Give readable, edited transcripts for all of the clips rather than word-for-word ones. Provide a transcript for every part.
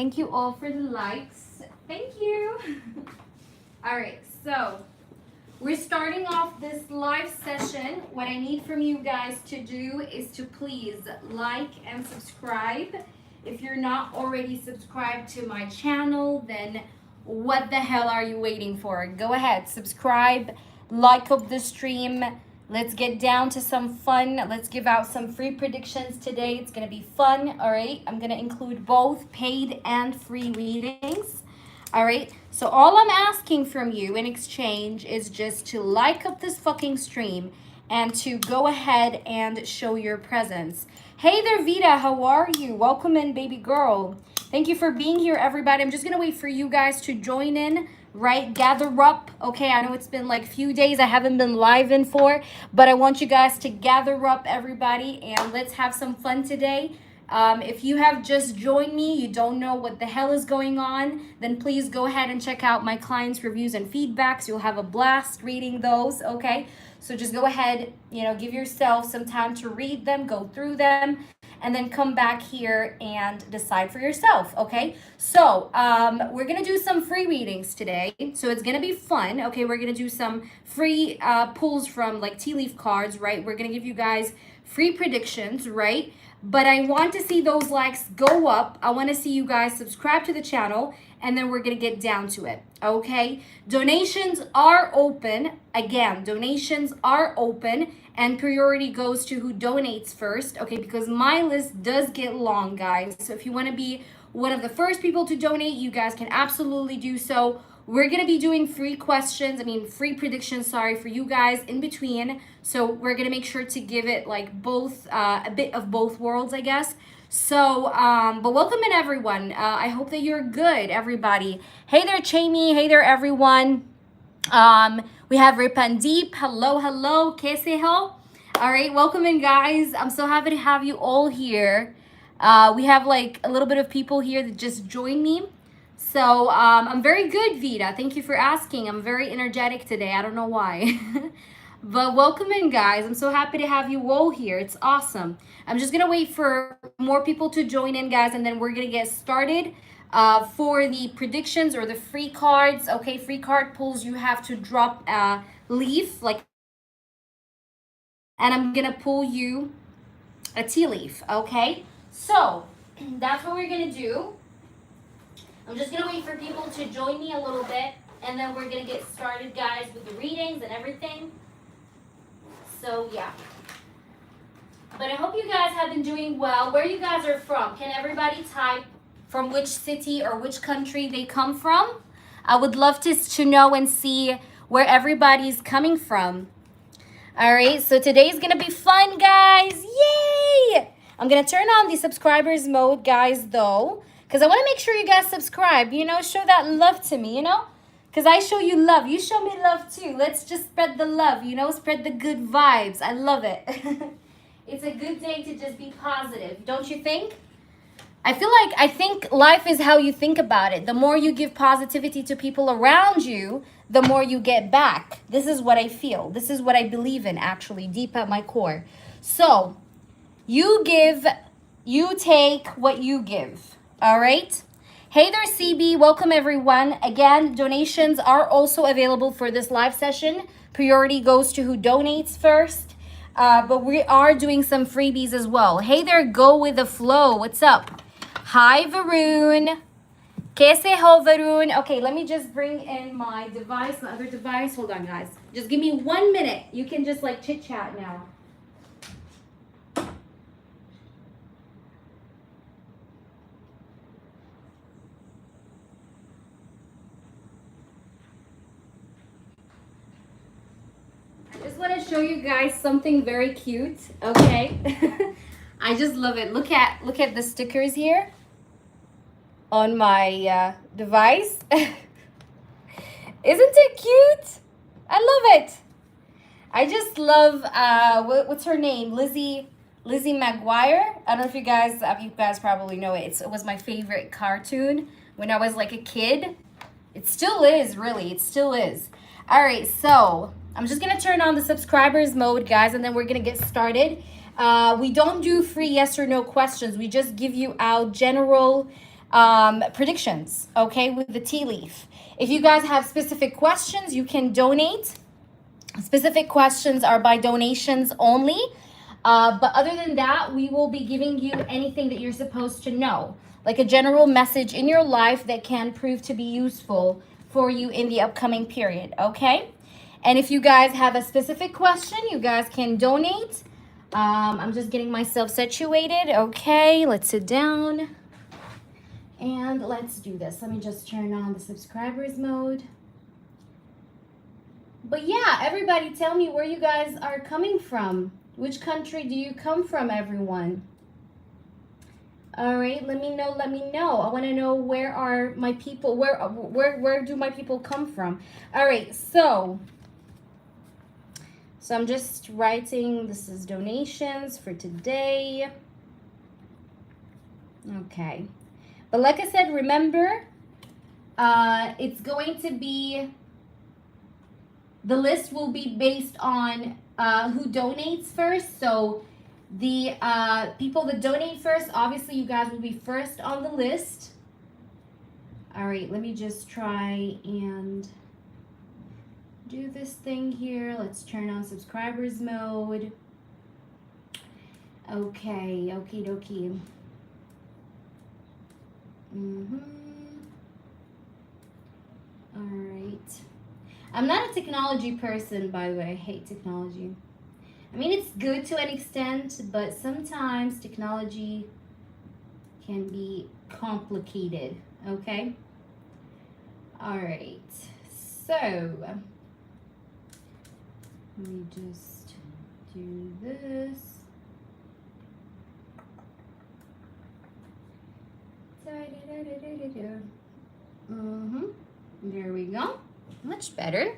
Thank you all for the likes. Thank you. All right, so we're starting off this live session. What I need from you guys to do is to please like and subscribe. If you're not already subscribed to my channel, then what the hell are you waiting for? Go ahead, subscribe, like up the stream. Let's get down to some fun. Let's give out some free predictions today. It's gonna be fun, all right? I'm gonna include both paid and free readings, all right? So all I'm asking from you in exchange is just to like up this fucking stream and to go ahead and show your presence. Hey there, Vita, how are you? Welcome in, baby girl. Thank you for being here, everybody. I'm just gonna wait for you guys to join in, right? Gather up, okay? I know it's been like a few days I haven't been live in for, but I want you guys to gather up, everybody, and let's have some fun today. If you have just joined me, you don't know what the hell is going on, then please go ahead and check out my clients' reviews and feedbacks. You'll have a blast reading those, okay? So just go ahead, give yourself some time to read them, go through them, and then come back here and decide for yourself, okay? So we're gonna do some free readings today. So it's gonna be fun, okay? We're gonna do some free pulls from like tea leaf cards, right? We're gonna give you guys free predictions, right? But I want to see those likes go up. I want to see you guys subscribe to the channel, and then we're going to get down to it, okay? Donations are open. Again, donations are open, and priority goes to who donates first, okay? Because my list does get long, guys. So if you want to be one of the first people to donate, you guys can absolutely do so. We're going to be doing free predictions, for you guys in between. So we're going to make sure to give it like both, a bit of both worlds, I guess. So, but welcome in, everyone. I hope that you're good, everybody. Hey there, Chamie. Hey there, everyone. We have Ripandeep. Hello, hello. Kaise ho? All right, welcome in, guys. I'm so happy to have you all here. We have like a little bit of people here that just joined me. So I'm very good, Vita. Thank you for asking. I'm very energetic today. I don't know why. But welcome in, guys. I'm so happy to have you all here. It's awesome. I'm just going to wait for more people to join in, guys, and then we're going to get started. For the predictions or the free cards, okay, free card pulls, you have to drop a leaf, and I'm going to pull you a tea leaf, okay? So that's what we're going to do. I'm just going to wait for people to join me a little bit, and then we're going to get started, guys, with the readings and everything. So, yeah. But I hope you guys have been doing well. Where you guys are from, can everybody type from which city or which country they come from? I would love to know and see where everybody's coming from. All right, so today's going to be fun, guys. Yay! I'm going to turn on the subscribers mode, guys, though. Because I want to make sure you guys subscribe, show that love to me, Because I show you love. You show me love too. Let's just spread the love, spread the good vibes. I love it. It's a good day to just be positive, don't you think? I think life is how you think about it. The more you give positivity to people around you, the more you get back. This is what I feel. This is what I believe in, actually, deep at my core. So, you give, you take what you give. All right. Hey there, CB. Welcome, everyone. Again, donations are also available for this live session. Priority goes to who donates first. But we are doing some freebies as well. Hey there, Go With The Flow. What's up? Hi, Varun. Kaise ho, Varun. Okay, let me just bring in my other device. Hold on, guys. Just give me 1 minute. You can just like chit chat now. I just want to show you guys something very cute, okay? I just love it. Look at the stickers here on my device. Isn't it cute? I love it. I just love what's her name? Lizzie McGuire. I don't know if you guys probably know it. It was my favorite cartoon when I was like a kid. It still is, really. It still is. All right, so I'm just gonna turn on the subscribers mode, guys, and then we're gonna get started. We don't do free yes or no questions. We just give you out general predictions, okay, with the tea leaf. If you guys have specific questions, you can donate. Specific questions are by donations only. But other than that, we will be giving you anything that you're supposed to know, like a general message in your life that can prove to be useful for you in the upcoming period, okay? And if you guys have a specific question, you guys can donate. I'm just getting myself situated. Okay, let's sit down. And let's do this. Let me just turn on the subscribers mode. But yeah, everybody tell me where you guys are coming from. Which country do you come from, everyone? All right, let me know, let me know. I want to know, where are my people, where do my people come from? All right, so I'm just writing, this is donations for today. Okay. But like I said, remember, it's going to be, the list will be based on who donates first. So the people that donate first, obviously you guys will be first on the list. All right, let me just try and do this thing here. Let's turn on subscribers mode. Okay, okie dokie. All right. I'm not a technology person, by the way. I hate technology. I mean, it's good to an extent, but sometimes technology can be complicated, okay? All right. So, let me just do this. There we go. Much better.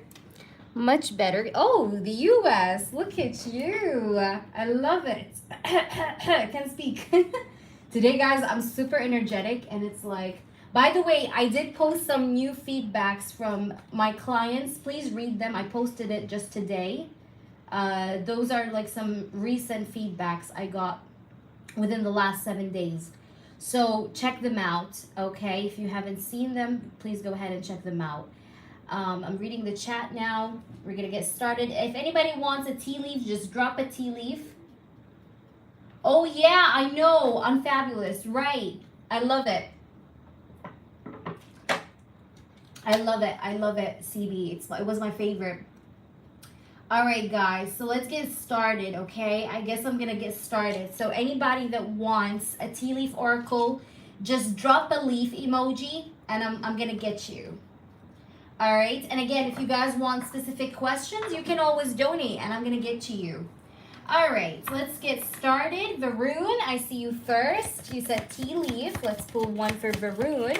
Much better. Oh, the US. Look at you. I love it. I can't speak. Today, guys, I'm super energetic, and it's like, by the way, I did post some new feedbacks from my clients. Please read them. I posted it just today. Those are like some recent feedbacks I got within the last 7 days. So check them out, okay? If you haven't seen them, please go ahead and check them out. I'm reading the chat now. We're gonna get started. If anybody wants a tea leaf, just drop a tea leaf. Oh yeah, I know, Unfabulous, right? I love it. I love it, CB. It was my favorite. All right, guys, so let's get started, okay? I guess I'm gonna get started. So anybody that wants a tea leaf oracle, just drop a leaf emoji, and I'm gonna get you. All right, and again, if you guys want specific questions, you can always donate, and I'm gonna get to you. All right, so let's get started. Varun, I see you first. You said tea leaf. Let's pull one for Varun.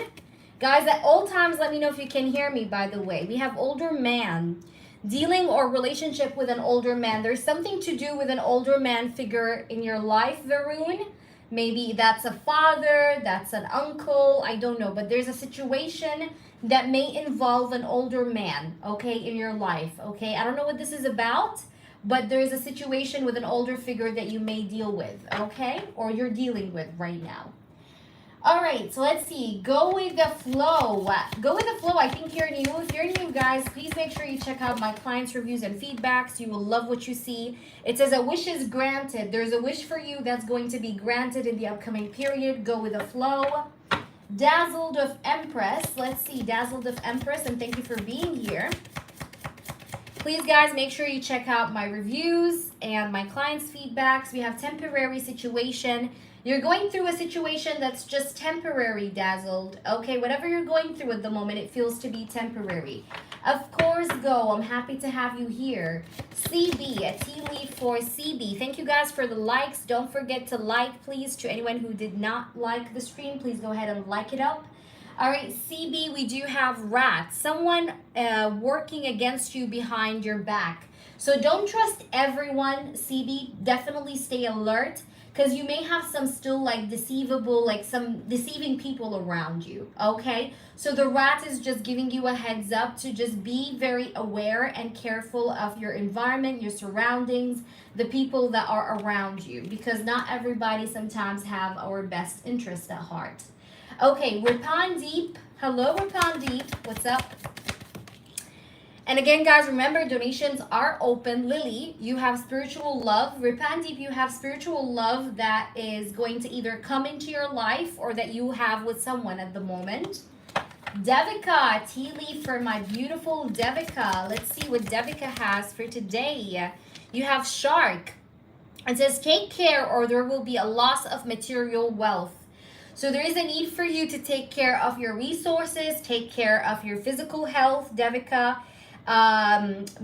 Guys, at all times, let me know if you can hear me, by the way. We have older man. Dealing or relationship with an older man. There's something to do with an older man figure in your life, Varun. Maybe that's a father, that's an uncle, I don't know. But there's a situation that may involve an older man, okay, in your life, okay? I don't know what this is about, but there is a situation with an older figure that you may deal with, okay? Or you're dealing with right now. All right, so let's see. Go with the flow. Go with the flow. I think you're new. If you're new, guys, please make sure you check out my clients' reviews and feedbacks. You will love what you see. It says a wish is granted. There's a wish for you that's going to be granted in the upcoming period. Go with the flow. Dazzled of Empress. Let's see. Dazzled of Empress, and thank you for being here. Please, guys, make sure you check out my reviews and my clients' feedbacks. We have temporary situation. You're going through a situation that's just temporary, Dazzled. Okay, whatever you're going through at the moment, it feels to be temporary. Of course, go. I'm happy to have you here. CB, a tea leaf for CB. Thank you guys for the likes. Don't forget to like, please. To anyone who did not like the stream, please go ahead and like it up. All right, CB, we do have rat. Someone working against you behind your back. So don't trust everyone, CB. Definitely stay alert, because you may have some still like deceivable, like some deceiving people around you, okay? So the rat is just giving you a heads up to just be very aware and careful of your environment, your surroundings, the people that are around you, because not everybody sometimes have our best interest at heart. Okay, Rapandeep. Hello, Rapandeep. What's up? And again, guys, remember, donations are open. Lily, you have spiritual love. Rapandeep, you have spiritual love that is going to either come into your life or that you have with someone at the moment. Devika, tea leaf for my beautiful Devika. Let's see what Devika has for today. You have Shark. It says, take care or there will be a loss of material wealth. So there is a need for you to take care of your resources, take care of your physical health, Devika,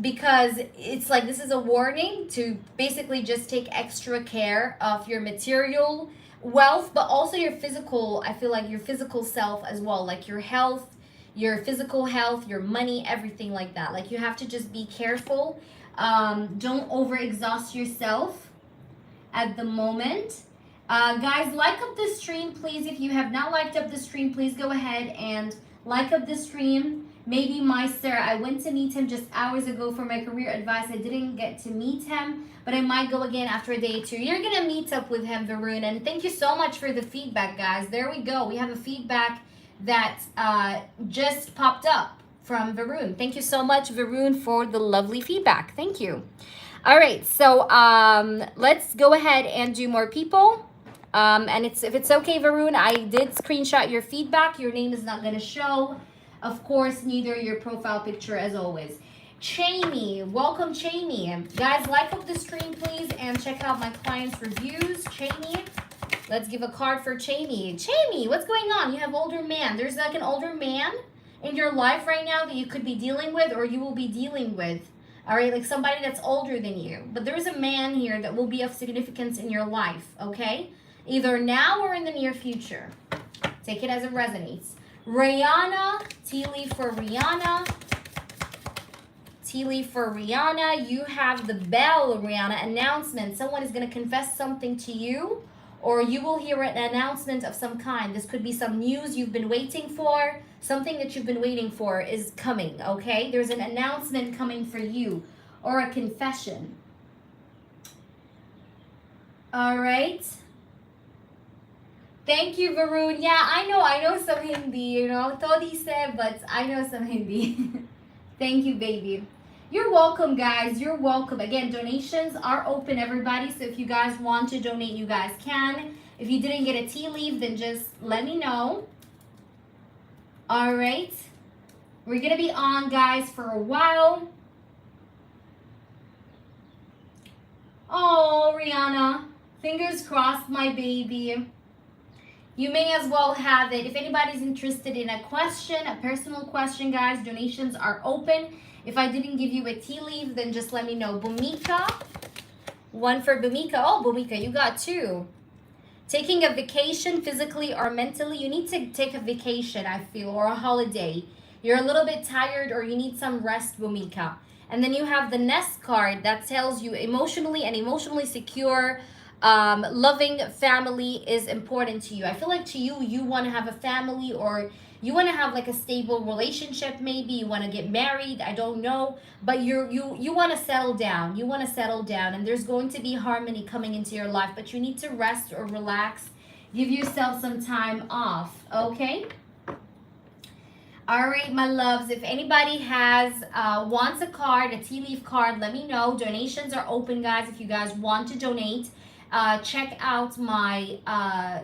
because it's like this is a warning to basically just take extra care of your material wealth, but also your physical, I feel like your physical self as well, like your health, your physical health, your money, everything like that. Like you have to just be careful. Don't overexhaust yourself at the moment. Guys, like up the stream, please. If you have not liked up the stream, please go ahead and like up the stream. Maybe my sir, I went to meet him just hours ago for my career advice. I didn't get to meet him, but I might go again after a day or two. You're going to meet up with him, Varun. And thank you so much for the feedback, guys. There we go. We have a feedback that just popped up from Varun. Thank you so much, Varun, for the lovely feedback. Thank you. All right, so let's go ahead and do more people. And if it's okay, Varun, I did screenshot your feedback. Your name is not going to show. Of course, neither your profile picture as always. Chamey, welcome Chamey. Guys, like up the stream, please, and check out my clients' reviews. Chamey, let's give a card for Chamey. Chamey, what's going on? You have older man. There's like an older man in your life right now that you could be dealing with or you will be dealing with. All right, like somebody that's older than you. But there's a man here that will be of significance in your life, okay? Either now or in the near future. Take it as it resonates. Rihanna, tea leaf for Rihanna. Tea leaf for Rihanna. You have the bell, Rihanna, announcement. Someone is going to confess something to you, or you will hear an announcement of some kind. This could be some news you've been waiting for. Something that you've been waiting for is coming, okay? There's an announcement coming for you, or a confession. All right. Thank you, Varun. Yeah, I know some Hindi, you know. Todi se, but I know some Hindi. Thank you, baby. You're welcome, guys. You're welcome. Again, donations are open, everybody. So if you guys want to donate, you guys can. If you didn't get a tea leaf, then just let me know. All right. We're going to be on, guys, for a while. Oh, Rihanna. Fingers crossed, my baby. You may as well have it. If anybody's interested in a question, a personal question, guys, donations are open. If I didn't give you a tea leaf, then just let me know. Bhumika. One for Bhumika. Oh, Bhumika, you got two. Taking a vacation physically or mentally. You need to take a vacation, I feel, or a holiday. You're a little bit tired or you need some rest, Bhumika. And then you have the Nest card that tells you emotionally and emotionally secure, loving family is important to you. I feel like to you, you want to have a family or you want to have like a stable relationship. Maybe you want to get married. I don't know, but you want to settle down. You want to settle down, and there's going to be harmony coming into your life, but you need to rest or relax. Give yourself some time off, okay? All right, my loves. If anybody wants a card, a tea leaf card, let me know. Donations are open, guys. If you guys want to donate, check out my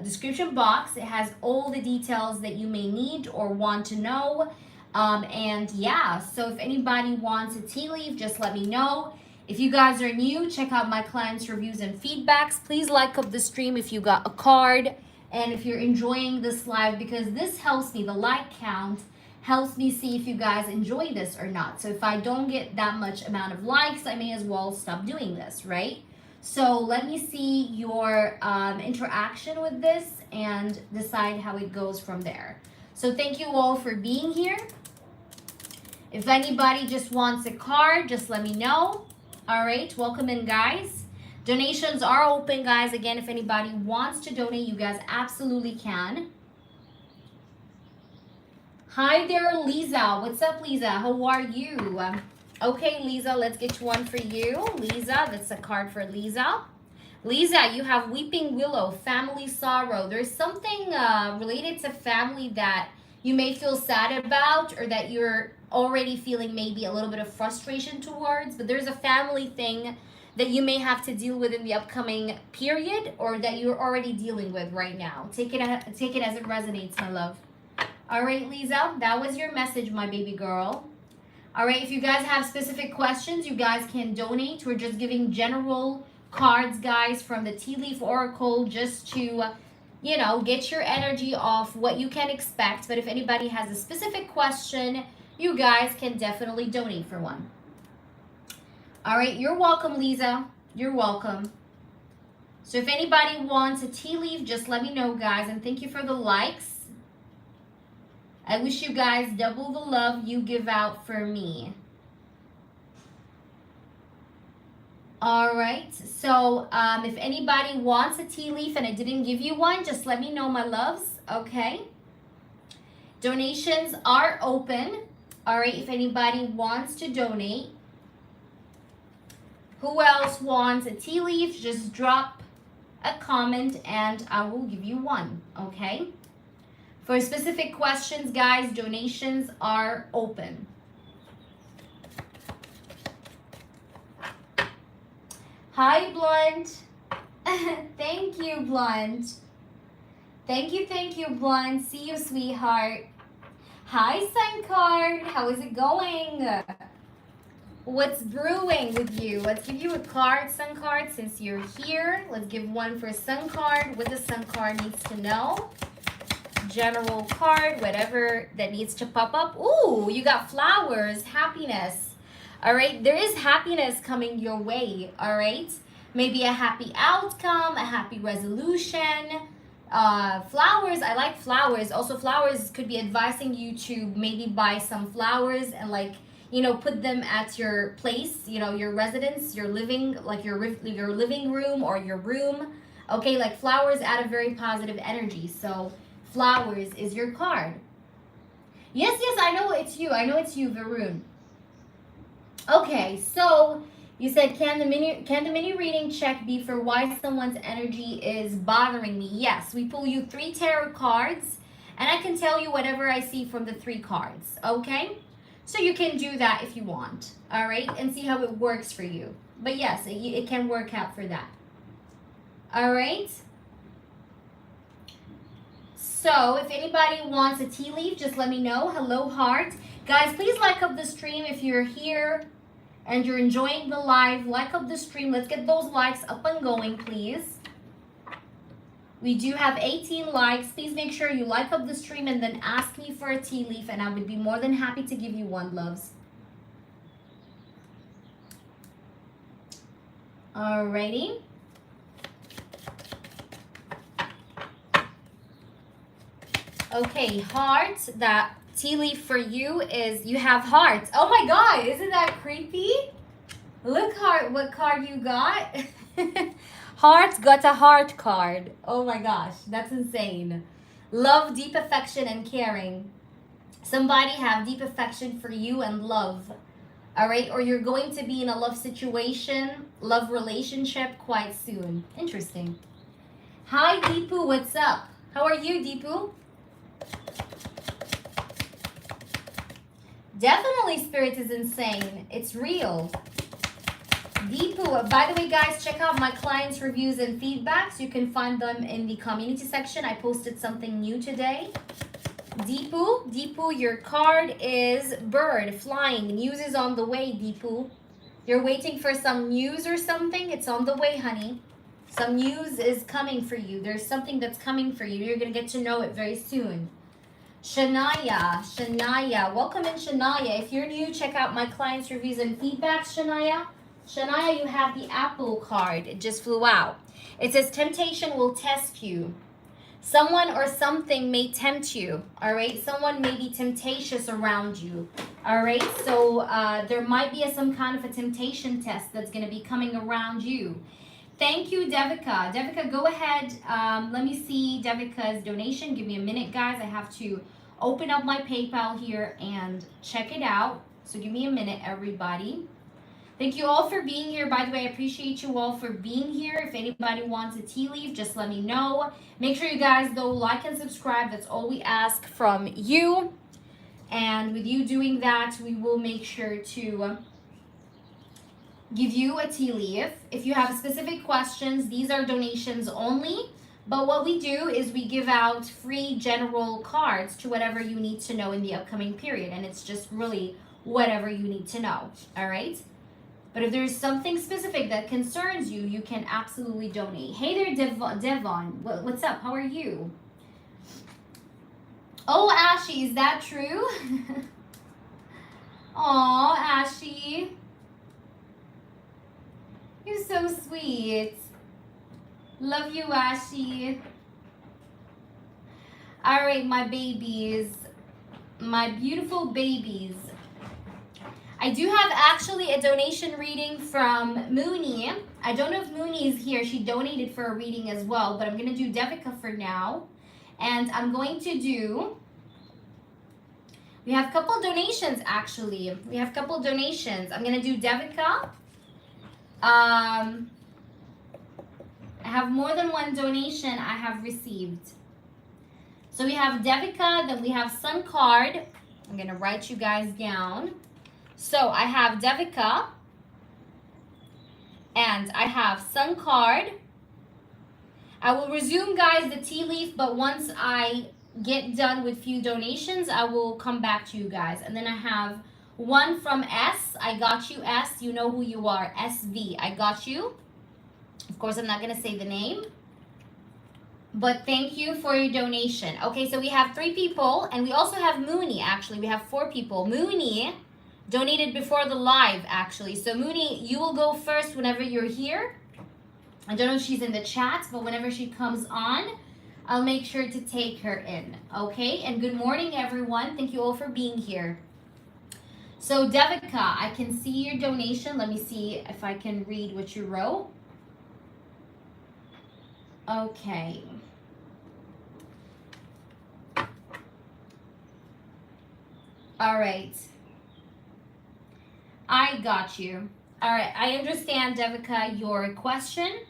description box. It has all the details that you may need or want to know. And yeah, so if anybody wants a tea leaf, just let me know. If you guys are new, check out my clients' reviews and feedbacks. Please like up the stream if you got a card. And if you're enjoying this live, because this helps me, the like count helps me see if you guys enjoy this or not. So if I don't get that much amount of likes, I may as well stop doing this, right? So let me see your interaction with this and decide how it goes from there. So thank you all for being here. If anybody just wants a card, just let me know. All right, welcome in, guys. Donations are open, guys. Again, if anybody wants to donate, you guys absolutely can. Hi there, Lisa. What's up, Lisa? How are you? Okay, Lisa, let's get one for you. Lisa, that's a card for Lisa. Lisa, you have weeping willow, family sorrow. There's something related to family that you may feel sad about, or that you're already feeling maybe a little bit of frustration towards, but there's a family thing that you may have to deal with in the upcoming period, or that you're already dealing with right now. Take it as it resonates, my love. All right, Lisa, that was your message, my baby girl. All right, if you guys have specific questions, you guys can donate. We're just giving general cards, guys, from the Tea Leaf Oracle, just to, you know, get your energy off what you can expect. But if anybody has a specific question, you guys can definitely donate for one. All right, you're welcome, Lisa. You're welcome. So if anybody wants a tea leaf, just let me know, guys. And thank you for the likes. I wish you guys double the love you give out for me. All right, so if anybody wants a tea leaf and I didn't give you one, just let me know, my loves, okay? Donations are open. All right, if anybody wants to donate. Who else wants a tea leaf? Just drop a comment and I will give you one, okay? For specific questions, guys, donations are open. Hi, Blunt. Thank you, Blunt. Thank you, Blunt. See you, sweetheart. Hi, Suncard. How is it going? What's brewing with you? Let's give you a card, Suncard, since you're here. Let's give one for Suncard. What the Suncard needs to know. General card, whatever that needs to pop up. Ooh, you got flowers, happiness. All right, there is happiness coming your way. All right, maybe a happy outcome, a happy resolution. Flowers, I like flowers. Also, flowers could be advising you to maybe buy some flowers and, like, you know, put them at your place, you know, your residence, your living, like your living room or your room. Okay, like flowers add a very positive energy. So flowers is your card. Yes, I know it's you. I know it's you, Varun. Okay, so you said, can the mini reading check be for why someone's energy is bothering me? Yes, we pull you 3 tarot cards, and I can tell you whatever I see from the 3 cards, okay? So you can do that if you want, all right? And see how it works for you. But yes, it can work out for that. All right? So if anybody wants a tea leaf, just let me know. Hello, heart. Guys, please like up the stream if you're here and you're enjoying the live. Like up the stream. Let's get those likes up and going, please. We do have 18 likes. Please make sure you like up the stream and then ask me for a tea leaf, and I would be more than happy to give you one, loves. Alrighty. Okay, heart, that tea leaf for you is, you have hearts. Oh my God, isn't that creepy? Look, heart, what card you got. Heart's got a heart card. Oh my gosh, that's insane. Love, deep affection, and caring. Somebody have deep affection for you and love. All right, or you're going to be in a love situation, love relationship quite soon. Interesting. Hi, Deepu, what's up? How are you, Deepu? Definitely spirit is insane. It's real. Deepu, by the way, guys, check out my clients' reviews and feedbacks. You can find them in the community section. I posted something new today. Deepu, your card is bird, flying. News is on the way, Deepu. You're waiting for some news or something? It's on the way, honey. Some news is coming for you. There's something that's coming for you. You're going to get to know it very soon. Shania, welcome in, Shania. If you're new, check out my clients' reviews and feedbacks, Shania. Shania, you have the apple card. It just flew out. It says temptation will test you. Someone or something may tempt you, all right? Someone may be temptatious around you, all right? So there might be some kind of a temptation test that's going to be coming around you. Thank you, Devika. Devika, go ahead. Let me see Devika's donation. Give me a minute, guys. I have to open up my PayPal here and check it out. So give me a minute, everybody. Thank you all for being here. By the way, I appreciate you all for being here. If anybody wants a tea leaf, just let me know. Make sure you guys, though, like and subscribe. That's all we ask from you. And with you doing that, we will make sure to give you a tea leaf. If you have specific questions, these are donations only. But what we do is we give out free general cards to whatever you need to know in the upcoming period. And it's just really whatever you need to know. All right? But if there's something specific that concerns you, you can absolutely donate. Hey there, Devon. What's up? How are you? Oh, Ashy, is that true? Aw, Ashy. You're so sweet. Love you, Ashy. All right, my babies. My beautiful babies. I do have actually a donation reading from Mooney. I don't know if Mooney is here. She donated for a reading as well, but I'm going to do Devika for now. And I'm going to do, we have a couple donations actually. We have a couple donations. I'm going to do Devika. I have more than one donation I have received. So we have Devika, then we have Sun Card. I'm going to write you guys down. So I have Devika, and I have Sun Card. I will resume, guys, the tea leaf, but once I get done with few donations, I will come back to you guys. And then I have one from S. I got you, S. You know who you are. SV. I got you. Of course, I'm not going to say the name. But thank you for your donation. Okay, so we have 3 people. And we also have Mooney, actually. We have 4 people. Mooney donated before the live, actually. So Mooney, you will go first whenever you're here. I don't know if she's in the chat, but whenever she comes on, I'll make sure to take her in. Okay? And good morning, everyone. Thank you all for being here. So Devika, I can see your donation. Let me see if I can read what you wrote. Okay. All right. I got you. All right. I understand, Devika, your question.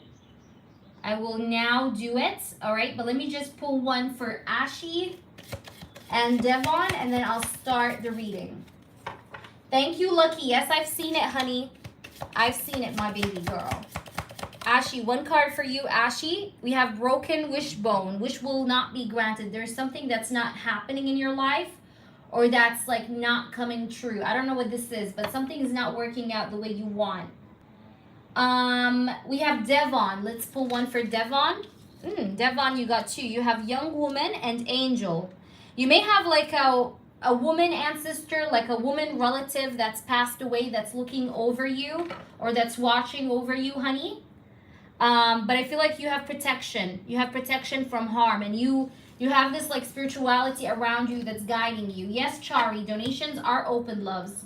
I will now do it. All right. But let me just pull one for Ashy and Devon, and then I'll start the reading. Thank you, Lucky. Yes, I've seen it, honey. I've seen it, my baby girl. Ashy, one card for you, Ashy. We have broken wishbone. Wish will not be granted. There's something that's not happening in your life, or that's like not coming true. I don't know what this is, but something is not working out the way you want. We have Devon. Let's pull one for Devon. Devon, you got 2. You have young woman and angel. You may have like a woman ancestor, like a woman relative that's passed away that's looking over you or that's watching over you, honey. But I feel like you have protection. You have protection from harm, and you have this like spirituality around you that's guiding you. Yes, Chari, donations are open, loves.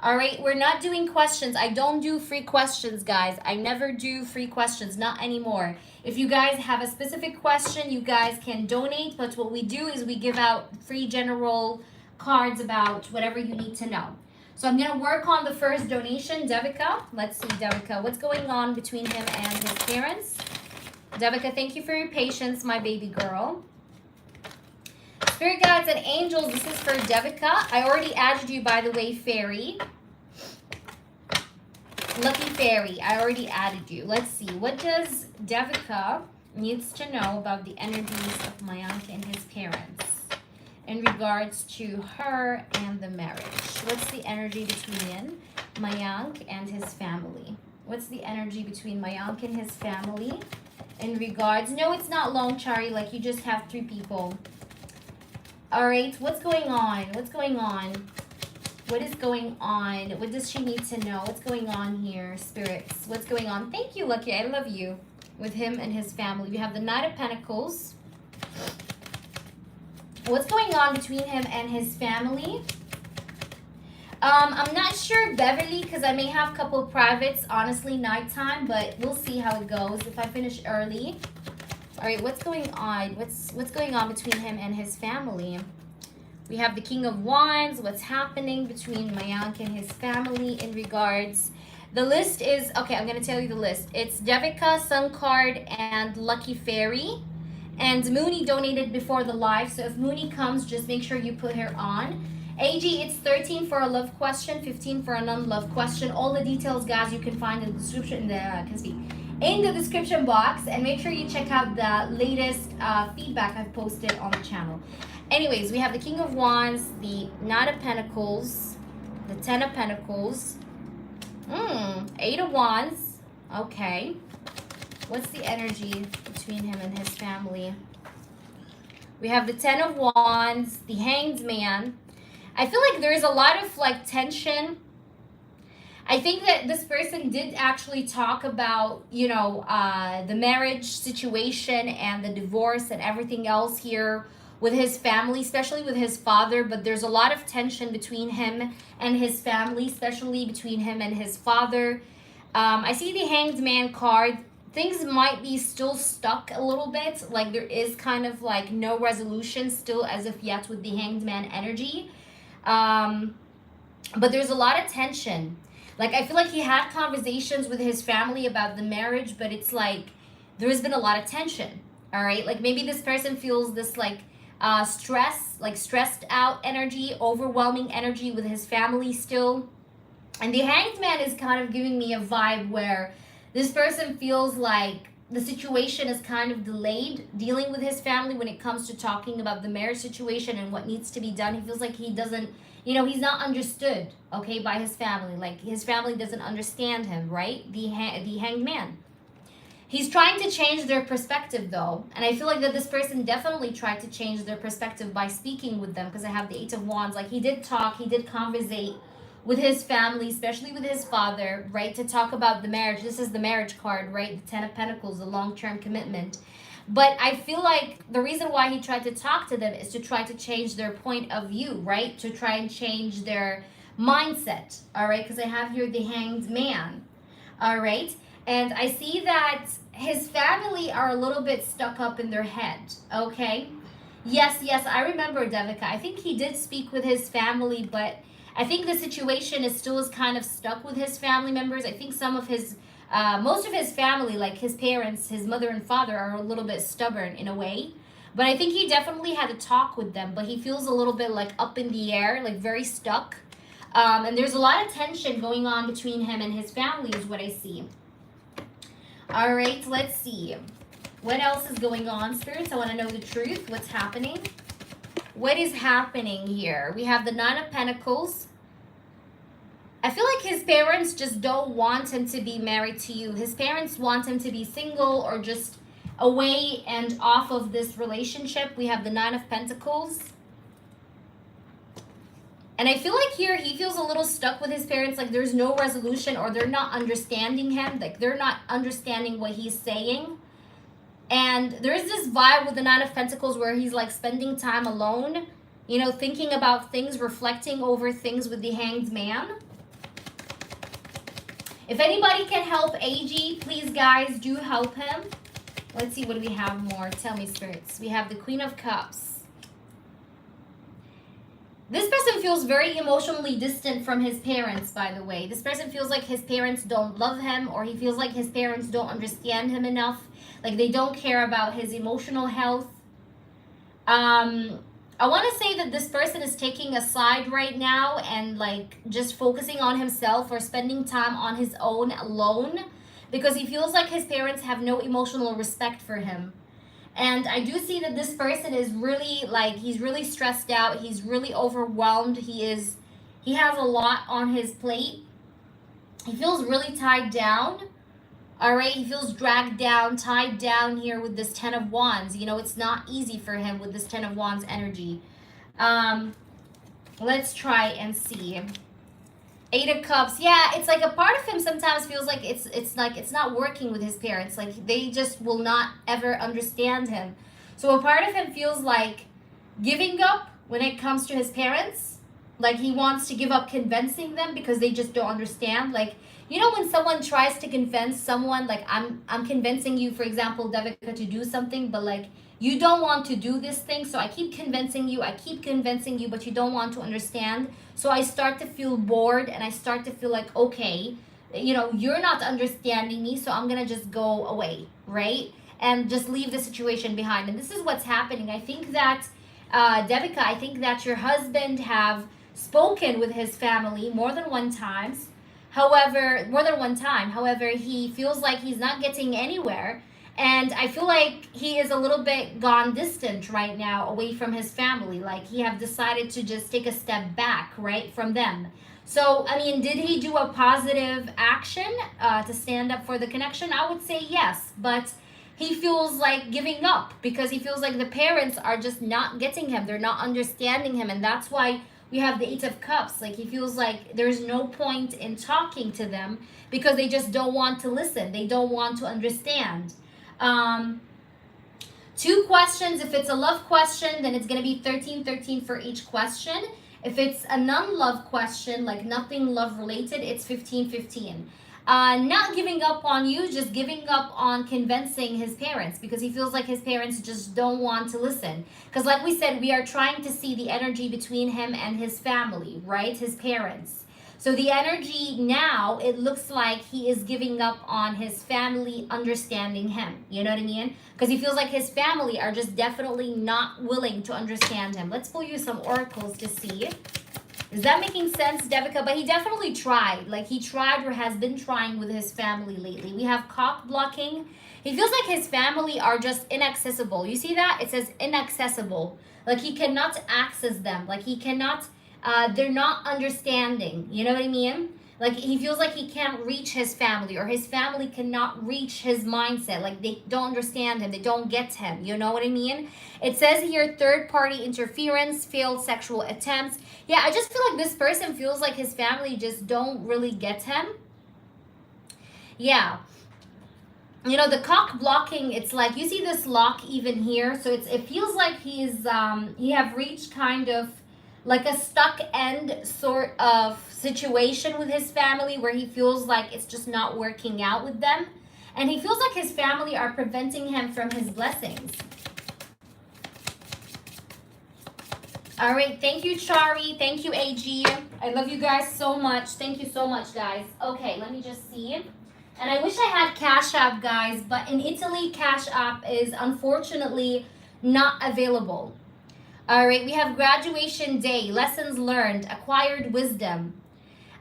All right, we're not doing questions. I don't do free questions, guys. I never do free questions, not anymore. If you guys have a specific question, you guys can donate, but what we do is we give out free general cards about whatever you need to know. So I'm going to work on the first donation, Devika. Let's see, Devika, what's going on between him and his parents? Devika, thank you for your patience, my baby girl. Spirit guides and angels, this is for Devika. I already added you, by the way, Fairy. Lucky Fairy, I already added you. Let's see, what does Devika needs to know about the energies of Mayank and his parents in regards to her and the marriage? What's the energy between Mayank and his family? What's the energy between Mayank and his family in regards? No, it's not long, Chari, like you just have 3 people. All right, what's going on? What's going on? What is going on? What does she need to know? What's going on here, spirits? What's going on? Thank you, Lucky. I love you. With him and his family. We have the Knight of Pentacles. What's going on between him and his family? I'm not sure, Beverly, because I may have a couple of privates, honestly, nighttime, but we'll see how it goes if I finish early. All right, what's going on? What's going on between him and his family? We have the King of Wands. What's happening between Mayank and his family in regards? The list is, okay, I'm going to tell you the list. It's Devika, Sun Card, and Lucky Fairy. And Mooney donated before the live, so if Mooney comes, just make sure you put her on. AG, it's 13 for a love question, 15 for a non-love question. All the details, guys, you can find in the description, in the description box, and make sure you check out the latest feedback I've posted on the channel. Anyways, we have the King of Wands, the Nine of Pentacles, the Ten of Pentacles, Eight of Wands. Okay. What's the energy between him and his family? We have the Ten of Wands, the Hanged Man. I feel like there's a lot of like tension. I think that this person did actually talk about, you know, the marriage situation and the divorce and everything else here with his family, especially with his father. But there's a lot of tension between him and his family, especially between him and his father. I see the Hanged Man card. Things might be still stuck a little bit. Like there is kind of like no resolution still as of yet with the Hanged Man energy. But there's a lot of tension. Like I feel like he had conversations with his family about the marriage, but it's like there's been a lot of tension. All right. Like maybe this person feels this like stress, like stressed out energy, overwhelming energy with his family still. And the Hanged Man is kind of giving me a vibe where this person feels like the situation is kind of delayed dealing with his family when it comes to talking about the marriage situation and what needs to be done. He feels like he doesn't, you know, he's not understood, okay, by his family. Like his family doesn't understand him, right? The Hanged Man. He's trying to change their perspective though. And I feel like that this person definitely tried to change their perspective by speaking with them, because I have the Eight of Wands. Like he did talk, he did conversate with his family, especially with his father, right, to talk about the marriage. This is the marriage card, right? The Ten of Pentacles, the long-term commitment. But I feel like the reason why he tried to talk to them is to try to change their point of view, right? To try and change their mindset, all right? Because I have here the Hanged Man, all right? And I see that his family are a little bit stuck up in their head, okay? Yes, I remember Devika. I think he did speak with his family, but I think the situation is still kind of stuck with his family members. I think some of his, most of his family, like his parents, his mother and father, are a little bit stubborn in a way. But I think he definitely had a talk with them, but he feels a little bit like up in the air, like very stuck. And there's a lot of tension going on between him and his family is what I see. All right, let's see. What else is going on, spirits? I want to know the truth. What's happening? What is happening here? We have the Nine of Pentacles. I feel like his parents just don't want him to be married to you. His parents want him to be single or just away and off of this relationship. We have the Nine of Pentacles. And I feel like here he feels a little stuck with his parents. Like there's no resolution, or they're not understanding him. Like they're not understanding what he's saying. And there's this vibe with the Nine of Pentacles where he's like spending time alone, you know, thinking about things, reflecting over things with the Hanged Man. If anybody can help AG, please guys, do help him. Let's see what we have more. Tell me, spirits. We have the Queen of Cups. This person feels very emotionally distant from his parents, by the way. This person feels like his parents don't love him, or he feels like his parents don't understand him enough. Like they don't care about his emotional health. I want to say that this person is taking a side right now and like just focusing on himself or spending time on his own alone, because he feels like his parents have no emotional respect for him. And I do see that this person is really like, he's really stressed out. He's really overwhelmed. He has a lot on his plate. He feels really tied down. All right, he feels dragged down, tied down here with this Ten of Wands. You know, it's not easy for him with this Ten of Wands energy. Let's try and see. Eight of Cups. Yeah, it's like a part of him sometimes feels like it's like it's not working with his parents. Like they just will not ever understand him. So a part of him feels like giving up when it comes to his parents. Like he wants to give up convincing them because they just don't understand. Like, you know, when someone tries to convince someone, like I'm convincing you, for example, Devika, to do something, but like you don't want to do this thing, so I keep convincing you, but you don't want to understand. So I start to feel bored and I start to feel like, okay, you're not understanding me, so I'm gonna just go away, right? And just leave the situation behind. And this is what's happening. I think that, Devika, I think that your husband have spoken with his family more than one time. However, he feels like he's not getting anywhere. And I feel like he is a little bit gone distant right now away from his family. Like he have decided to just take a step back, right, from them. So, I mean, did he do a positive action to stand up for the connection? I would say yes, but he feels like giving up because he feels like the parents are just not getting him. They're not understanding him, and that's why we have the Eight of Cups. Like he feels like there's no point in talking to them because they just don't want to listen. They don't want to understand. Um, Two questions. If it's a love question, then it's going to be 13 for each question. If it's a non-love question, like nothing love related, it's 15. Not giving up on you, just giving up on convincing his parents because he feels like his parents just don't want to listen. Because like we said, we are trying to see the energy between him and his family, right? His parents. So the energy now, it looks like he is giving up on his family understanding him. You know what I mean? Because he feels like his family are just definitely not willing to understand him. Let's pull you some oracles to see. Is that making sense, Devika? But he definitely tried. Like he tried or has been trying with his family lately. We have cock blocking. He feels like his family are just inaccessible. You see that? It says inaccessible. Like he cannot access them. Like he cannot... they're not understanding. You know what I mean? Like he feels like he can't reach his family or his family cannot reach his mindset. Like they don't understand him. They don't get him. You know what I mean? It says here third party interference, failed sexual attempts. Yeah, I just feel like this person feels like his family just don't really get him. Yeah. The cock blocking, it's like you see this lock even here. So it feels like he have reached kind of like a stuck end sort of situation with his family where he feels like it's just not working out with them. And he feels like his family are preventing him from his blessings. All right, thank you, Chari. Thank you, AG. I love you guys so much. Thank you so much, guys. Okay, let me just see. And I wish I had Cash App, guys, but in Italy, Cash App is unfortunately not available. All right, we have graduation day, lessons learned, acquired wisdom.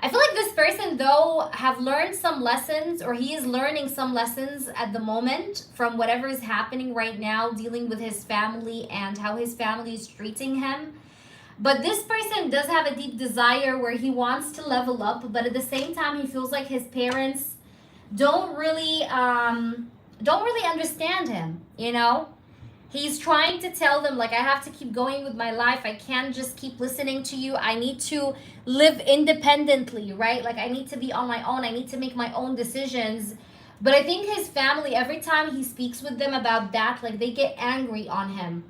I feel like this person, though, have learned some lessons, or he is learning some lessons at the moment from whatever is happening right now, dealing with his family and how his family is treating him. But this person does have a deep desire where he wants to level up, but at the same time, he feels like his parents don't really understand him, He's trying to tell them, like, I have to keep going with my life. I can't just keep listening to you. I need to live independently, right? Like, I need to be on my own. I need to make my own decisions. But I think his family, every time he speaks with them about that, like, they get angry on him.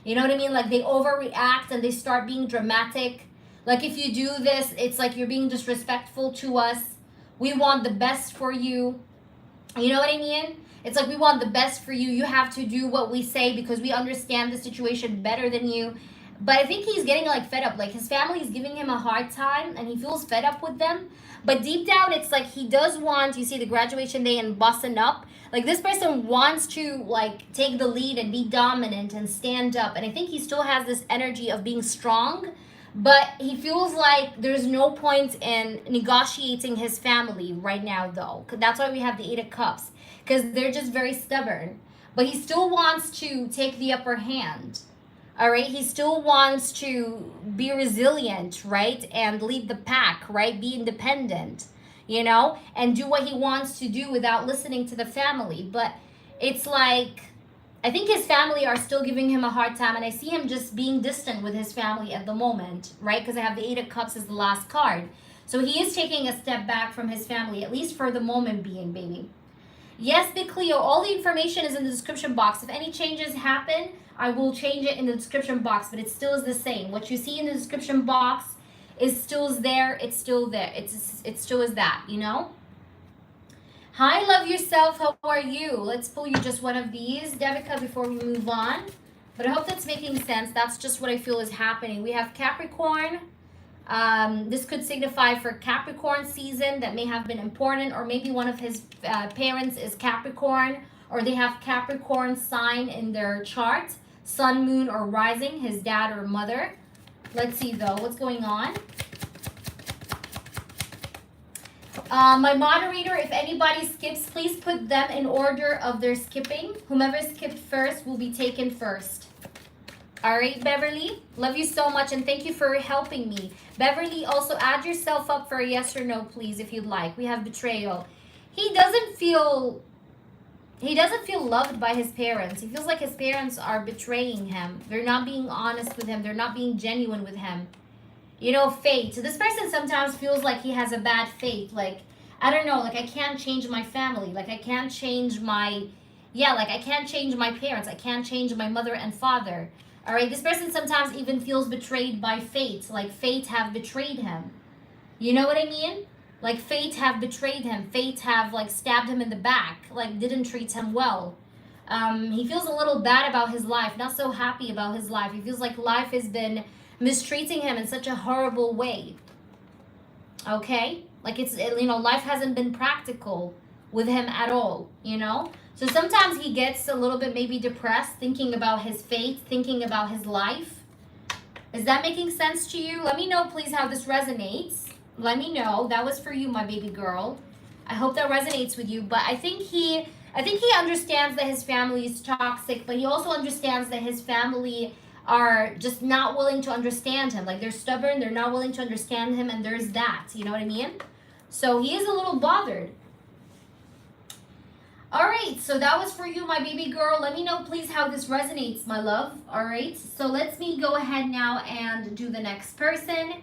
You know what I mean? Like, they overreact and they start being dramatic. Like, if you do this, it's like you're being disrespectful to us. We want the best for you. You know what I mean? It's like we want the best for you. You have to do what we say because we understand the situation better than you. But I think he's getting like fed up. Like his family is giving him a hard time and he feels fed up with them. But deep down, it's like he does want, you see the graduation day and busting up. Like this person wants to like take the lead and be dominant and stand up. And I think he still has this energy of being strong. But he feels like there's no point in negotiating his family right now, though. That's why we have the Eight of Cups. Because they're just very stubborn. But he still wants to take the upper hand. All right? He still wants to be resilient, right? And lead the pack, right? Be independent, and do what he wants to do without listening to the family. But it's like, I think his family are still giving him a hard time. And I see him just being distant with his family at the moment, right? Because I have the Eight of Cups as the last card. So he is taking a step back from his family, at least for the moment being, baby. Yes, Big Cleo, all the information is in the description box. If any changes happen, I will change it in the description box, but it still is the same. What you see in the description box is still there. It's still there. It still is that, Hi, love yourself. How are you? Let's pull you just one of these, Devika, before we move on. But I hope that's making sense. That's just what I feel is happening. We have Capricorn. This could signify for Capricorn season that may have been important, or maybe one of his parents is Capricorn, or they have Capricorn sign in their chart, sun, moon, or rising, his dad or mother. Let's see though, what's going on? My moderator, if anybody skips, please put them in order of their skipping. Whomever skipped first will be taken first. All right, Beverly, love you so much, and thank you for helping me. Beverly, also add yourself up for a yes or no, please, if you'd like. We have betrayal. He doesn't feel loved by his parents. He feels like his parents are betraying him. They're not being honest with him. They're not being genuine with him. You know, fate. So this person sometimes feels like he has a bad fate. Like, I don't know, like I can't change my family. Like I can't change my, like I can't change my parents. I can't change my mother and father. All right, this person sometimes even feels betrayed by fate. Like fate have betrayed him. You know what I mean? Like fate have betrayed him. Fate have like stabbed him in the back. Like didn't treat him well. He feels a little bad about his life. Not so happy about his life. He feels like life has been mistreating him in such a horrible way. Okay? Like it's, you know, life hasn't been practical with him at all, you know? So sometimes he gets a little bit maybe depressed thinking about his fate, thinking about his life. Is that making sense to you? Let me know, please, how this resonates. Let me know. That was for you, my baby girl. I hope that resonates with you. But I think he understands that his family is toxic, but he also understands that his family are just not willing to understand him. Like they're stubborn, they're not willing to understand him, and there's that. You know what I mean? So he is a little bothered. All right, so that was for you, my baby girl. Let me know, please, how this resonates, my love. All right, so let's go ahead now and do the next person.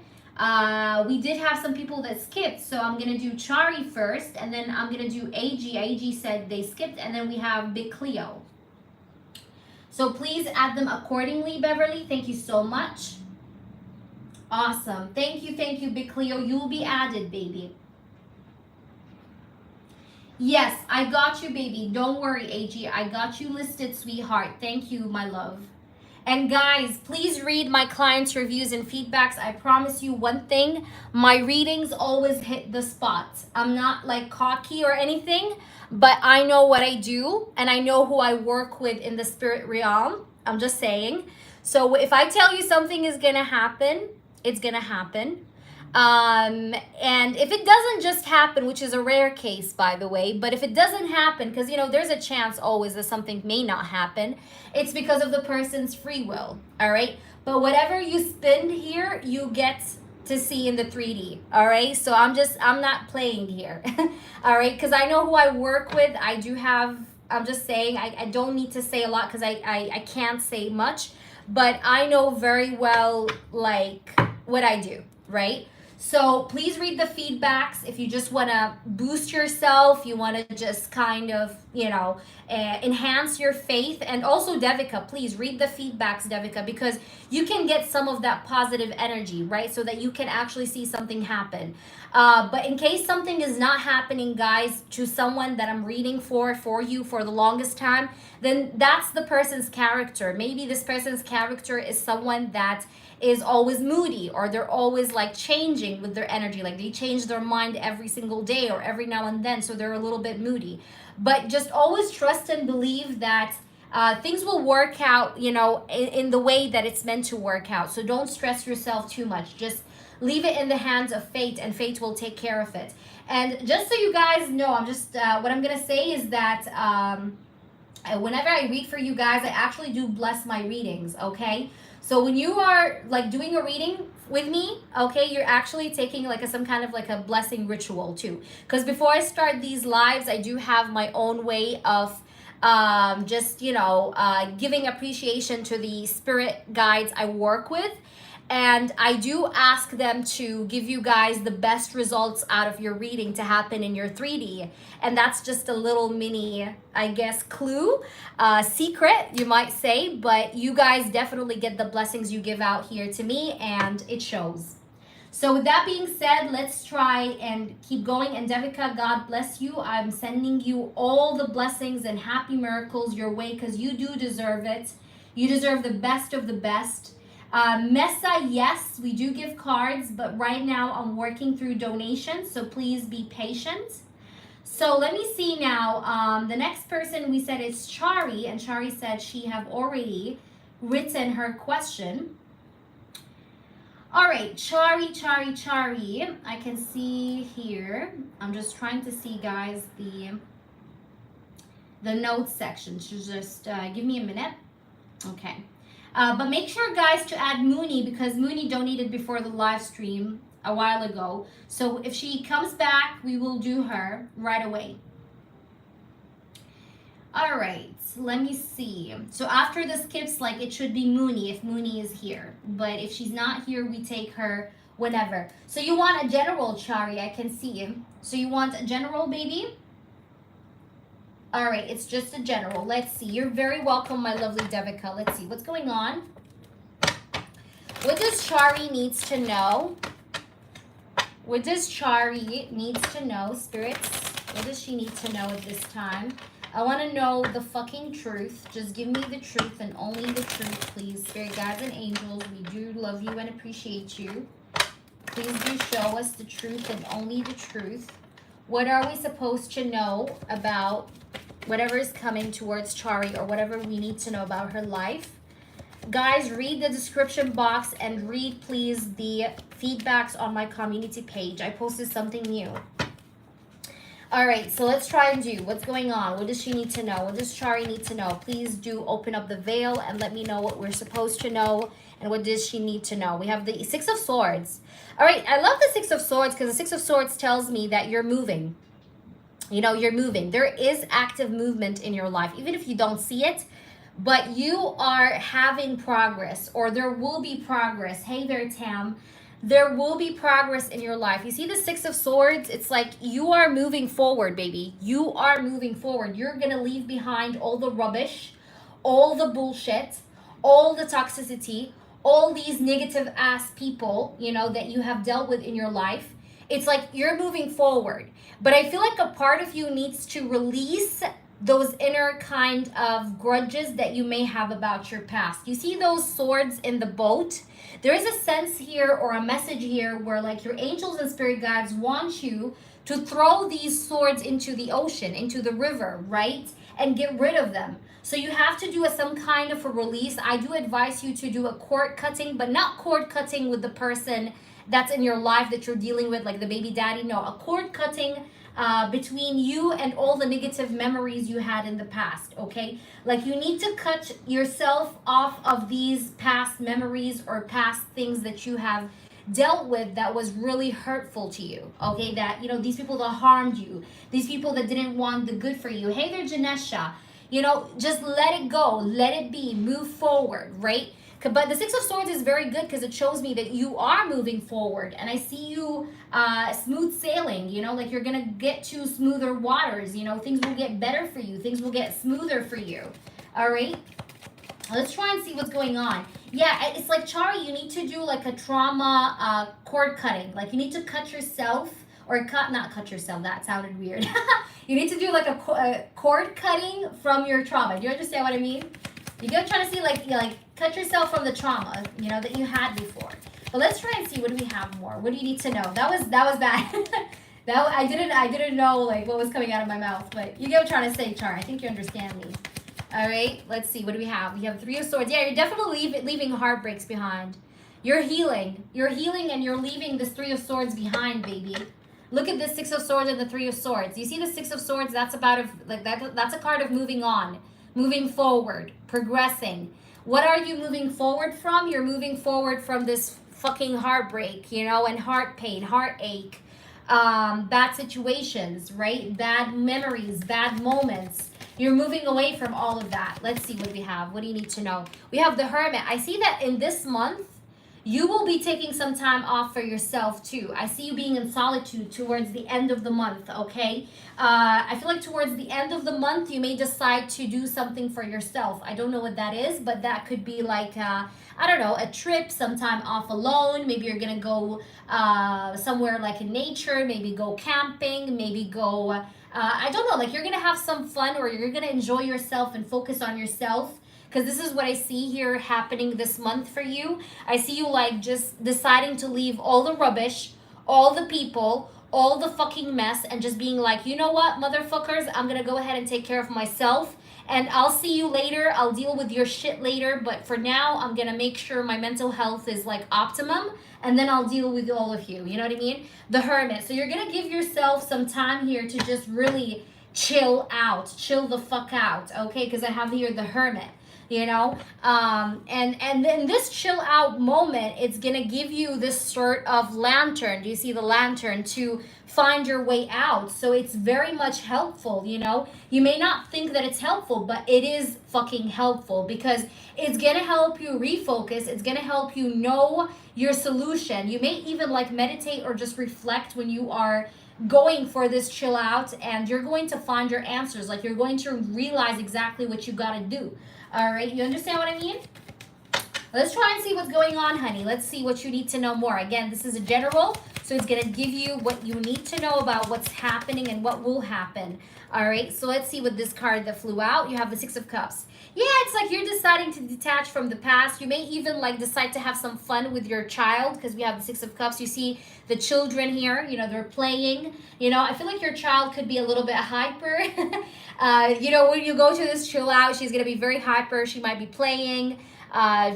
We did have some people that skipped, so I'm going to do Chari first, and then I'm going to do AG. AG said they skipped, and then we have Big Cleo. So please add them accordingly, Beverly. Thank you so much. Awesome. Thank you, Big Cleo. You will be added, baby. Yes, I got you, baby. Don't worry, AG. I got you listed, sweetheart. Thank you, my love. And guys, please read my clients' reviews and feedbacks. I promise you one thing. My readings always hit the spot. I'm not like cocky or anything, but I know what I do and I know who I work with in the spirit realm. I'm just saying. So if I tell you something is going to happen, it's going to happen. And if it doesn't just happen, which is a rare case, by the way, but if it doesn't happen, because, you know, there's a chance always that something may not happen, it's because of the person's free will, all right? But whatever you spend here, you get to see in the 3D, all right? So I'm not playing here, all right? Because I know who I work with. I'm just saying, I don't need to say a lot because I can't say much, but I know very well, like, what I do, right? So please read the feedbacks if you just want to boost yourself, you want to just kind of, you know, enhance your faith. And also, Devika, please read the feedbacks, Devika, because you can get some of that positive energy, right? So that you can actually see something happen. But in case something is not happening, guys, to someone that I'm reading for you for the longest time, then that's the person's character. Maybe this person's character is someone that is always moody, or they're always like changing with their energy, like they change their mind every single day or every now and then, so they're a little bit moody. But just always trust and believe that things will work out, you know, in the way that it's meant to work out. So don't stress yourself too much. Just leave it in the hands of fate, and fate will take care of it. And just so you guys know, I'm just what I'm gonna say is that whenever I read for you guys, I actually do bless my readings, okay? So when you are like doing a reading with me, okay, you're actually taking like some kind of like a blessing ritual too. Because before I start these lives, I do have my own way of just, you know, giving appreciation to the spirit guides I work with. And I do ask them to give you guys the best results out of your reading to happen in your 3D. And that's just a little mini, I guess, clue, secret, you might say. But you guys definitely get the blessings you give out here to me, and it shows. So with that being said, let's try and keep going. And Devika, God bless you. I'm sending you all the blessings and happy miracles your way, because you do deserve it. You deserve the best of the best. Mesa, yes, we do give cards, but right now I'm working through donations, so please be patient. So let me see now. The next person we said is Chari, and Chari said she have already written her question. All right, Chari. I can see here. I'm just trying to see, guys, the notes section. So just give me a minute. Okay. But make sure, guys, to add Mooney, because Mooney donated before the live stream a while ago. So if she comes back, we will do her right away. All right, let me see. So after the skips, like, it should be Mooney if Mooney is here. But if she's not here, we take her whenever. So you want a general, Chari, I can see you. So you want a general, baby? All right, it's just a general. Let's see. You're very welcome, my lovely Devika. Let's see what's going on. What does Chari needs to know? What does Chari needs to know, spirits? What does she need to know at this time? I want to know the fucking truth. Just give me the truth and only the truth, please. Spirit guides and angels, we do love you and appreciate you. Please do show us the truth and only the truth. What are we supposed to know about whatever is coming towards Chari, or whatever we need to know about her life? Guys, read the description box and read, please, the feedbacks on my community page. I posted something new. All right, so let's try and do what's going on. What does she need to know? What does Chari need to know? Please do open up the veil and let me know what we're supposed to know and what does she need to know. We have the Six of Swords. All right, I love the Six of Swords because the Six of Swords tells me that you're moving. You know, you're moving. There is active movement in your life, even if you don't see it, but you are having progress, or there will be progress. Hey there, Tam. There will be progress in your life. You see the Six of Swords? It's like you are moving forward, baby. You are moving forward. You're going to leave behind all the rubbish, all the bullshit, all the toxicity, all these negative ass people, you know, that you have dealt with in your life. It's like you're moving forward. But I feel like a part of you needs to release those inner kind of grudges that you may have about your past. You see those swords in the boat? There is a sense here, or a message here, where like your angels and spirit guides want you to throw these swords into the ocean, into the river, right? And get rid of them. So you have to do some kind of a release. I do advise you to do a cord cutting, but not cord cutting with the person that's in your life that you're dealing with, like the baby daddy. No, a cord cutting between you and all the negative memories you had in the past, okay? Like you need to cut yourself off of these past memories or past things that you have dealt with that was really hurtful to you, okay? That, you know, these people that harmed you, these people that didn't want the good for you. Hey there, Janesha. You know, just let it go, let it be, move forward, right? But the Six of Swords is very good because it shows me that you are moving forward. And I see you smooth sailing, you know, like you're going to get to smoother waters. You know, things will get better for you. Things will get smoother for you. All right. Let's try and see what's going on. Yeah, it's like, Chari, you need to do like a trauma cord cutting. Like you need to cut yourself, or not cut yourself. That sounded weird. You need to do like a cord cutting from your trauma. Do you understand what I mean? You're trying to see like cut yourself from the trauma, you know, that you had before. But let's try and see, what do we have more? What do you need to know? That was bad. I didn't know like what was coming out of my mouth, but you get what I'm trying to say, Char. I think you understand me. All right, let's see. What do we have? We have Three of Swords. Yeah, you're definitely leaving heartbreaks behind. You're healing. You're healing, and you're leaving this Three of Swords behind, baby. Look at this Six of Swords and the Three of Swords. You see the Six of Swords? That's about that's a card of moving on. Moving forward, progressing. What are you moving forward from? You're moving forward from this fucking heartbreak, you know, and heart pain, heartache, bad situations, right? Bad memories, bad moments. You're moving away from all of that. Let's see what we have. What do you need to know? We have the Hermit. I see that in this month, you will be taking some time off for yourself too. I see you being in solitude towards the end of the month, okay? I feel like towards the end of the month, you may decide to do something for yourself. I don't know what that is, but that could be like, I don't know, a trip, sometime off alone. Maybe you're going to go somewhere like in nature, maybe go camping, maybe go, I don't know, like you're going to have some fun, or you're going to enjoy yourself and focus on yourself. because this is what I see here happening this month for you. I see you like just deciding to leave all the rubbish, all the people, all the fucking mess, and just being like, you know what, motherfuckers, I'm gonna go ahead and take care of myself, and I'll see you later. I'll deal with your shit later, but for now, I'm gonna make sure my mental health is like optimum, and then I'll deal with all of you. You know what I mean? The hermit. So you're gonna give yourself some time here to just really chill out, chill the fuck out, okay? Because I have here the hermit, you know, and then this chill out moment, it's gonna give you this sort of lantern. Do you see the lantern to find your way out? So it's very much helpful, you know. You may not think that it's helpful, but it is fucking helpful, because it's gonna help you refocus. It's gonna help you know your solution. You may even like meditate or just reflect when you are going for this chill out, and you're going to find your answers. Like, you're going to realize exactly what you got to do. All right, you understand what I mean? Let's try and see what's going on, honey. Let's see what you need to know more. Again, this is a general, so it's going to give you what you need to know about what's happening and what will happen. All right, so let's see what this card that flew out. You have the Six of Cups. Yeah, it's like you're deciding to detach from the past. You may even like decide to have some fun with your child, because we have the Six of Cups. You see the children here, you know, they're playing. You know, I feel like your child could be a little bit hyper. You know, when you go to this chill out, she's going to be very hyper. She might be playing.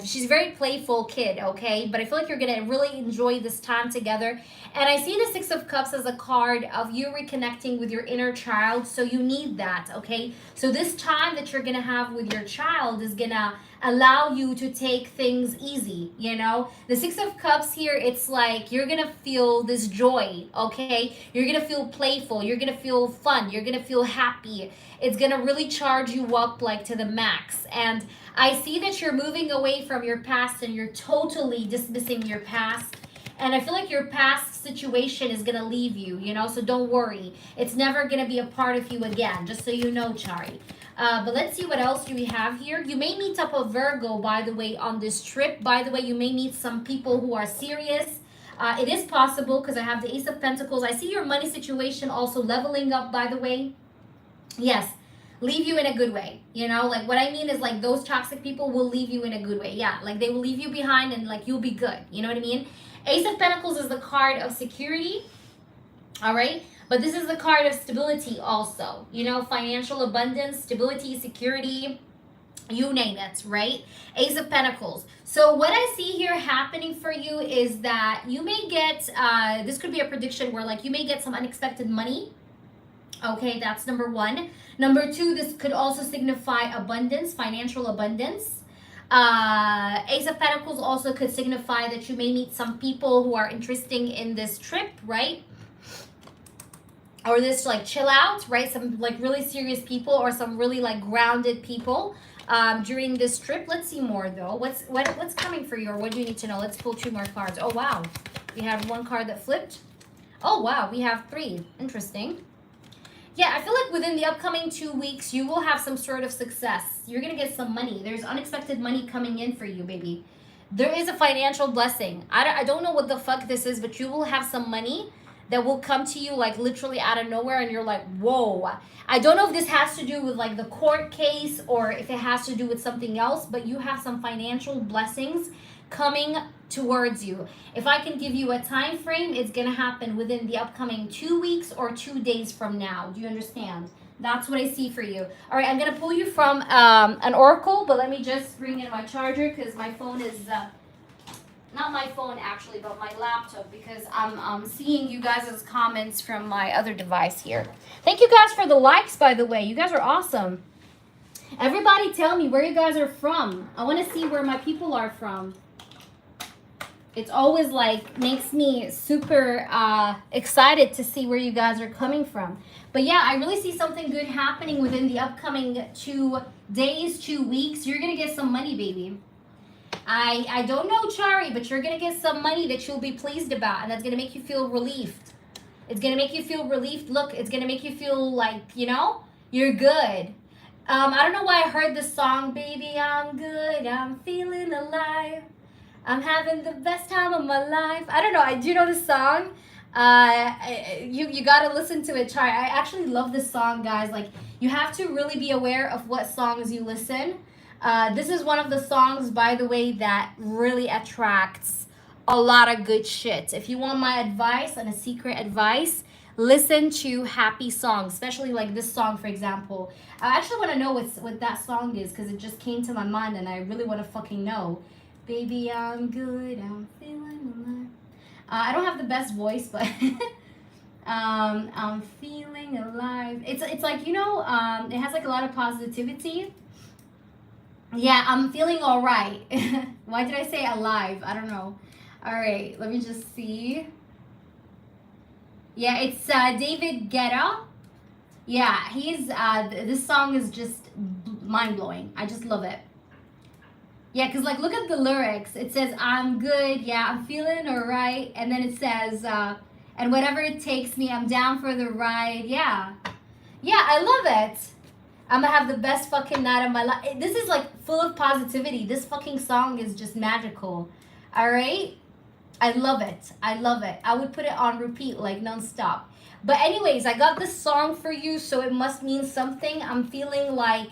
She's a very playful kid, okay? But I feel like you're going to really enjoy this time together. And I see the Six of Cups as a card of you reconnecting with your inner child. So you need that, okay? So this time that you're going to have with your child is going to allow you to take things easy, you know? The Six of Cups here, it's like you're going to feel this joy, okay? You're going to feel playful. You're going to feel fun. You're going to feel happy. It's going to really charge you up like to the max. And I see that you're moving away from your past, and you're totally dismissing your past. And I feel like your past situation is going to leave you, you know, so don't worry. It's never going to be a part of you again, just so you know, Chari. But let's see what else do we have here. You may meet up a Virgo, by the way, on this trip. By the way, you may meet some people who are serious. It is possible, because I have the Ace of Pentacles. I see your money situation also leveling up, by the way. Yes. Leave you in a good way, you know, like what I mean is like those toxic people will leave you in a good way. Yeah, like they will leave you behind, and like you'll be good, you know what I mean? Ace of Pentacles is the card of security, all right? But this is the card of stability also, you know, financial abundance, stability, security, you name it, right? Ace of Pentacles. So what I see here happening for you is that you may get, this could be a prediction where like you may get some unexpected money. Okay, that's number one. Number two, this could also signify abundance, financial abundance. Ace of Pentacles also could signify that you may meet some people who are interesting in this trip, right? Or this like chill out, right? Some like really serious people, or some really like grounded people during this trip. Let's see more though. What's coming for you, or what do you need to know? Let's pull 2 more cards. Oh wow, we have 1 card that flipped. Oh wow, we have 3. Interesting. Yeah, I feel like within the upcoming 2 weeks, you will have some sort of success. You're going to get some money. There's unexpected money coming in for you, baby. There is a financial blessing. I don't know what the fuck this is, but you will have some money that will come to you like literally out of nowhere, and you're like, whoa. I don't know if this has to do with like the court case, or if it has to do with something else, but you have some financial blessings coming towards you. If I can give you a time frame, it's going to happen within the upcoming 2 weeks or 2 days from now. Do you understand? That's what I see for you. All right, I'm going to pull you from an oracle, but let me just bring in my charger, because my phone is not my phone actually, but my laptop, because I'm seeing you guys' comments from my other device here. Thank you guys for the likes, by the way. You guys are awesome. Everybody tell me where you guys are from. I want to see where my people are from. It's always like makes me super excited to see where you guys are coming from. But yeah, I really see something good happening within the upcoming 2 days, 2 weeks. You're going to get some money, baby. I don't know, Chari, but you're going to get some money that you'll be pleased about, and that's going to make you feel relieved. It's going to make you feel relieved. Look, it's going to make you feel like, you know, you're good. I don't know why I heard this song, baby, I'm good, I'm feeling alive. I'm having the best time of my life. I don't know. Do you know this song? You gotta listen to it, Chari. I actually love this song, guys. Like, you have to really be aware of what songs you listen. This is one of the songs, by the way, that really attracts a lot of good shit. If you want my advice and a secret advice, listen to happy songs, especially like this song, for example. I actually want to know what that song is because it just came to my mind and I really want to fucking know. Baby, I'm good, I'm feeling alive. I don't have the best voice, but I'm feeling alive. It's like, you know, it has like a lot of positivity. Yeah, I'm feeling all right. Why did I say alive? I don't know. All right, let me just see. Yeah, it's David Guetta. Yeah, he's this song is just mind-blowing. I just love it. Yeah, because like look at the lyrics. It says I'm good, yeah, I'm feeling all right, and then it says and whatever it takes me, I'm down for the ride. Yeah, I love it. I'm gonna have the best fucking night of my life. This is like full of positivity. This fucking song is just magical. All right, I love it. I love it. I would put it on repeat like nonstop. But anyways, I got this song for you, so it must mean something. I'm feeling like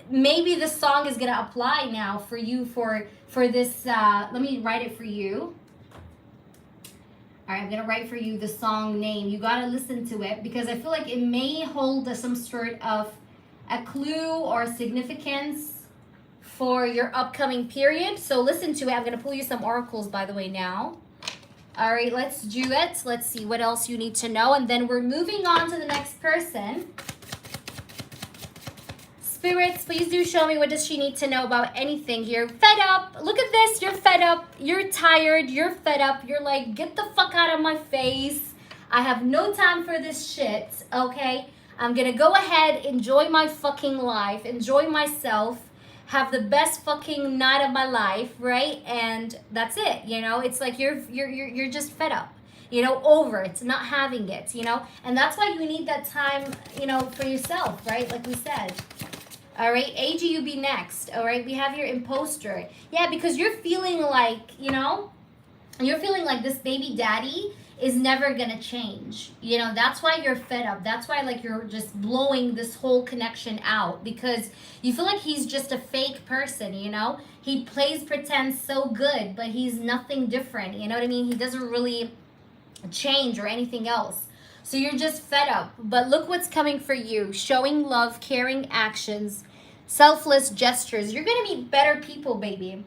maybe this song is gonna apply now for you for this. Let me write it for you. All right, I'm gonna write for you the song name. You gotta listen to it because I feel like it may hold some sort of a clue or significance for your upcoming period. So listen to it. I'm gonna pull you some oracles, by the way, now. All right, let's do it. Let's see what else you need to know, and then we're moving on to the next person. Spirits, please do show me what does she need to know about anything here. Fed up. Look at this. You're fed up. You're tired. You're fed up. You're like, get the fuck out of my face. I have no time for this shit, okay? I'm gonna go ahead, enjoy my fucking life, enjoy myself, have the best fucking night of my life, right? And that's it, you know? It's like you're just fed up. You know, over it, not having it, you know? And that's why you need that time, you know, for yourself, right? Like we said. All right, AG, you be next. All right, we have your imposter. Yeah, because you're feeling like, you know, you're feeling like this baby daddy is never gonna change. You know, that's why you're fed up. That's why like you're just blowing this whole connection out because you feel like he's just a fake person, you know? He plays pretend so good, but he's nothing different. You know what I mean? He doesn't really change or anything else. So you're just fed up. But look what's coming for you. Showing love, caring actions, selfless gestures. You're going to meet better people, baby.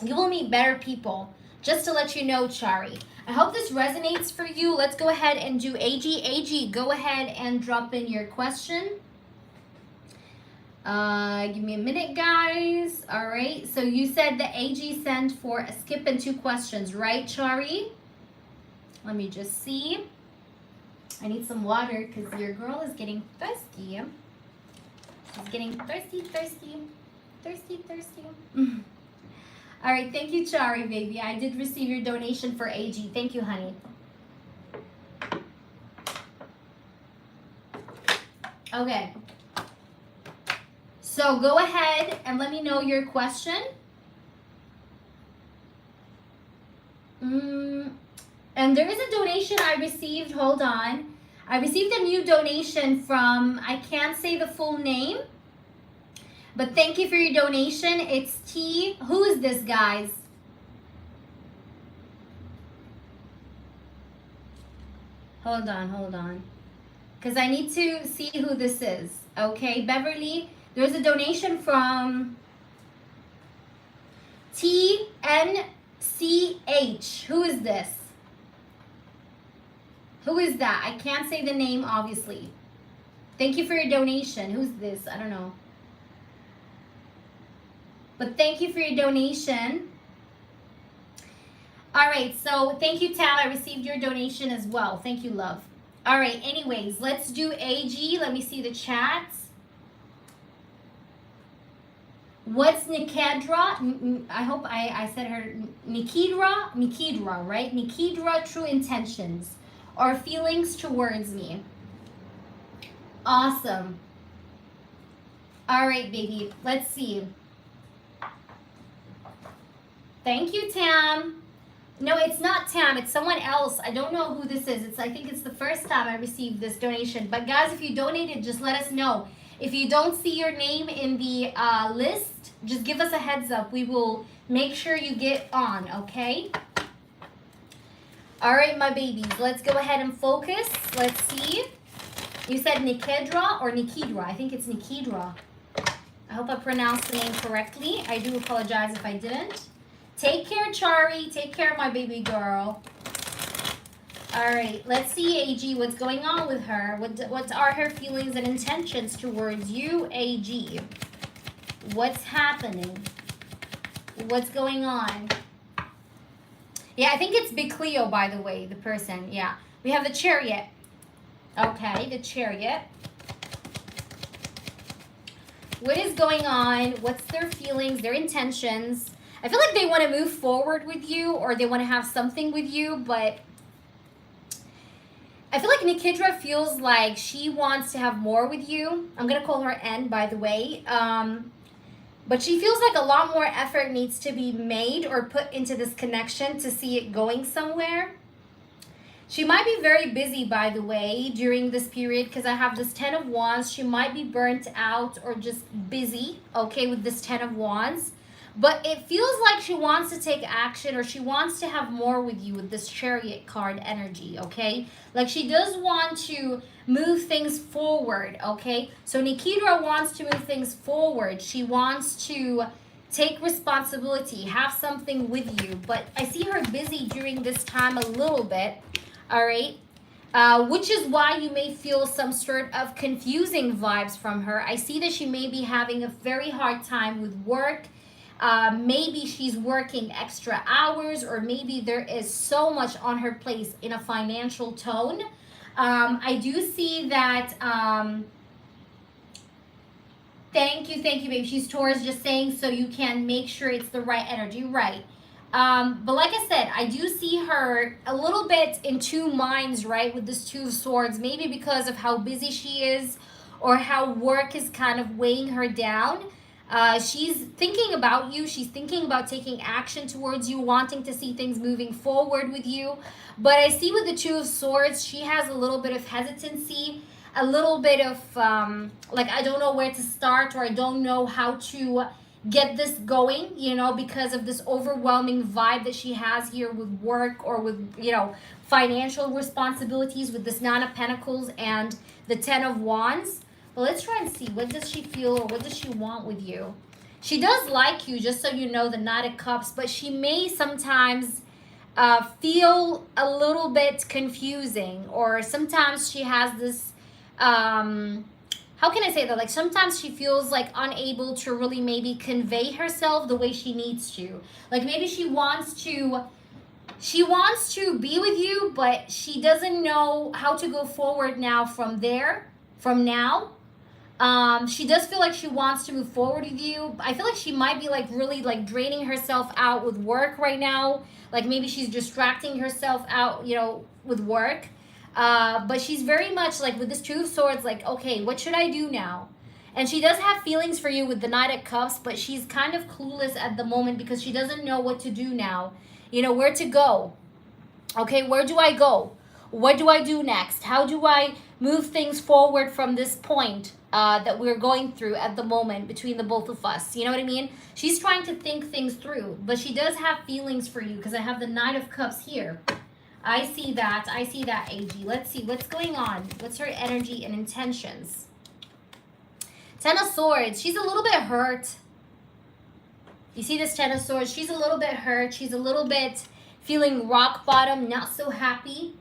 You will meet better people. Just to let you know, Chari. I hope this resonates for you. Let's go ahead and do AG. AG, go ahead and drop in your question. Give me a minute, guys. All right. So you said the AG sent for a skip and 2 questions, right, Chari? Let me just see. I need some water because your girl is getting thirsty. She's getting thirsty. All right, thank you, Chari, baby. I did receive your donation for AG. Thank you, honey. Okay. So go ahead and let me know your question. And there is a donation I received. Hold on. I received a new donation from, I can't say the full name, but thank you for your donation. It's T. Who is this, guys? Hold on. Because I need to see who this is. Okay, Beverly. There's a donation from TNCH. Who is this? Who is that? I can't say the name, obviously. Thank you for your donation. Who's this? I don't know. But thank you for your donation. All right, so thank you, Tal. I received your donation as well. Thank you, love. All right, anyways, let's do AG. Let me see the chats. What's Nikedra? I hope I said her. Nikedra, right? Nikedra, true intentions or feelings towards me. Awesome. All right, baby. Let's see. Thank you, Tam. No, it's not Tam. It's someone else. I don't know who this is. I think it's the first time I received this donation. But guys, if you donated, just let us know. If you don't see your name in the list, just give us a heads up. We will make sure you get on, okay? All right, my babies, let's go ahead and focus. Let's see. You said Nikedra or Nikidra? I think it's Nikidra. I hope I pronounced the name correctly. I do apologize if I didn't. Take care, Chari. Take care, my baby girl. All right, let's see, AG, what's going on with her? What are her feelings and intentions towards you, AG? What's happening? What's going on? Yeah, I think it's Big Cleo, by the way, the person. Yeah, we have the Chariot. Okay, the Chariot. What is going on? What's their feelings, their intentions? I feel like they want to move forward with you, or they want to have something with you, but I feel like Nikidra feels like she wants to have more with you. I'm going to call her N, by the way. But she feels like a lot more effort needs to be made or put into this connection to see it going somewhere. She might be very busy, by the way, during this period, because I have this 10 of Wands. She might be burnt out or just busy, okay, with this 10 of Wands. But it feels like she wants to take action, or she wants to have more with you with this Chariot card energy, okay? Like she does want to move things forward, okay? So Nikidra wants to move things forward. She wants to take responsibility, have something with you. But I see her busy during this time a little bit, all right? Which is why you may feel some sort of confusing vibes from her. I see that she may be having a very hard time with work. Maybe she's working extra hours, or maybe there is so much on her plate in a financial tone. I do see that, thank you, baby. She's Taurus, just saying so you can make sure it's the right energy, right? But like I said, I do see her a little bit in two minds, right, with this Two of Swords, maybe because of how busy she is or how work is kind of weighing her down. She's thinking about you. She's thinking about taking action towards you, wanting to see things moving forward with you. But I see with the Two of Swords, she has a little bit of hesitancy, a little bit of like, I don't know where to start, or I don't know how to get this going, you know, because of this overwhelming vibe that she has here with work or with, you know, financial responsibilities with this Nine of Pentacles and the 10 of Wands. But let's try and see, what does she feel, or what does she want with you? She does like you, just so you know, the Knight of Cups, but she may sometimes feel a little bit confusing, or sometimes she has this, how can I say that? Like sometimes she feels like unable to really maybe convey herself the way she needs to. Like maybe she wants to be with you, but she doesn't know how to go forward now from now. She does feel like she wants to move forward with you. I feel like she might be like really like draining herself out with work right now. Like maybe she's distracting herself out, you know, with work. But she's very much like with this Two of Swords, like, okay, what should I do now? And she does have feelings for you with the Knight of Cups, but she's kind of clueless at the moment because she doesn't know what to do now. You know, where to go. Okay, where do I go? What do I do next? How do I move things forward from this point that we're going through at the moment between the both of us? You know what I mean? She's trying to think things through, but she does have feelings for you because I have the Knight of Cups here. I see that, AG. Let's see what's going on. What's her energy and intentions? 10 of Swords. She's a little bit hurt. You see this 10 of Swords? She's a little bit hurt. She's a little bit feeling rock bottom, not so happy.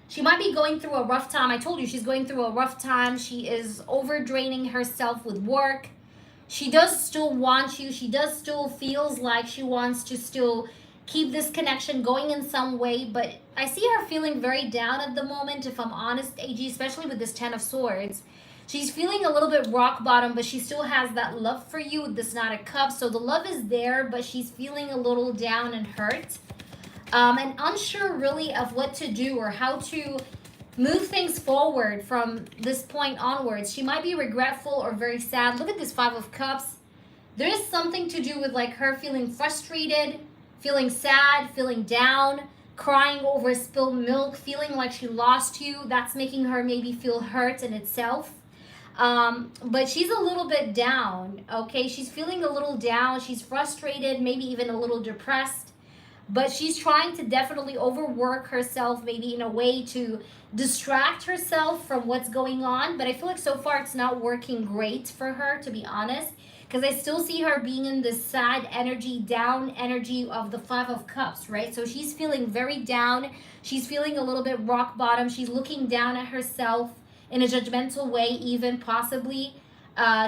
She might be going through a rough time. I told you she's going through a rough time. She is over-draining herself with work. She does still want you. She does still feels like she wants to still keep this connection going in some way. But I see her feeling very down at the moment, if I'm honest, AG, especially with this 10 of Swords. She's feeling a little bit rock bottom, but she still has that love for you with this Knight of Cups. So the love is there, but she's feeling a little down and hurt. And unsure really of what to do or how to move things forward from this point onwards. She might be regretful or very sad. Look at this 5 of Cups. There is something to do with like her feeling frustrated, feeling sad, feeling down, crying over spilled milk, feeling like she lost you. That's making her maybe feel hurt in itself. But she's a little bit down, okay? She's feeling a little down. She's frustrated, maybe even a little depressed. But she's trying to definitely overwork herself, maybe in a way to distract herself from what's going on. But I feel like so far it's not working great for her, to be honest, because I still see her being in this sad energy, down energy of the Five of Cups, right? So she's feeling very down. She's feeling a little bit rock bottom. She's looking down at herself in a judgmental way, even possibly.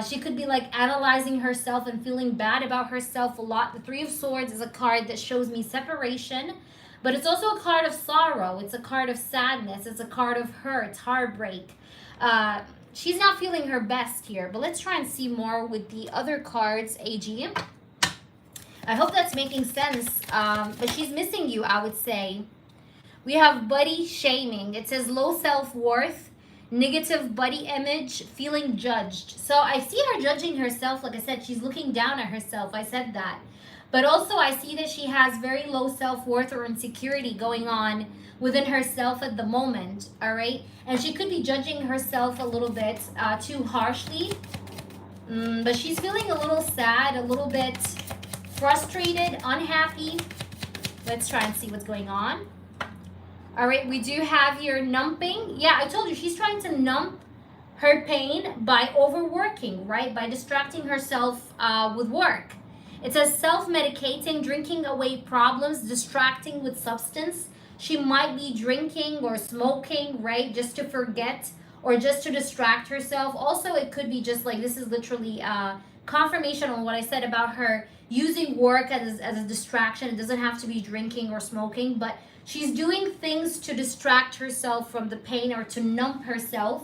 She could be like analyzing herself and feeling bad about herself a lot. The Three of Swords is a card that shows me separation, but it's also a card of sorrow. It's a card of sadness. It's a card of hurt, heartbreak. She's not feeling her best here, but let's try and see more with the other cards, AG. I hope that's making sense, but she's missing you, I would say. We have body shaming. It says low self-worth, negative body image, feeling judged. So I see her judging herself. Like I said, she's looking down at herself. I said that. But also I see that she has very low self-worth or insecurity going on within herself at the moment, all right? And she could be judging herself a little bit too harshly. But she's feeling a little sad, a little bit frustrated, unhappy. Let's try and see what's going on. All right, we do have here numbing. Yeah, I told you, she's trying to numb her pain by overworking, right? By distracting herself with work. It says self-medicating, drinking away problems, distracting with substance. She might be drinking or smoking, right? Just to forget or just to distract herself. Also, it could be just like, this is literally confirmation on what I said about her using work as a distraction. It doesn't have to be drinking or smoking, but she's doing things to distract herself from the pain or to numb herself.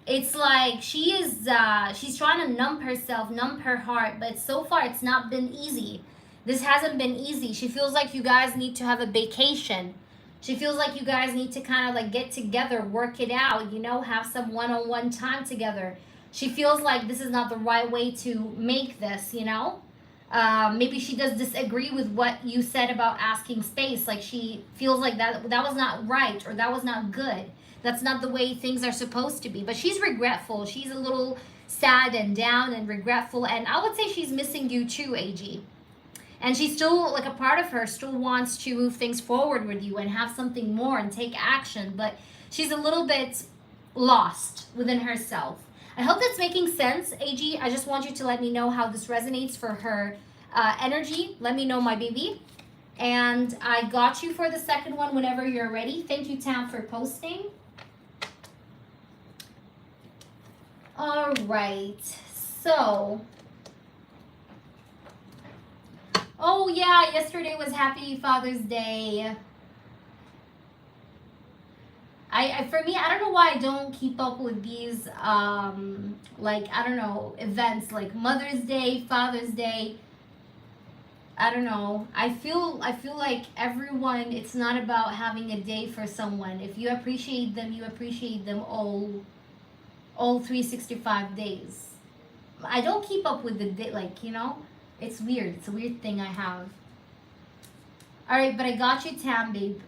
It's like she's trying to numb herself, numb her heart, but so far it's not been easy. This hasn't been easy. She feels like you guys need to have a vacation. She feels like you guys need to kind of like get together, work it out, you know, have some one-on-one time together. She feels like this is not the right way to make this, you know. Maybe she does disagree with what you said about asking space. Like she feels like that was not right or that was not good. That's not the way things are supposed to be. But she's regretful. She's a little sad and down and regretful. And I would say she's missing you too, AG. And she's still, like a part of her still wants to move things forward with you and have something more and take action. But she's a little bit lost within herself. I hope that's making sense, AG. I just want you to let me know how this resonates for her energy. Let me know, my baby. And I got you for the second one whenever you're ready. Thank you, Tam, for posting. All right. So, oh yeah, yesterday was Happy Father's Day. For me, I don't know why I don't keep up with these, like, I don't know, events like Mother's Day, Father's Day. I don't know. I feel like everyone, it's not about having a day for someone. If you appreciate them, you appreciate them all 365 days. I don't keep up with the day, like, you know, it's weird. It's a weird thing I have. All right, but I got you, Tam, babe.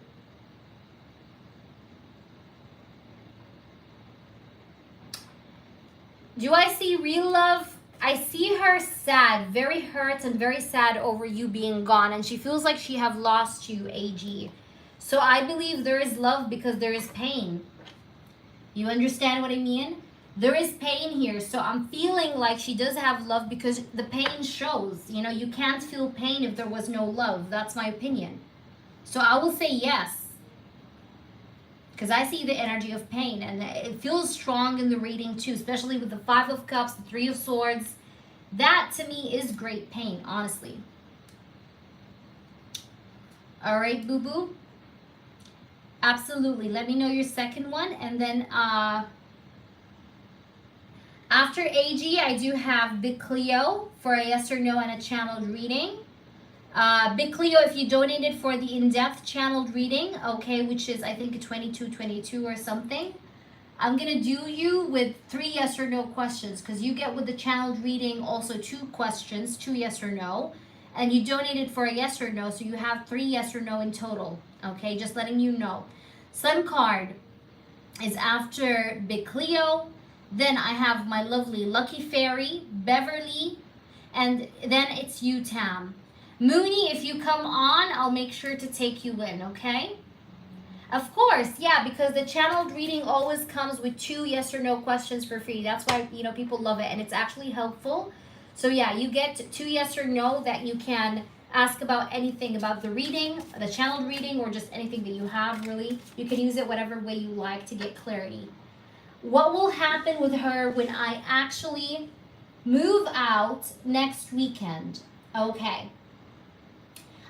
Do I see real love? I see her sad, very hurt and very sad over you being gone. And she feels like she have lost you, AG. So I believe there is love because there is pain. You understand what I mean? There is pain here. So I'm feeling like she does have love because the pain shows. You know, you can't feel pain if there was no love. That's my opinion. So I will say yes. Because I see the energy of pain, and it feels strong in the reading too, especially with the Five of Cups, the Three of Swords. That to me is great pain, honestly. All right, boo-boo. Absolutely. Let me know your second one. And then after AG, I do have Big Cleo for a yes or no and a channeled reading. Big Cleo, if you donated for the in-depth channeled reading, okay, which is I think a 22 or something, I'm gonna do you with 3 yes or no questions, because you get with the channeled reading also 2 questions, 2 yes or no, and you donated for a yes or no, so you have 3 yes or no in total. Okay, just letting you know. Sun card. is after Big Cleo. Then I have my lovely Lucky Fairy, Beverly, and then it's you, Tam. Mooney, if you come on, I'll make sure to take you in, okay? Of course, yeah, because the channeled reading always comes with 2 yes or no questions for free. That's why, people love it, and it's actually helpful. So yeah, you get 2 yes or no that you can ask about anything about the reading, the channeled reading, or just anything that you have, really. You can use it whatever way you like to get clarity. What will happen with her when I actually move out next weekend? Okay.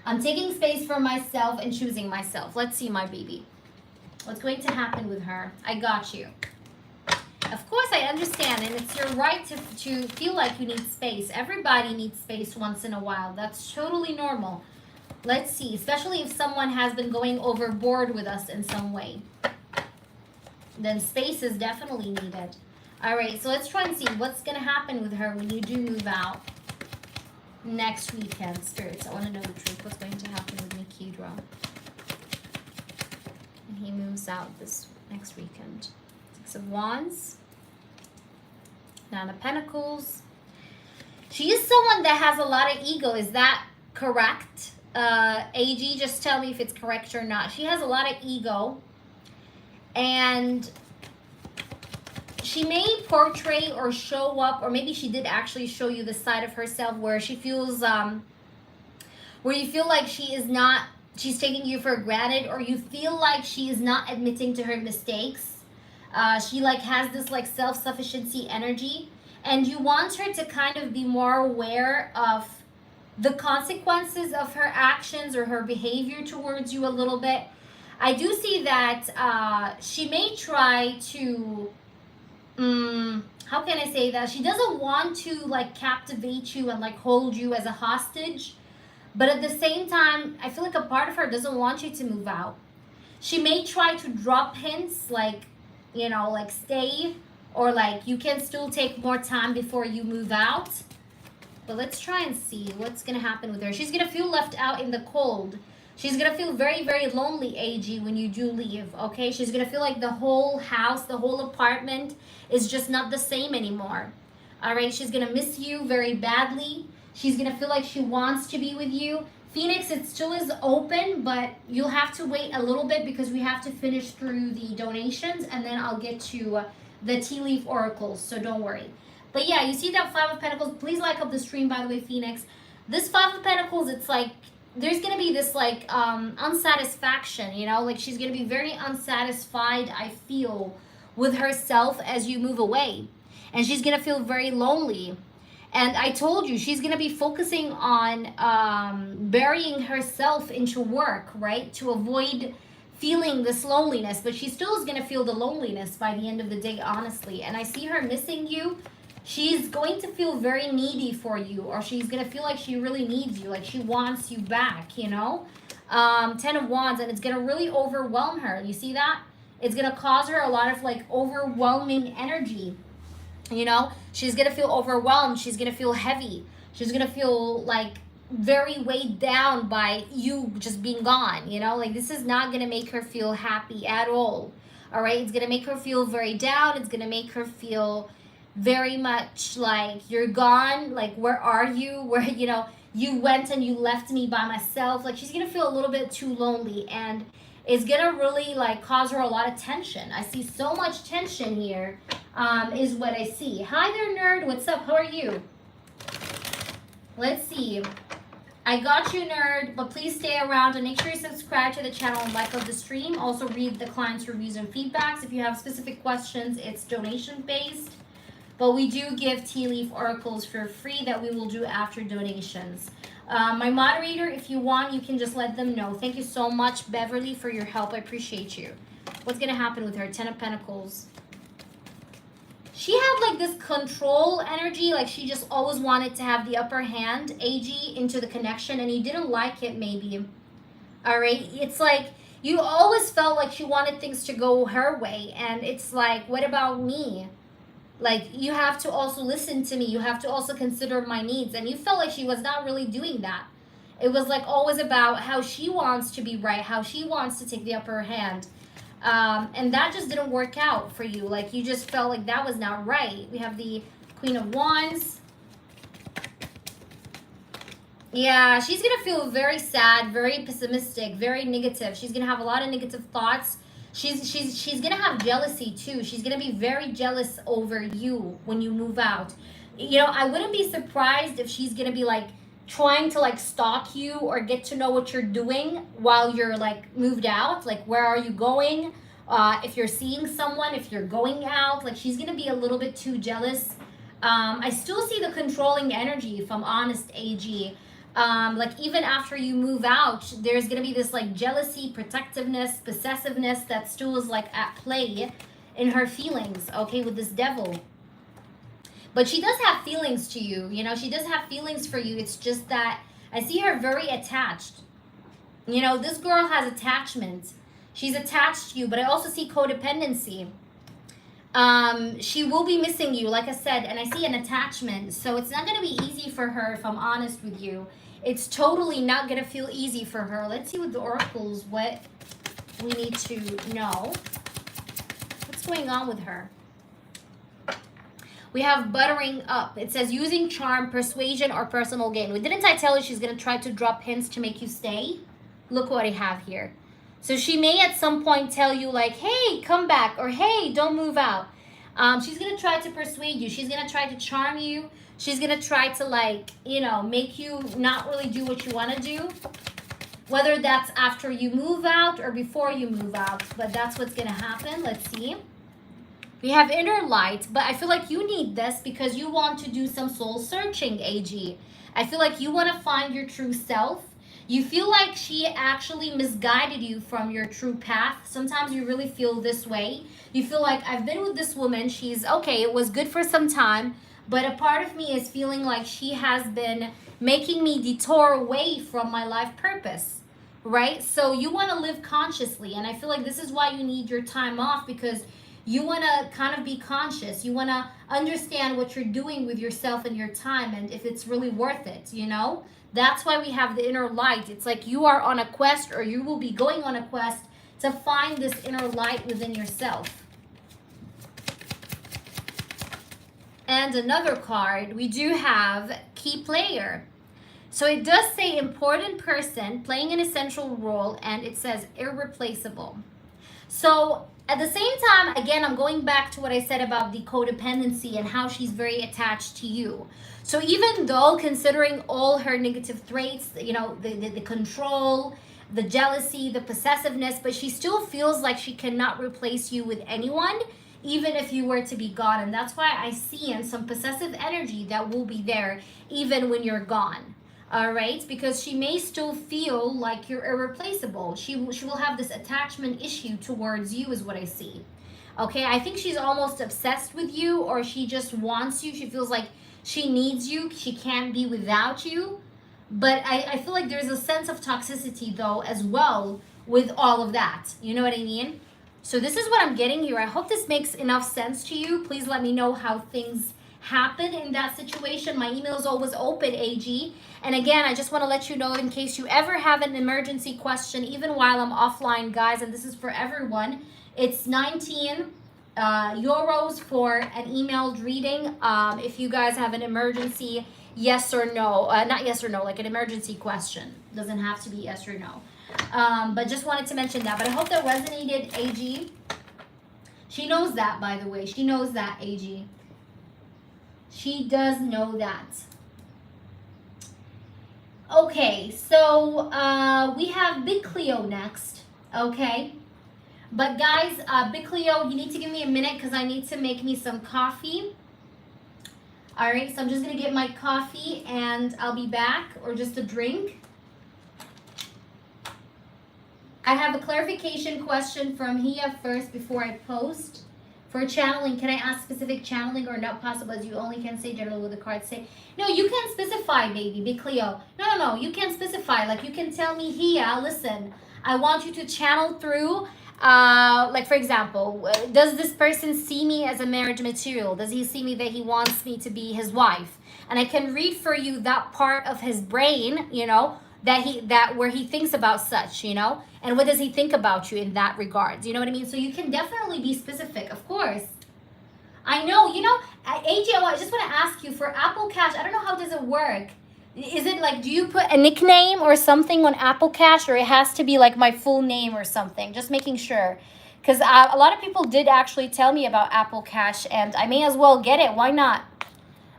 I'm taking space for myself and choosing myself. Let's see, my baby. What's going to happen with her? I got you. Of course, I understand, and it's your right to feel like you need space. Everybody needs space once in a while. That's totally normal. Let's see, especially if someone has been going overboard with us in some way. Then space is definitely needed. All right, so let's try and see what's going to happen with her when you do move out next weekend. Spirits, I want to know the truth. What's going to happen with Nikidra? And he moves out this next weekend. 6 of Wands. 9 of Pentacles. She is someone that has a lot of ego. Is that correct? AG, just tell me if it's correct or not. She has a lot of ego. And she may portray or show up, or maybe she did actually show you the side of herself where she feels, where you feel like she's taking you for granted, or you feel like she is not admitting to her mistakes. She has this self-sufficiency energy, and you want her to kind of be more aware of the consequences of her actions or her behavior towards you a little bit. I do see that she may try to, how can I say that? She doesn't want to captivate you and hold you as a hostage. But at the same time, I feel like a part of her doesn't want you to move out. She may try to drop hints stay, or you can still take more time before you move out. But let's try and see what's going to happen with her. She's going to feel left out in the cold. She's going to feel very, very lonely, AG, when you do leave, okay? She's going to feel like the whole house, the whole apartment is just not the same anymore, all right? She's going to miss you very badly. She's going to feel like she wants to be with you. Phoenix, it still is open, but you'll have to wait a little bit because we have to finish through the donations, and then I'll get to the tea leaf oracles, so don't worry. But yeah, you see that 5 of Pentacles. Please like up the stream, by the way, Phoenix. This 5 of Pentacles, it's there's going to be this unsatisfaction, she's going to be very unsatisfied, I feel, with herself as you move away. And she's going to feel very lonely. And I told you, she's going to be focusing on burying herself into work, right? To avoid feeling this loneliness. But she still is going to feel the loneliness by the end of the day, honestly. And I see her missing you. She's going to feel very needy for you, or she's going to feel like she really needs you, like she wants you back, 10 of Wands, and it's going to really overwhelm her. You see that? It's going to cause her a lot of overwhelming energy. She's going to feel overwhelmed. She's going to feel heavy. She's going to feel very weighed down by you just being gone, this is not going to make her feel happy at all. All right. It's going to make her feel very down. It's going to make her feel very much you're gone. Where are you? Where, you went and you left me by myself. She's going to feel a little bit too lonely, and it's going to really cause her a lot of tension. I see so much tension here, is what I see. Hi there, nerd. What's up? How are you? Let's see. I got you, nerd, but please stay around and make sure you subscribe to the channel and like up the stream. Also read the client's reviews and feedbacks. If you have specific questions, it's donation based. But we do give tea leaf oracles for free that we will do after donations. My moderator, if you want, you can just let them know. Thank you so much, Beverly, for your help. I appreciate you. What's going to happen with her? 10 of Pentacles. She had this control energy, she just always wanted to have the upper hand, AG, into the connection, and you didn't like it, maybe. All right? It's you always felt like she wanted things to go her way, and it's what about me? You have to also listen to me. You have to also consider my needs. And you felt like she was not really doing that. It was always about how she wants to be right, how she wants to take the upper hand. And that just didn't work out for you. Like, you just felt like that was not right. We have the Queen of Wands. Yeah, she's going to feel very sad, very pessimistic, very negative. She's going to have a lot of negative thoughts. She's going to have jealousy too. She's going to be very jealous over you when you move out. You know, I wouldn't be surprised if she's going to be like trying to like stalk you or get to know what you're doing while you're like moved out. Like, where are you going? If you're seeing someone, if you're going out, like she's going to be a little bit too jealous. I still see the controlling energy, if I'm honest, AG. Like even after you move out, there's gonna be this like jealousy, protectiveness, possessiveness that still is like at play in her feelings, okay, with this devil. But she does have feelings to you, you know, she does have feelings for you. It's just that I see her very attached. You know, this girl has attachment. She's attached to you, but I also see codependency. She will be missing you, like I said, and I see an attachment. So it's not going to be easy for her, if I'm honest with you. It's totally not going to feel easy for her. Let's see with the oracles what we need to know. What's going on with her? We have buttering up. It says using charm, persuasion, or personal gain. Didn't I tell you she's going to try to drop hints to make you stay? Look what I have here. So she may at some point tell you like, hey, come back, or hey, don't move out. She's going to try to persuade you. She's going to try to charm you. She's going to try to like, you know, make you not really do what you want to do. Whether that's after you move out or before you move out. But that's what's going to happen. Let's see. We have inner light, but I feel like you need this because you want to do some soul searching, AG. I feel like you want to find your true self. You feel like she actually misguided you from your true path. Sometimes you really feel this way. You feel like, I've been with this woman. She's okay. It was good for some time. But a part of me is feeling like she has been making me detour away from my life purpose. Right? So you want to live consciously. And I feel like this is why you need your time off, because you want to kind of be conscious. You want to understand what you're doing with yourself and your time and if it's really worth it, you know? That's why we have the inner light. It's like you are on a quest, or you will be going on a quest to find this inner light within yourself. And another card, we do have key player. So it does say important person playing an essential role, and it says irreplaceable. So at the same time, again, I'm going back to what I said about the codependency and how she's very attached to you. So even though, considering all her negative traits, you know, the control, the jealousy, the possessiveness, but she still feels like she cannot replace you with anyone, even if you were to be gone. And that's why I see in some possessive energy that will be there even when you're gone. All right, because she may still feel like you're irreplaceable. She will have this attachment issue towards you is what I see. Okay, I think she's almost obsessed with you, or she just wants you. She feels like she needs you. She can't be without you. But I feel like there's a sense of toxicity though as well with all of that. You know what I mean? So this is what I'm getting here. I hope this makes enough sense to you. Please let me know how things happen in that situation. My email is always open, AG. And again, I just want to let you know, in case you ever have an emergency question, even while I'm offline, guys, and this is for everyone, it's 19 euros for an emailed reading. If you guys have an emergency, yes or no, not yes or no, like an emergency question. Doesn't have to be yes or no. But just wanted to mention that. But I hope that resonated, AG. She knows that, by the way. She knows that, AG. She does know that. Okay, so we have Big Cleo next, okay? But guys, Big Cleo, you need to give me a minute because I need to make me some coffee. All right, so I'm just going to get my coffee and I'll be back, or just a drink. I have a clarification question from Hia first before I post. For channeling, can I ask specific channeling or not possible, as you only can say general with the cards say? No, you can specify, baby, Big Cleo. No, you can specify. Like, you can tell me, Hia, listen, I want you to channel through, like, for example, does this person see me as a marriage material? Does he see me that he wants me to be his wife? And I can read for you that part of his brain, you know, that where he thinks about such, you know? And what does he think about you in that regards? You know what I mean? So you can definitely be specific, of course. I know, you know, AJ, I just want to ask you for Apple Cash, I don't know how does it work. Is it like, do you put a nickname or something on Apple Cash, or it has to be like my full name or something? Just making sure. Because a lot of people did actually tell me about Apple Cash, and I may as well get it. Why not?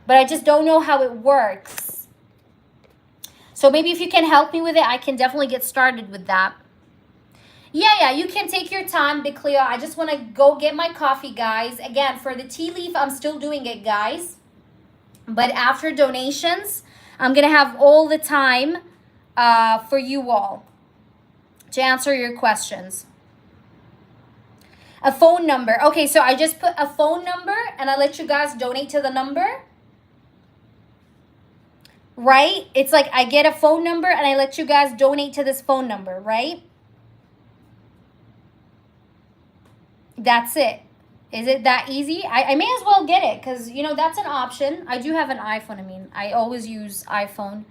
But I just don't know how it works. So maybe if you can help me with it, I can definitely get started with that. Yeah, you can take your time, Big Cleo. I just want to go get my coffee, guys. Again, for the tea leaf, I'm still doing it, guys. But after donations, I'm going to have all the time for you all to answer your questions. A phone number. Okay, so I just put a phone number and I let you guys donate to the number. Right? It's like I get a phone number and I let you guys donate to this phone number, right? That's it. Is it that easy? I may as well get it because, you know, that's an option. I do have an iPhone. I mean, I always use iPhone.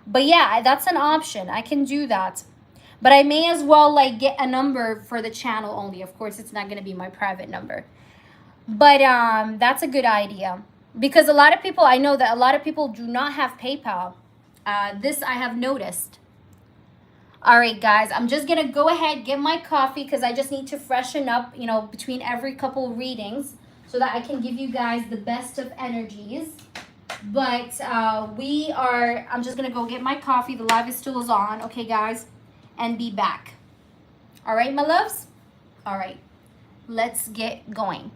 But yeah, that's an option. I can do that. But I may as well like get a number for the channel only. Of course, it's not going to be my private number. But that's a good idea. Because a lot of people, I know that a lot of people do not have PayPal. This I have noticed. All right, guys, I'm just going to go ahead, get my coffee because I just need to freshen up, you know, between every couple readings so that I can give you guys the best of energies. But I'm just going to go get my coffee. The live is still on, okay, guys, and be back. All right, my loves? All right, let's get going.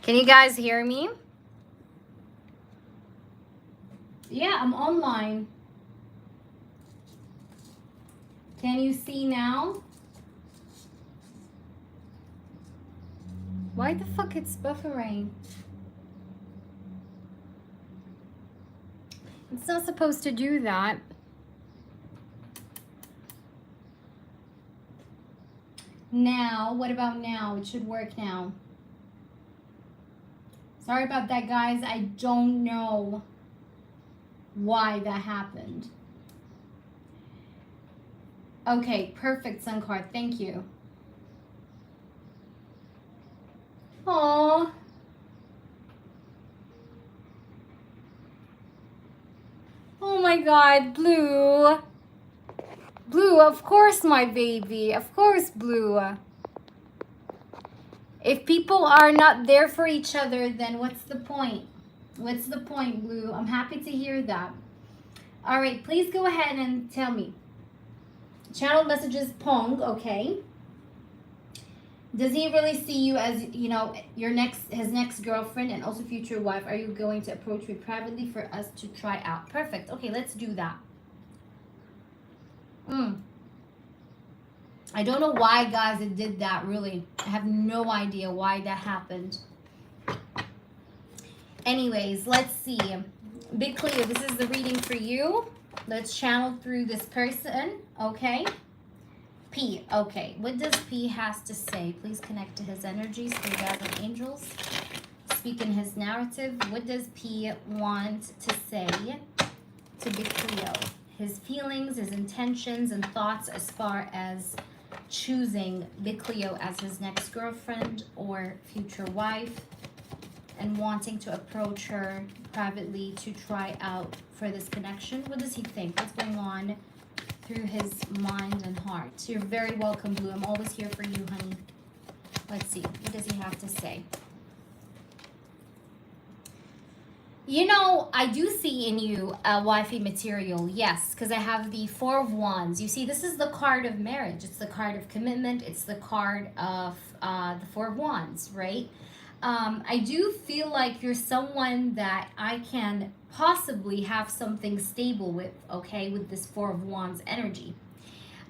Can you guys hear me? Yeah, I'm online. Can you see now? Why the fuck it's buffering? It's not supposed to do that. Now, what about now? It should work now. Sorry about that, guys. I don't know why that happened. Okay, perfect, Sun Card. Thank you. Aww. Oh my God, Blue. Blue, of course, my baby. Of course, Blue. If people are not there for each other, then what's the point? What's the point, Blue? I'm happy to hear that. All right, please go ahead and tell me. Channel messages, Pong, okay. Does he really see you as, you know, his next girlfriend and also future wife? Are you going to approach me privately for us to try out? Perfect. Okay, let's do that. I don't know why, guys, it did that, really. I have no idea why that happened. Anyways, let's see. Big Cleo, this is the reading for you. Let's channel through this person, okay? P, okay. What does P has to say? Please connect to his energies, spirit guides and angels. Speak in his narrative. What does P want to say to Big Cleo? His feelings, his intentions, and thoughts as far as choosing Big Cleo as his next girlfriend or future wife and wanting to approach her privately to try out for this connection. What does he think? What's going on through his mind and heart? You're very welcome, Blue. I'm always here for you, honey. Let's see. What does he have to say? You know, I do see in you a wifey material, yes, because I have the Four of Wands. You see, this is the card of marriage. It's the card of commitment. It's the card of the Four of Wands, right? I do feel like you're someone that I can possibly have something stable with, okay, with this Four of Wands energy.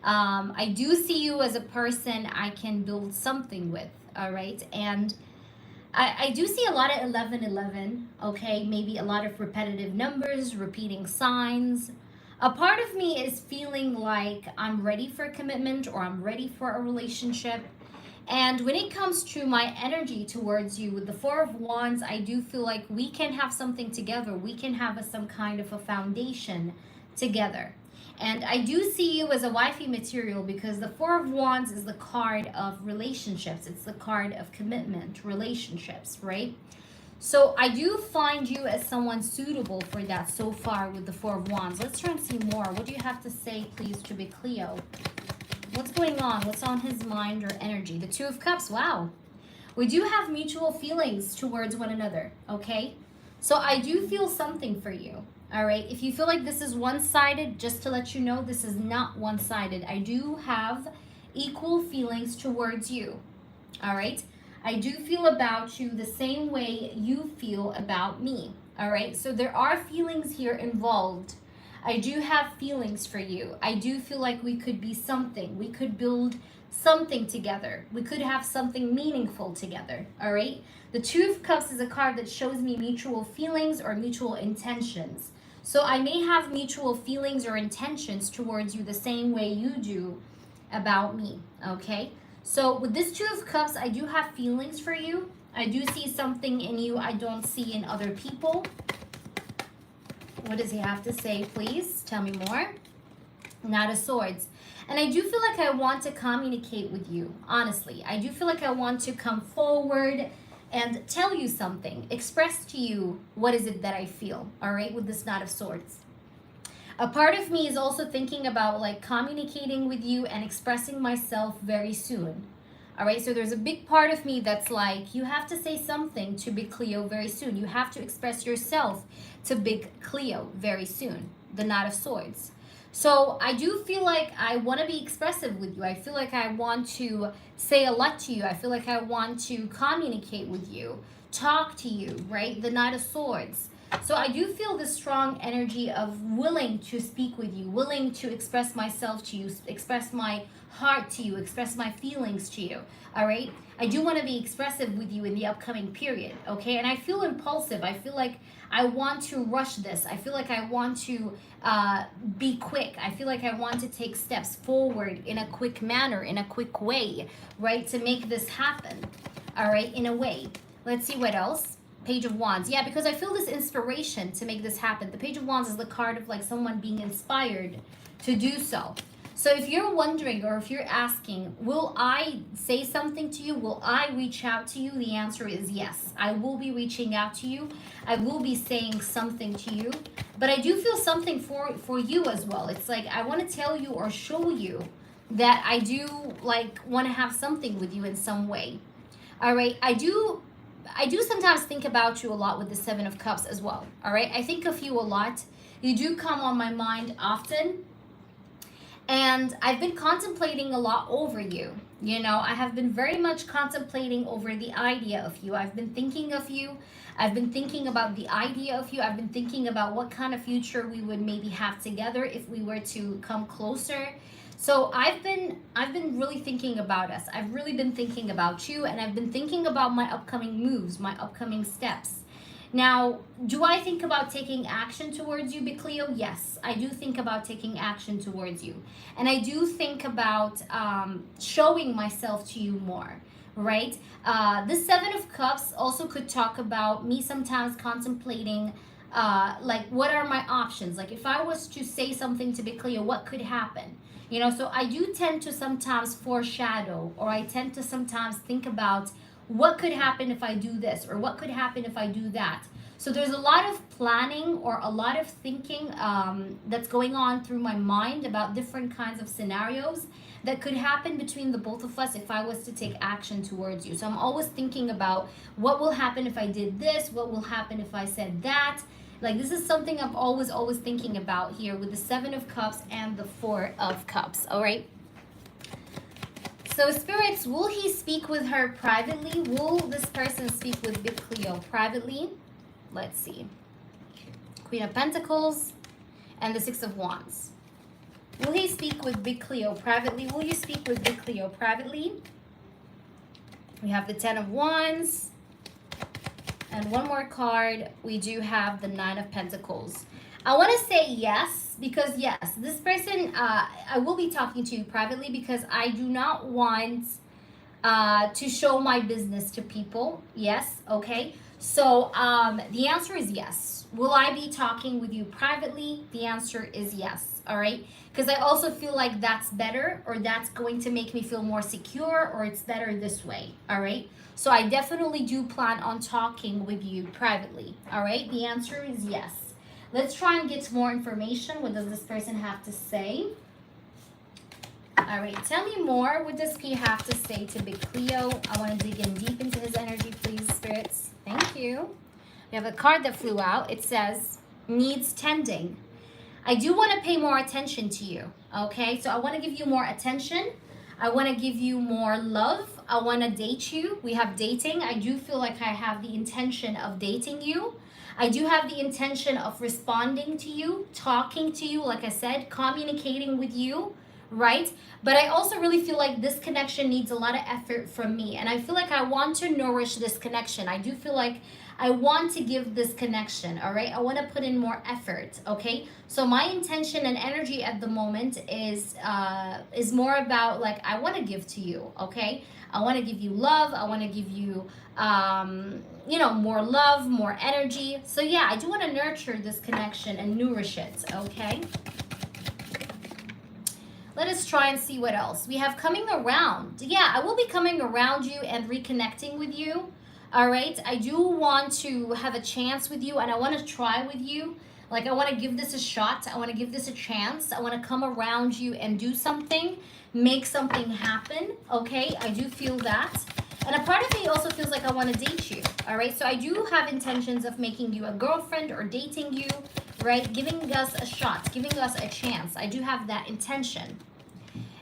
I do see you as a person I can build something with, all right? And I do see a lot of 1111, okay? Maybe a lot of repetitive numbers, repeating signs. A part of me is feeling like I'm ready for a commitment or I'm ready for a relationship. And when it comes to my energy towards you with the Four of Wands, I do feel like we can have something together. We can have some kind of a foundation together. And I do see you as a wifey material because the Four of Wands is the card of relationships. It's the card of commitment, relationships, right? So I do find you as someone suitable for that so far with the Four of Wands. Let's try and see more. What do you have to say, please, to Big Cleo? What's going on? What's on his mind or energy? The Two of Cups. Wow. We do have mutual feelings towards one another, okay? So I do feel something for you. All right, if you feel like this is one-sided, just to let you know, this is not one-sided. I do have equal feelings towards you, all right? I do feel about you the same way you feel about me, all right? So there are feelings here involved. I do have feelings for you. I do feel like we could be something. We could build something together. We could have something meaningful together, all right? The Two of Cups is a card that shows me mutual feelings or mutual intentions. So I may have mutual feelings or intentions towards you the same way you do about me, okay? So with this Two of Cups, I do have feelings for you. I do see something in you I don't see in other people. What does he have to say, please? Tell me more. Knight of Swords. And I do feel like I want to communicate with you, honestly. I do feel like I want to come forward and tell you something, express to you what is it that I feel, all right, with this Knight of Swords. A part of me is also thinking about like communicating with you and expressing myself very soon, all right? So there's a big part of me that's like, you have to say something to Big Cleo very soon. You have to express yourself to Big Cleo very soon, the Knight of Swords. So I do feel like I want to be expressive with you. I feel like I want to say a lot to you. I feel like I want to communicate with you talk to you, right? The Knight of Swords. So I do feel the strong energy of willing to speak with you, willing to express myself to you, express my heart to you, express my feelings to you, all right? I do want to be expressive with you in the upcoming period, okay? And I feel impulsive. I feel like I want to rush this. I feel like I want to be quick. I feel like I want to take steps forward in a quick manner, in a quick way, right? To make this happen, all right? In a way. Let's see what else. Page of Wands. Yeah, because I feel this inspiration to make this happen. The Page of Wands is the card of like someone being inspired to do so. So if you're wondering or if you're asking, will I say something to you? Will I reach out to you? The answer is yes. I will be reaching out to you. I will be saying something to you. But I do feel something for you as well. It's like I want to tell you or show you that I do like want to have something with you in some way. All right. I do sometimes think about you a lot with the Seven of Cups as well, all right? I think of you a lot. You do come on my mind often. And I've been contemplating a lot over you. You know, I have been very much contemplating over the idea of you. I've been thinking of you. I've been thinking about the idea of you. I've been thinking about what kind of future we would maybe have together if we were to come closer. So I've been really thinking about us. I've really been thinking about you, and I've been thinking about my upcoming moves, my upcoming steps. Now, do I think about taking action towards you, Big Cleo? Yes, I do think about taking action towards you. And I do think about showing myself to you more, right? The Seven of Cups also could talk about me sometimes contemplating like, what are my options? Like, if I was to say something to Big Cleo, what could happen? You know, so I do tend to sometimes foreshadow, or I tend to sometimes think about what could happen if I do this, or what could happen if I do that. So there's a lot of planning or a lot of thinking that's going on through my mind about different kinds of scenarios that could happen between the both of us if I was to take action towards you. So I'm always thinking about what will happen if I did this, what will happen if I said that. Like, this is something I'm always thinking about here with the Seven of Cups and the Four of Cups, all right? So, spirits, will he speak with her privately? Will this person speak with Big Cleo privately? Let's see. Queen of Pentacles and the Six of Wands. Will he speak with Big Cleo privately? Will you speak with Big Cleo privately? We have the Ten of Wands. And one more card, we do have the Nine of Pentacles. I want to say yes, because yes, this person, I will be talking to you privately because I do not want to show my business to people. Yes, okay. So the answer is yes. Will I be talking with you privately? The answer is yes, all right? Because I also feel like that's better, or that's going to make me feel more secure, or it's better this way, all right? So I definitely do plan on talking with you privately, all right? The answer is yes. Let's try and get more information. What does this person have to say? All right, tell me more. What does he have to say to Big Cleo? I want to dig in deep into his energy, please, spirits. Thank you. We have a card that flew out. It says, needs tending. I do want to pay more attention to you, okay? So I want to give you more attention. I want to give you more love. I want to date you. We have dating. I do feel like I have the intention of dating you. I do have the intention of responding to you, talking to you, like I said, communicating with you, right? But I also really feel like this connection needs a lot of effort from me. And I feel like I want to nourish this connection. I do feel like I want to give this connection, all right? I want to put in more effort, okay? So my intention and energy at the moment is more about, like, I want to give to you, okay? I want to give you love. I want to give you, you know, more love, more energy. So yeah, I do want to nurture this connection and nourish it, okay? Let us try and see what else. We have coming around. Yeah, I will be coming around you and reconnecting with you. All right, I do want to have a chance with you, and I want to try with you. Like, I want to give this a shot. I want to give this a chance. I want to come around you and do something, make something happen, okay? I do feel that. And a part of me also feels like I want to date you, all right? So I do have intentions of making you a girlfriend or dating you, right? Giving us a shot, giving us a chance. I do have that intention.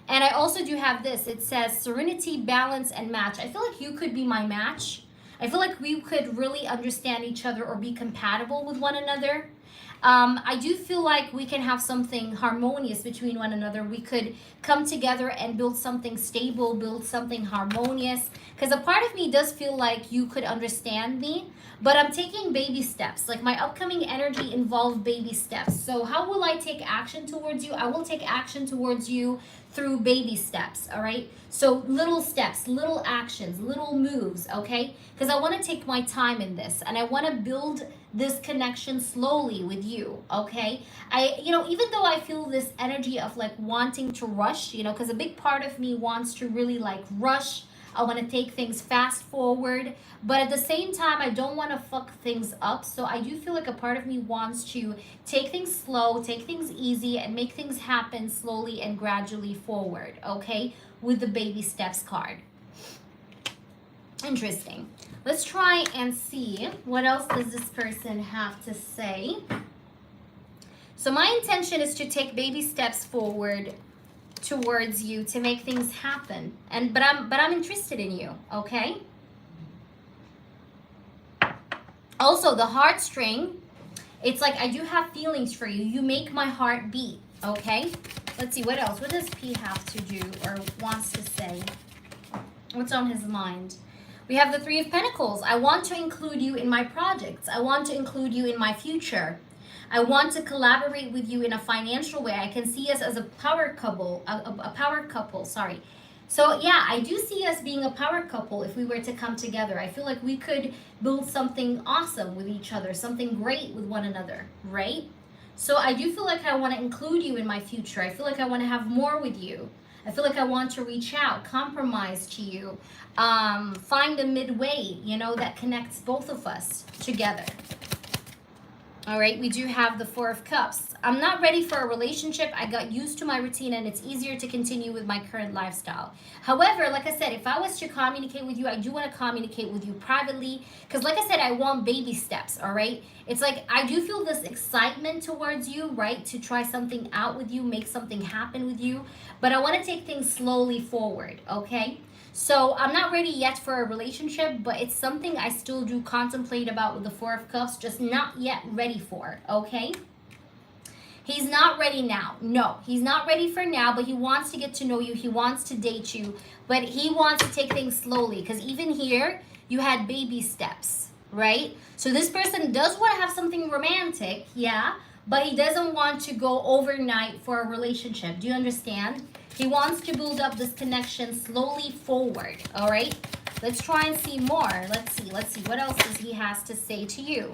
And I also do have this. It says serenity, balance, and match. I feel like you could be my match. I feel like we could really understand each other or be compatible with one another. I do feel like we can have something harmonious between one another. We could come together and build something stable, build something harmonious. Because a part of me does feel like you could understand me, but I'm taking baby steps. Like my upcoming energy involves baby steps. So how will I take action towards you? I will take action towards you through baby steps, all right? So little steps, little actions, little moves, okay? Because I want to take my time in this and I want to build this connection slowly with you, okay? Even though I feel this energy of like wanting to rush, because a big part of me wants to really like rush. I want to take things fast forward, but at the same time, I don't want to fuck things up. So I do feel like a part of me wants to take things slow, take things easy, and make things happen slowly and gradually forward, okay? With the baby steps card. Interesting. Let's try and see what else does this person have to say. So my intention is to take baby steps forward towards you to make things happen. But I'm interested in you, okay? Also, the heartstring, it's like I do have feelings for you. You make my heart beat, okay? Let's see, what else? What does P have to do or wants to say? What's on his mind? We have the Three of Pentacles. I want to include you in my projects. I want to include you in my future. I want to collaborate with you in a financial way. I can see us as a power couple, a power couple, sorry. So yeah, I do see us being a power couple if we were to come together. I feel like we could build something awesome with each other, something great with one another, right? So I do feel like I want to include you in my future. I feel like I want to have more with you. I feel like I want to reach out, compromise to you, find a midway, that connects both of us together. All right, we do have the Four of Cups. I'm not ready for a relationship. I got used to my routine and it's easier to continue with my current lifestyle. However, like I said, if I was to communicate with you, I do want to communicate with you privately because like I said, I want baby steps, all right? It's like I do feel this excitement towards you, right? To try something out with you, make something happen with you. But I want to take things slowly forward, okay? So I'm not ready yet for a relationship, but it's something I still do contemplate about with the Four of Cups, just not yet ready for, okay? He's not ready now. No, he's not ready for now, but he wants to get to know you. He wants to date you, but he wants to take things slowly because even here, you had baby steps, right? So this person does want to have something romantic, yeah, but he doesn't want to go overnight for a relationship. Do you understand? He wants to build up this connection slowly forward, all right? Let's try and see more. Let's see. What else does he has to say to you?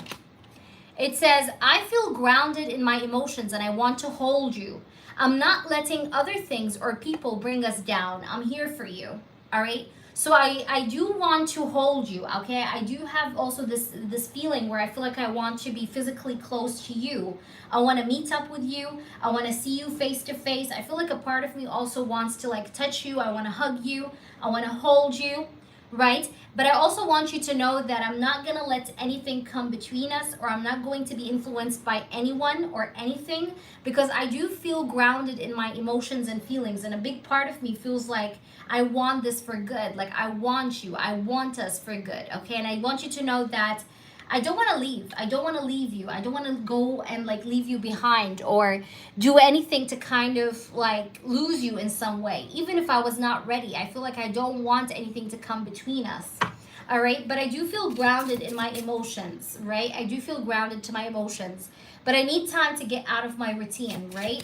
It says, I feel grounded in my emotions and I want to hold you. I'm not letting other things or people bring us down. I'm here for you, all right? So I do want to hold you, okay? I do have also this feeling where I feel like I want to be physically close to you. I want to meet up with you. I want to see you face to face. I feel like a part of me also wants to like touch you. I want to hug you. I want to hold you, right? But I also want you to know that I'm not going to let anything come between us, or I'm not going to be influenced by anyone or anything, because I do feel grounded in my emotions and feelings. And a big part of me feels like I want this for good. Like I want you. I want us for good. Okay. And I want you to know that I don't want to leave. I don't want to leave you. I don't want to go and like leave you behind or do anything to kind of like lose you in some way. Even if I was not ready, I feel like I don't want anything to come between us. All right. But I do feel grounded in my emotions, right? I do feel grounded to my emotions, but I need time to get out of my routine, right?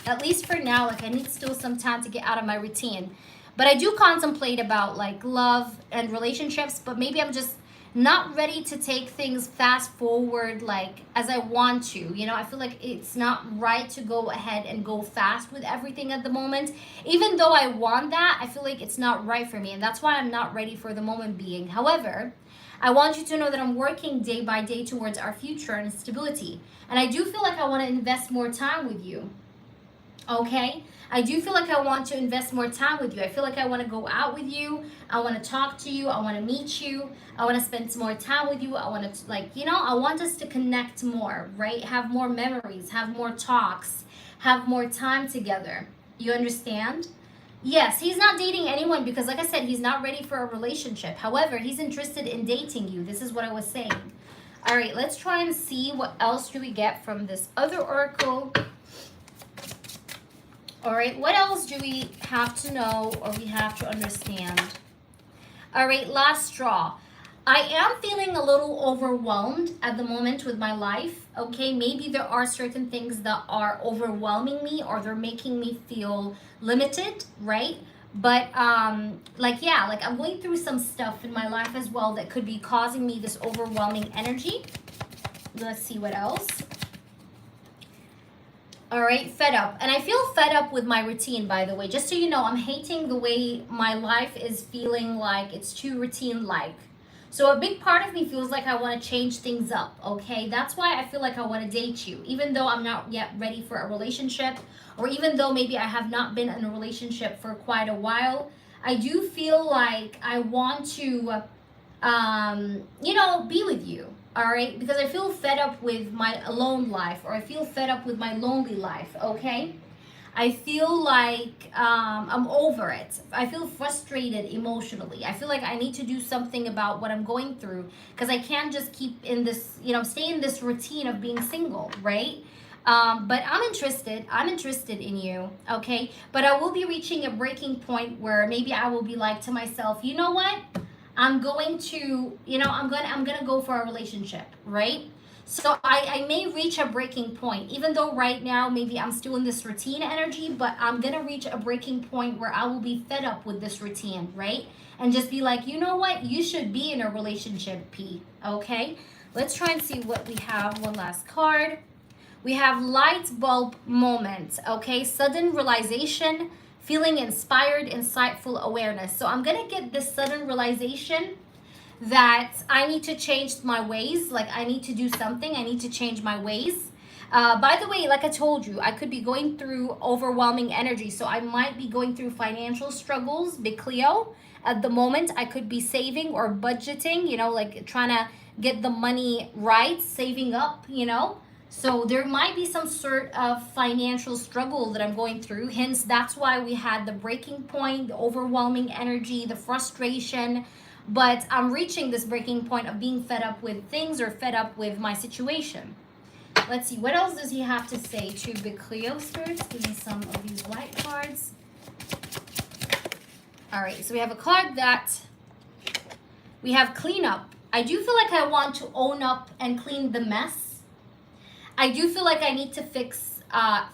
At least for now, like I need still some time to get out of my routine. But I do contemplate about like love and relationships, but maybe I'm just not ready to take things fast forward like as I want to. I feel like it's not right to go ahead and go fast with everything at the moment. Even though I want that, I feel like it's not right for me. And that's why I'm not ready for the moment being. However, I want you to know that I'm working day by day towards our future and stability. And I do feel like I want to invest more time with you. Okay? I do feel like I want to invest more time with you. I feel like I want to go out with you. I want to talk to you. I want to meet you. I want to spend some more time with you. I want to I want us to connect more, right? Have more memories, have more talks, have more time together. You understand? Yes, he's not dating anyone because, like I said, he's not ready for a relationship. However, he's interested in dating you. This is what I was saying. All right, let's try and see what else do we get from this other oracle. All right, what else do we have to know or we have to understand? All right, last straw. I am feeling a little overwhelmed at the moment with my life, okay? Maybe there are certain things that are overwhelming me or they're making me feel limited, right? But like I'm going through some stuff in my life as well that could be causing me this overwhelming energy. Let's see what else. All right, fed up. And I feel fed up with my routine, by the way. Just so you know, I'm hating the way my life is feeling like it's too routine-like. So a big part of me feels like I want to change things up, okay? That's why I feel like I want to date you, even though I'm not yet ready for a relationship, or even though maybe I have not been in a relationship for quite a while. I do feel like I want to, be with you, all right? Because I feel fed up with my alone life, or I feel fed up with my lonely life, okay? I feel like I'm over it. I feel frustrated emotionally. I feel like I need to do something about what I'm going through because I can't just keep in this, stay in this routine of being single, right? But I'm interested. I'm interested in you, okay? But I will be reaching a breaking point where maybe I will be like to myself, you know what? I'm going to, I'm gonna go for a relationship, right? So I may reach a breaking point, even though right now maybe I'm still in this routine energy, but I'm gonna reach a breaking point where I will be fed up with this routine, right? And just be like, you know what? You should be in a relationship, P, okay? Let's try and see what we have. One last card. We have light bulb moment, okay? Sudden realization, feeling inspired, insightful awareness. So I'm gonna get this sudden realization that I need to change my ways. Like I need to do something. I need to change my ways. By the way, like I told you, I could be going through overwhelming energy. So I might be going through financial struggles, Big Cleo. At the moment, I could be saving or budgeting, like trying to get the money right, saving up, So there might be some sort of financial struggle that I'm going through. Hence, that's why we had the breaking point, the overwhelming energy, the frustration. But I'm reaching this breaking point of being fed up with things or fed up with my situation. Let's see, what else does he have to say to Big Cleo spirits? Give me some of these white cards. All right, so we have a card that we have cleanup. I do feel like I want to own up and clean the mess. I do feel like I need to fix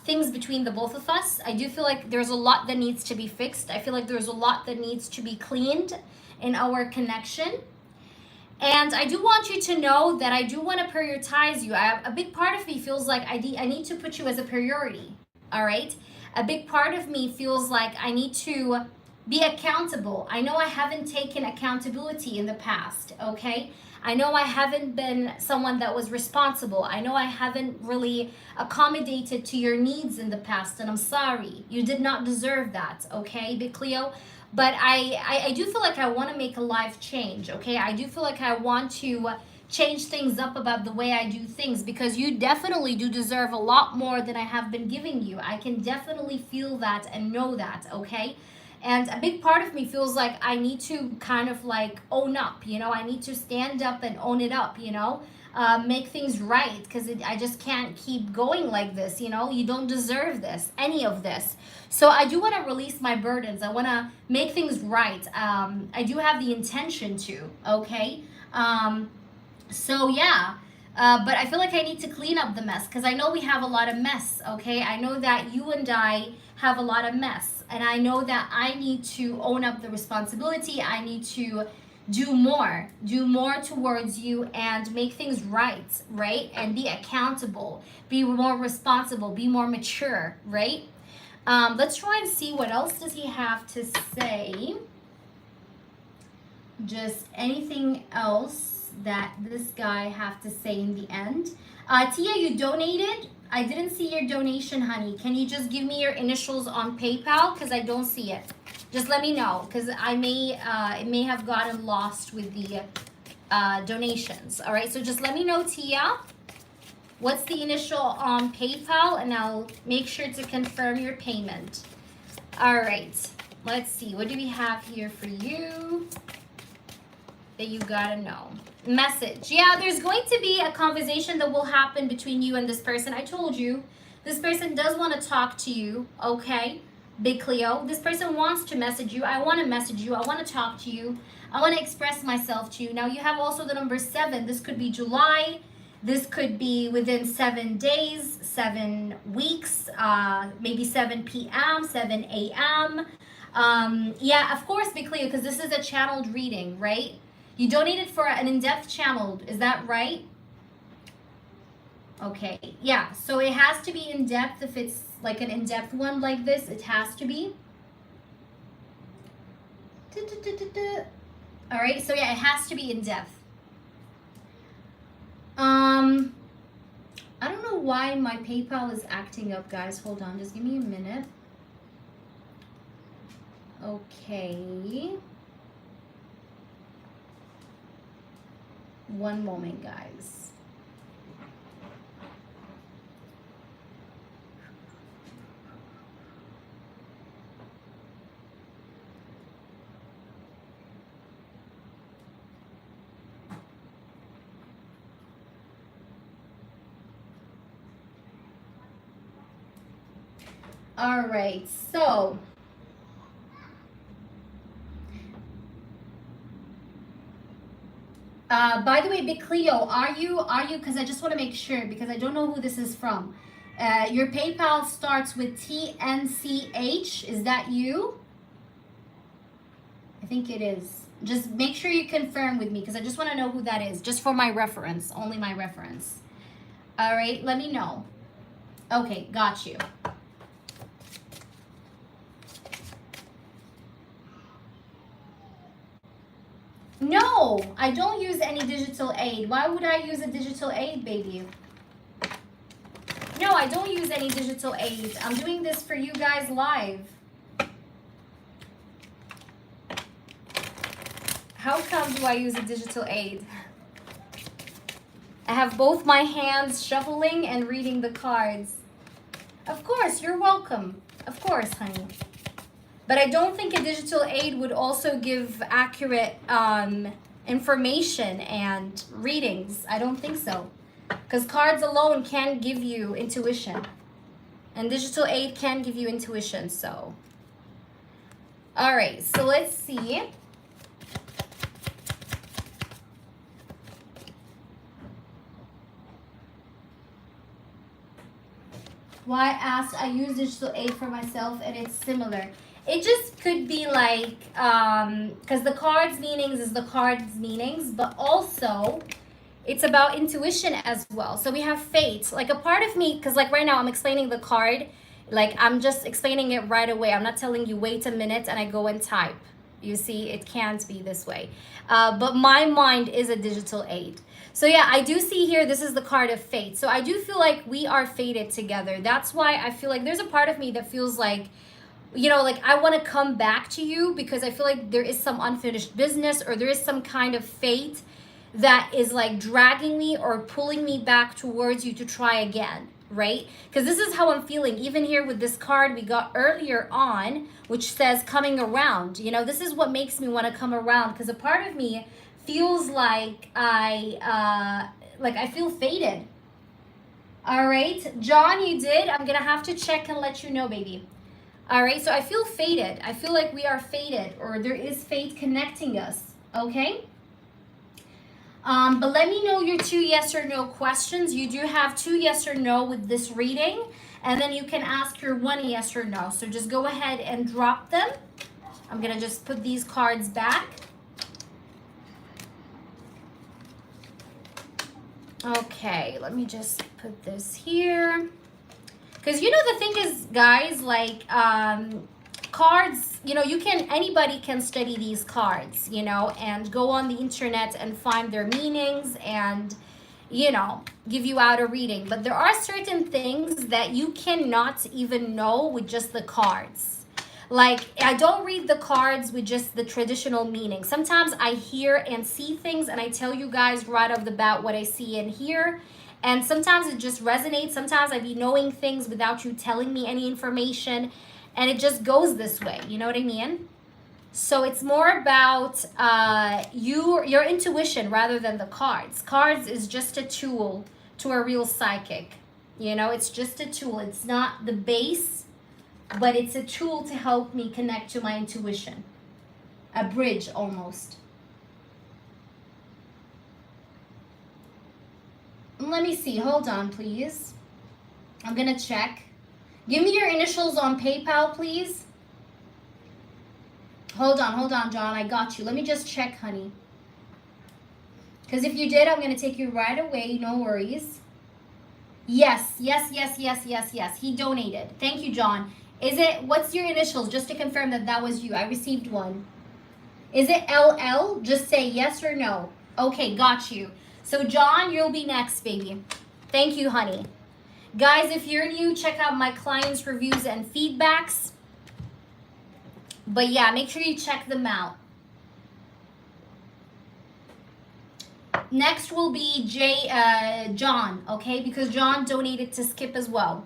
things between the both of us. I do feel like there's a lot that needs to be fixed. I feel like there's a lot that needs to be cleaned in our connection. And I do want you to know that I do want to prioritize you. A big part of me feels like I need to put you as a priority, all right? A big part of me feels like I need to be accountable. I know I haven't taken accountability in the past, okay? I know I haven't been someone that was responsible. I know I haven't really accommodated to your needs in the past, and I'm sorry. You did not deserve that, okay, Big Cleo? But I do feel like I want to make a life change, okay? I do feel like I want to change things up about the way I do things because you definitely do deserve a lot more than I have been giving you. I can definitely feel that and know that, okay? And a big part of me feels like I need to kind of like own up, I need to stand up and own it up, make things right because I just can't keep going like this, you don't deserve this, any of this. So I do want to release my burdens. I want to make things right. I do have the intention to, okay? So yeah, but I feel like I need to clean up the mess because I know we have a lot of mess, okay? I know that you and I have a lot of mess, and I know that I need to own up the responsibility. I need to do more towards you and make things right? And be accountable, be more responsible, be more mature, right? Let's try and see what else does he have to say. Just anything else that this guy have to say in the end. Tia, you donated. I didn't see your donation, honey. Can you just give me your initials on PayPal? Because I don't see it. Just let me know, because it may have gotten lost with the donations. All right, so just let me know, Tia. What's the initial on PayPal, and I'll make sure to confirm your payment. All right. Let's see. What do we have here for you that you gotta know? Message. Yeah, there's going to be a conversation that will happen between you and this person. I told you, this person does want to talk to you, okay? Big Cleo. This person wants to message you. I want to message you. I want to talk to you. I want to express myself to you. Now, you have also the number 7. This could be July. This could be within 7 days, 7 weeks, maybe 7 p.m., 7 a.m. Yeah, of course, Big Cleo, because this is a channeled reading, right? You don't need it for an in-depth channeled. Is that right? Okay, yeah. So it has to be in-depth. If it's like an in-depth one like this, it has to be. All right, so yeah, it has to be in-depth. I don't know why my PayPal is acting up, guys. Hold on, just give me a minute. Okay. One moment, guys. All right, so by the way, Big Cleo, are you, because I just want to make sure, because I don't know who this is from. Your PayPal starts with TNCH. Is that you? I think it is. Just make sure you confirm with me, because I just want to know who that is, just for my reference, only my reference. All right, let me know. Okay, got you. No, I don't use any digital aid. Why would I use a digital aid, baby? No, I don't use any digital aid. I'm doing this for you guys live. How come do I use a digital aid? I have both my hands shuffling and reading the cards. Of course, you're welcome. Of course, honey. But I don't think a digital aid would also give accurate information and readings. I don't think so. Because cards alone can give you intuition. And digital aid can give you intuition, so. All right, so let's see. Why I asked, I use digital aid for myself and it's similar. It just could be like, because the cards meanings is the cards meanings, but also it's about intuition as well. So we have fate, like a part of me, because like right now I'm explaining the card, like I'm just explaining it right away. I'm not telling you wait a minute and I go and type. You see, it can't be this way. But my mind is a digital aid. So yeah, I do see here, this is the card of fate. So I do feel like we are fated together. That's why I feel like there's a part of me that feels like, you know, like I want to come back to you because I feel like there is some unfinished business or there is some kind of fate that is like dragging me or pulling me back towards you to try again, right? Because this is how I'm feeling. Even here with this card we got earlier on, which says coming around. You know, this is what makes me want to come around because a part of me feels like I feel fated. All right, John, you did. I'm gonna have to check and let you know, baby. All right, so I feel fated. I feel like we are fated, or there is fate connecting us, okay? But let me know your 2 yes or no questions. You do have 2 yes or no with this reading, and then you can ask your 1 yes or no. So just go ahead and drop them. I'm gonna just put these cards back. Okay, let me just put this here. Because, you know, the thing is, guys, like, cards, you know, anybody can study these cards, you know, and go on the internet and find their meanings and, you know, give you out a reading. But there are certain things that you cannot even know with just the cards. Like, I don't read the cards with just the traditional meaning. Sometimes I hear and see things and I tell you guys right off the bat what I see and hear. And sometimes it just resonates. Sometimes I be knowing things without you telling me any information. and it just goes this way. You know what I mean? So it's more about your intuition rather than the cards. Cards is just a tool to a real psychic. You know, it's just a tool. It's not the base, but it's a tool to help me connect to my intuition. A bridge almost. Let me see. Hold on, please. I'm going to check. Give me your initials on PayPal, please. Hold on, John. I got you. Let me just check, honey. Because if you did, I'm going to take you right away. No worries. Yes. He donated. Thank you, John. What's your initials? Just to confirm that was you. I received one. Is it LL? Just say yes or no. Okay, got you. So, John, you'll be next, baby. Thank you, honey. Guys, if you're new, check out my clients' reviews and feedbacks. But yeah, make sure you check them out. Next will be John, okay? Because John donated to Skip as well.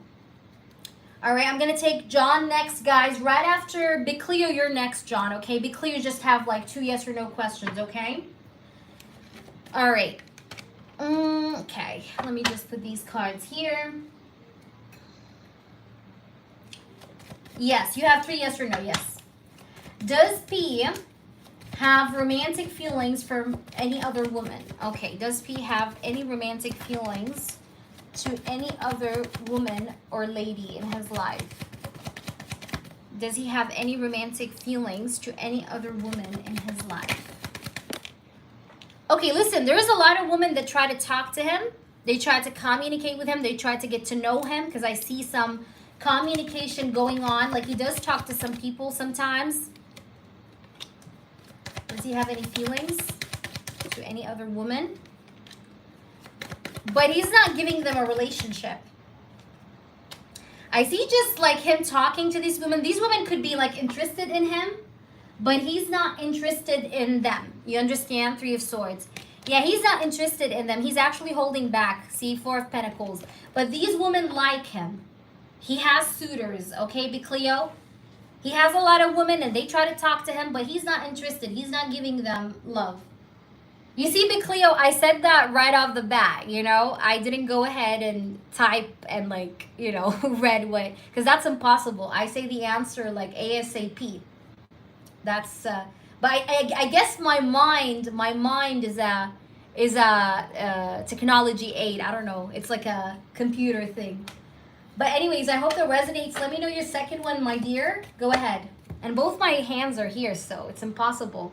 All right, I'm going to take John next, guys. Right after Big Cleo, you're next, John, okay? Big Cleo just have like 2 yes or no questions, okay? All right. Okay, let me just put these cards here. Yes, you have 3 yes or no, yes. Does P have romantic feelings for any other woman? Okay, does P have any romantic feelings to any other woman or lady in his life? Does he have any romantic feelings to any other woman in his life? Okay, listen, there's a lot of women that try to talk to him. They try to communicate with him. They try to get to know him because I see some communication going on. Like he does talk to some people sometimes. Does he have any feelings to any other woman? But he's not giving them a relationship. I see just like him talking to these women. These women could be like interested in him, but he's not interested in them. You understand? 3 of Swords. Yeah, he's not interested in them. He's actually holding back. See, 4 of Pentacles. But these women like him. He has suitors, okay, Big Cleo? He has a lot of women and they try to talk to him, but he's not interested. He's not giving them love. You see, Big Cleo, I said that right off the bat, you know? I didn't go ahead and type and like, you know, read what, because that's impossible. I say the answer like ASAP. That's, but I guess my mind is a technology aid. I don't know. It's like a computer thing. But anyways, I hope that resonates. Let me know your second one, my dear. Go ahead. And both my hands are here, so it's impossible.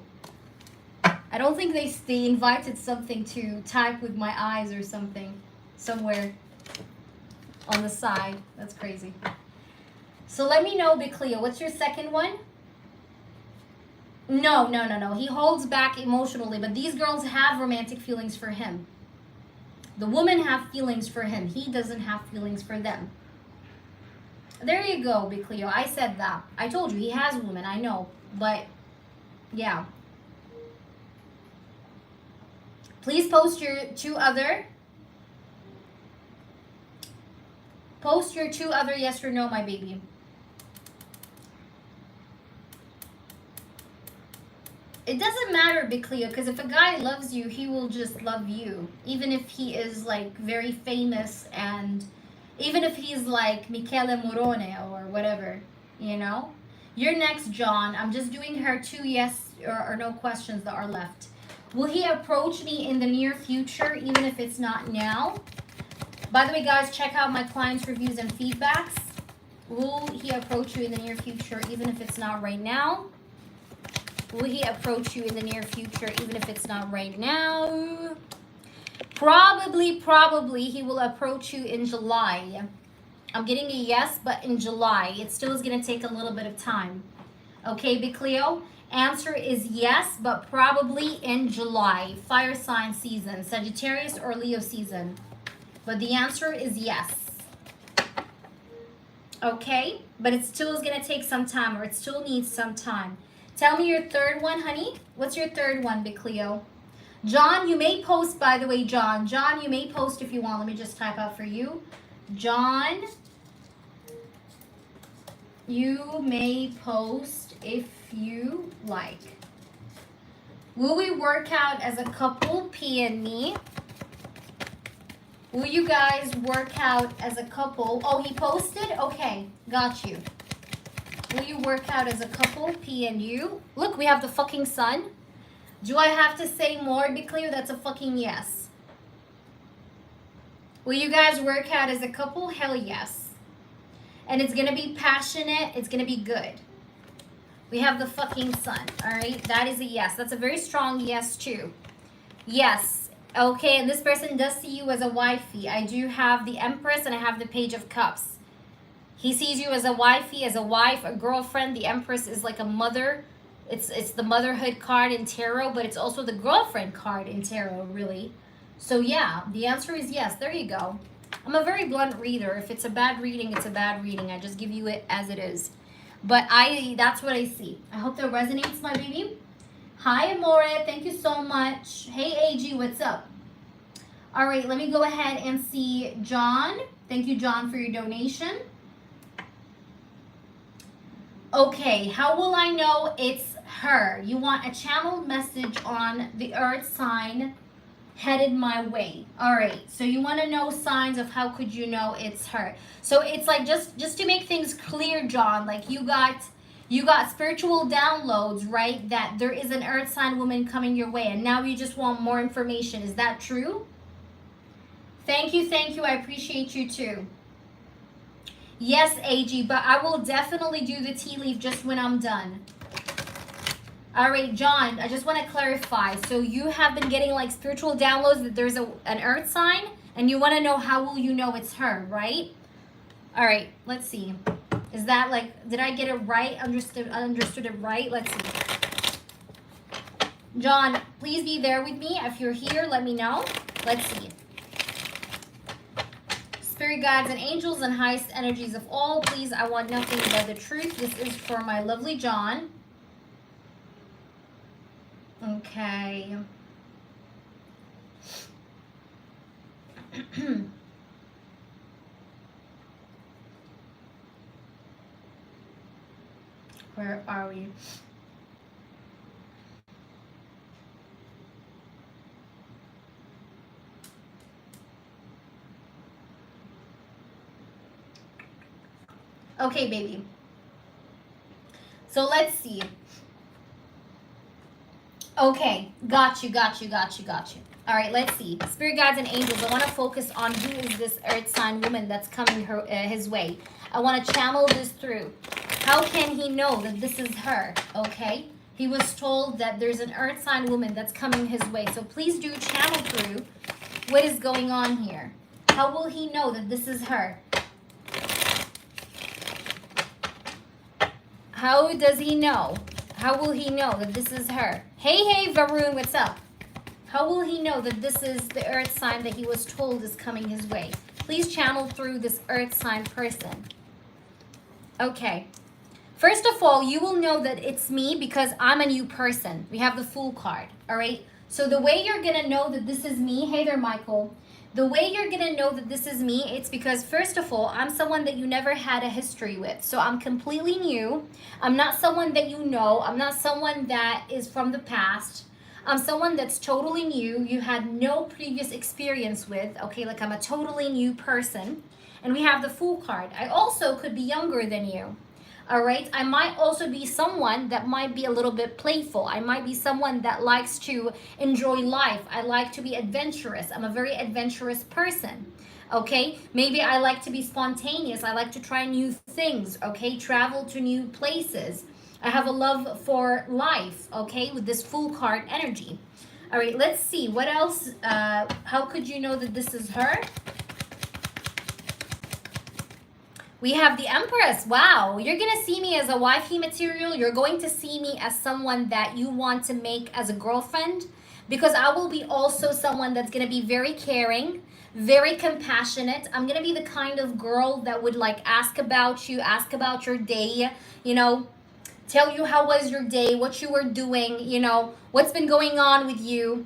I don't think they invited something to type with my eyes or something somewhere on the side. That's crazy. So let me know, Big Cleo. What's your second one? No. He holds back emotionally, but these girls have romantic feelings for him. The women have feelings for him. He doesn't have feelings for them. There you go, Big Cleo. I said that. I told you, he has women. I know. But, yeah. Please post your 2 other. Post your 2 other yes or no, my baby. It doesn't matter, Big Cleo, because if a guy loves you, he will just love you. Even if he is, like, very famous and even if he's like Michele Morone or whatever, you know? You're next, John. I'm just doing her 2 yes or no questions that are left. Will he approach me in the near future, even if it's not now? By the way, guys, check out my clients' reviews and feedbacks. Will he approach you in the near future, even if it's not right now? Will he approach you in the near future, even if it's not right now? Probably he will approach you in July. I'm getting a yes, but in July. It still is going to take a little bit of time. Okay, Big Cleo? Answer is yes, but probably in July. Fire sign season. Sagittarius or Leo season. But the answer is yes. Okay? But it still is going to take some time, or it still needs some time. Tell me your third one, honey. What's your third one, Big Cleo? John, you may post, by the way, John. John, you may post if you want. Let me just type out for you. John. You may post if you like. Will we work out as a couple, P and me? Will you guys work out as a couple? Oh, he posted? Okay, got you. Will you work out as a couple, P and you? Look, we have the fucking sun. Do I have to say more to be clear? That's a fucking yes. Will you guys work out as a couple? Hell yes. And it's gonna be passionate. It's gonna be good. We have the fucking sun, all right? That is a yes. That's a very strong yes, too. Yes. Okay, and this person does see you as a wifey. I do have the Empress and I have the Page of Cups. He sees you as a wifey, as a wife, a girlfriend. The Empress is like a mother. It's the motherhood card in tarot, but it's also the girlfriend card in tarot, really. So yeah, the answer is yes. There you go. I'm a very blunt reader. If it's a bad reading, it's a bad reading. I just give you it as it is. But that's what I see. I hope that resonates, my baby. Hi, Amore. Thank you so much. Hey, AG, what's up? All right, let me go ahead and see John. Thank you, John, for your donation. Okay, how will I know it's her? You want a channeled message on the earth sign headed my way. All right, so you want to know signs of how could you know it's her. So it's like just to make things clear, John, like you got spiritual downloads, right? That there is an earth sign woman coming your way, and now you just want more information. Is that true? Thank you, I appreciate you too. Yes, AG, but I will definitely do the tea leaf just when I'm done. All right, John, I just want to clarify. So you have been getting like spiritual downloads that there's an earth sign, and you want to know how will you know it's her, right? All right, let's see. Is that like, did I get it right? Understood it right? Let's see. John, please be there with me. If you're here, let me know. Let's see. Spirit guides and angels and highest energies of all, please, I want nothing but the truth. This is for my lovely John. Okay. Where are we? Okay, baby. So let's see. Okay, got you. All right, let's see. Spirit guides and angels, I want to focus on who is this earth sign woman that's coming his way. I want to channel this through. How can he know that this is her? Okay, he was told that there's an earth sign woman that's coming his way. So please do channel through what is going on here. How will he know that this is her? How does he know? How will he know that this is her? Hey, Varun, what's up? How will he know that this is the earth sign that he was told is coming his way? Please channel through this earth sign person. Okay. First of all, you will know that it's me because I'm a new person. We have the Fool card, all right? So the way you're going to know that this is me, hey there, Michael. The way you're going to know that this is me, it's because, first of all, I'm someone that you never had a history with. So I'm completely new. I'm not someone that you know. I'm not someone that is from the past. I'm someone that's totally new. You had no previous experience with. Okay, like I'm a totally new person. And we have the Fool card. I also could be younger than you. All right, I might also be someone that might be a little bit playful. I might be someone that likes to enjoy life. I like to be adventurous. I'm a very adventurous person. Okay, maybe I like to be spontaneous. I like to try new things. Okay, travel to new places. I have a love for life. Okay, with this Fool card energy. All right, let's see what else. How could you know that this is her? We have the Empress. Wow, you're going to see me as a wifey material. You're going to see me as someone that you want to make as a girlfriend, because I will be also someone that's going to be very caring, very compassionate. I'm going to be the kind of girl that would like ask about you, ask about your day, you know, tell you how was your day, what you were doing, you know, what's been going on with you.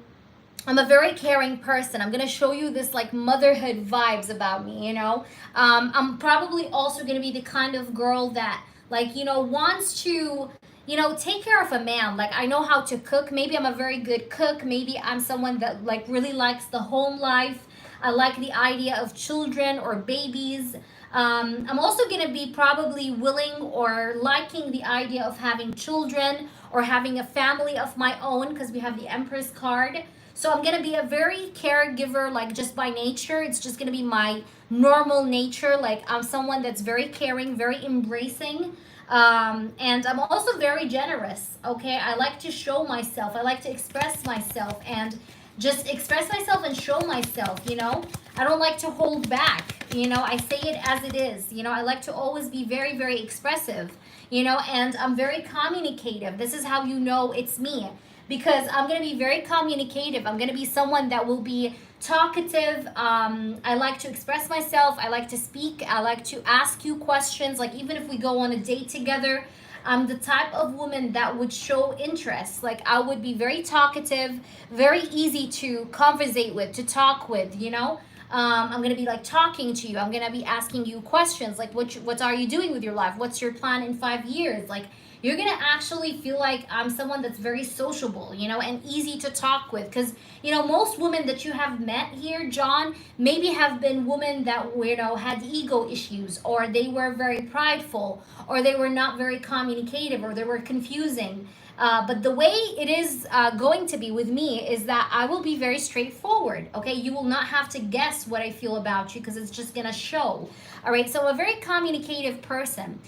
I'm a very caring person. I'm gonna show you this like motherhood vibes about me, you know. I'm probably also gonna be the kind of girl that like, you know, wants to, you know, take care of a man. Like I know how to cook. Maybe I'm a very good cook. Maybe I'm someone that like really likes the home life. I like the idea of children or babies. I'm also gonna be probably willing or liking the idea of having children or having a family of my own because we have the Empress card. So I'm gonna be a very caregiver, like just by nature. It's just gonna be my normal nature. Like I'm someone that's very caring, very embracing. And I'm also very generous. Okay, I like to show myself. I like to express myself and just express myself and show myself. You know, I don't like to hold back. You know, I say it as it is. You know, I like to always be very, very expressive. You know, and I'm very communicative. This is how you know it's me because I'm going to be very communicative. I'm going to be someone that will be talkative. I like to express myself. I like to speak. I like to ask you questions. Like, even if we go on a date together, I'm the type of woman that would show interest. Like, I would be very talkative, very easy to conversate with, to talk with, you know? I'm gonna be like talking to you. I'm gonna be asking you questions like, what are you doing with your life? What's your plan in 5 years? Like, you're gonna actually feel like I'm someone that's very sociable, you know, and easy to talk with. Because, you know, most women that you have met here, John, maybe have been women that, you know, had ego issues, or they were very prideful, or they were not very communicative, or they were confusing. But the way it is going to be with me is that I will be very straightforward. Okay, you will not have to guess what I feel about you because it's just gonna show. All right, so I'm a very communicative person.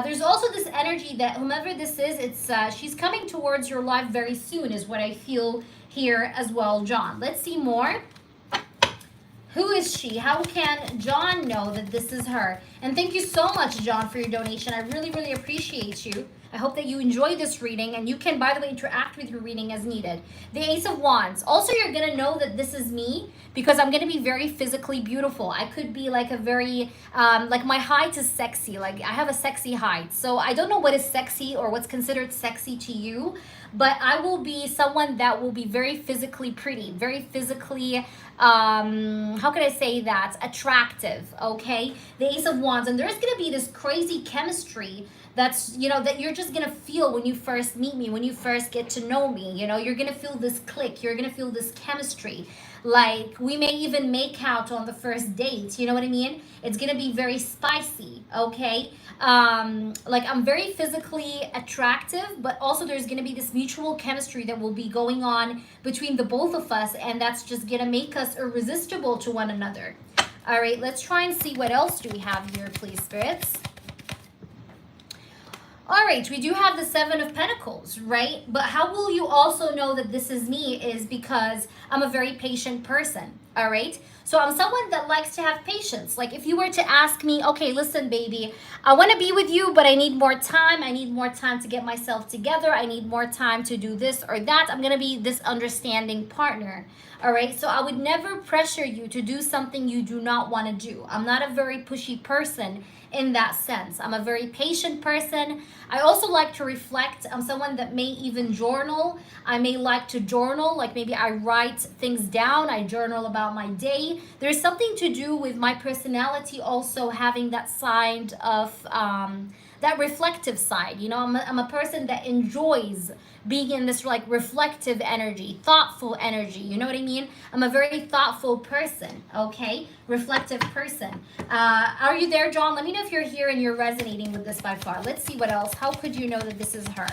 There's also this energy that whomever this is, it's she's coming towards your life very soon, is what I feel here as well, John. Let's see more. Who is she? How can John know that this is her? And thank you so much, John, for your donation. I really, really appreciate you. I hope that you enjoy this reading, and you can, by the way, interact with your reading as needed. The Ace of Wands. Also, you're going to know that this is me because I'm going to be very physically beautiful. I could be like a very, like my height is sexy. Like I have a sexy height. So I don't know what is sexy or what's considered sexy to you, but I will be someone that will be very physically pretty, very physically, how can I say that? Attractive, okay? The Ace of Wands. And there's going to be this crazy chemistry that's, you know, that you're just gonna feel when you first meet me, when you first get to know me. You know, you're gonna feel this click, you're gonna feel this chemistry. Like we may even make out on the first date, you know what I mean? It's gonna be very spicy, okay? Like I'm very physically attractive, but also there's gonna be this mutual chemistry that will be going on between the both of us, and that's just gonna make us irresistible to one another. All right, let's try and see what else do we have here, please, spirits. All right, we do have the Seven of Pentacles, right? But how will you also know that this is me is because I'm a very patient person, all right? So I'm someone that likes to have patience. Like if you were to ask me, okay, listen, baby, I want to be with you, but I need more time. I need more time to get myself together. I need more time to do this or that. I'm going to be this understanding partner, all right? So I would never pressure you to do something you do not want to do. I'm not a very pushy person in that sense. I'm a very patient person. I also like to reflect. I'm someone that may even journal. I may like to journal, like maybe I write things down. I journal about my day. There's something to do with my personality also having that side of, that reflective side. You know, I'm a person that enjoys being in this like reflective energy, thoughtful energy. You know what I mean? I'm a very thoughtful person, okay? Reflective person. Are you there, John? Let me know if you're here and you're resonating with this by far. Let's see what else. How could you know that this is her?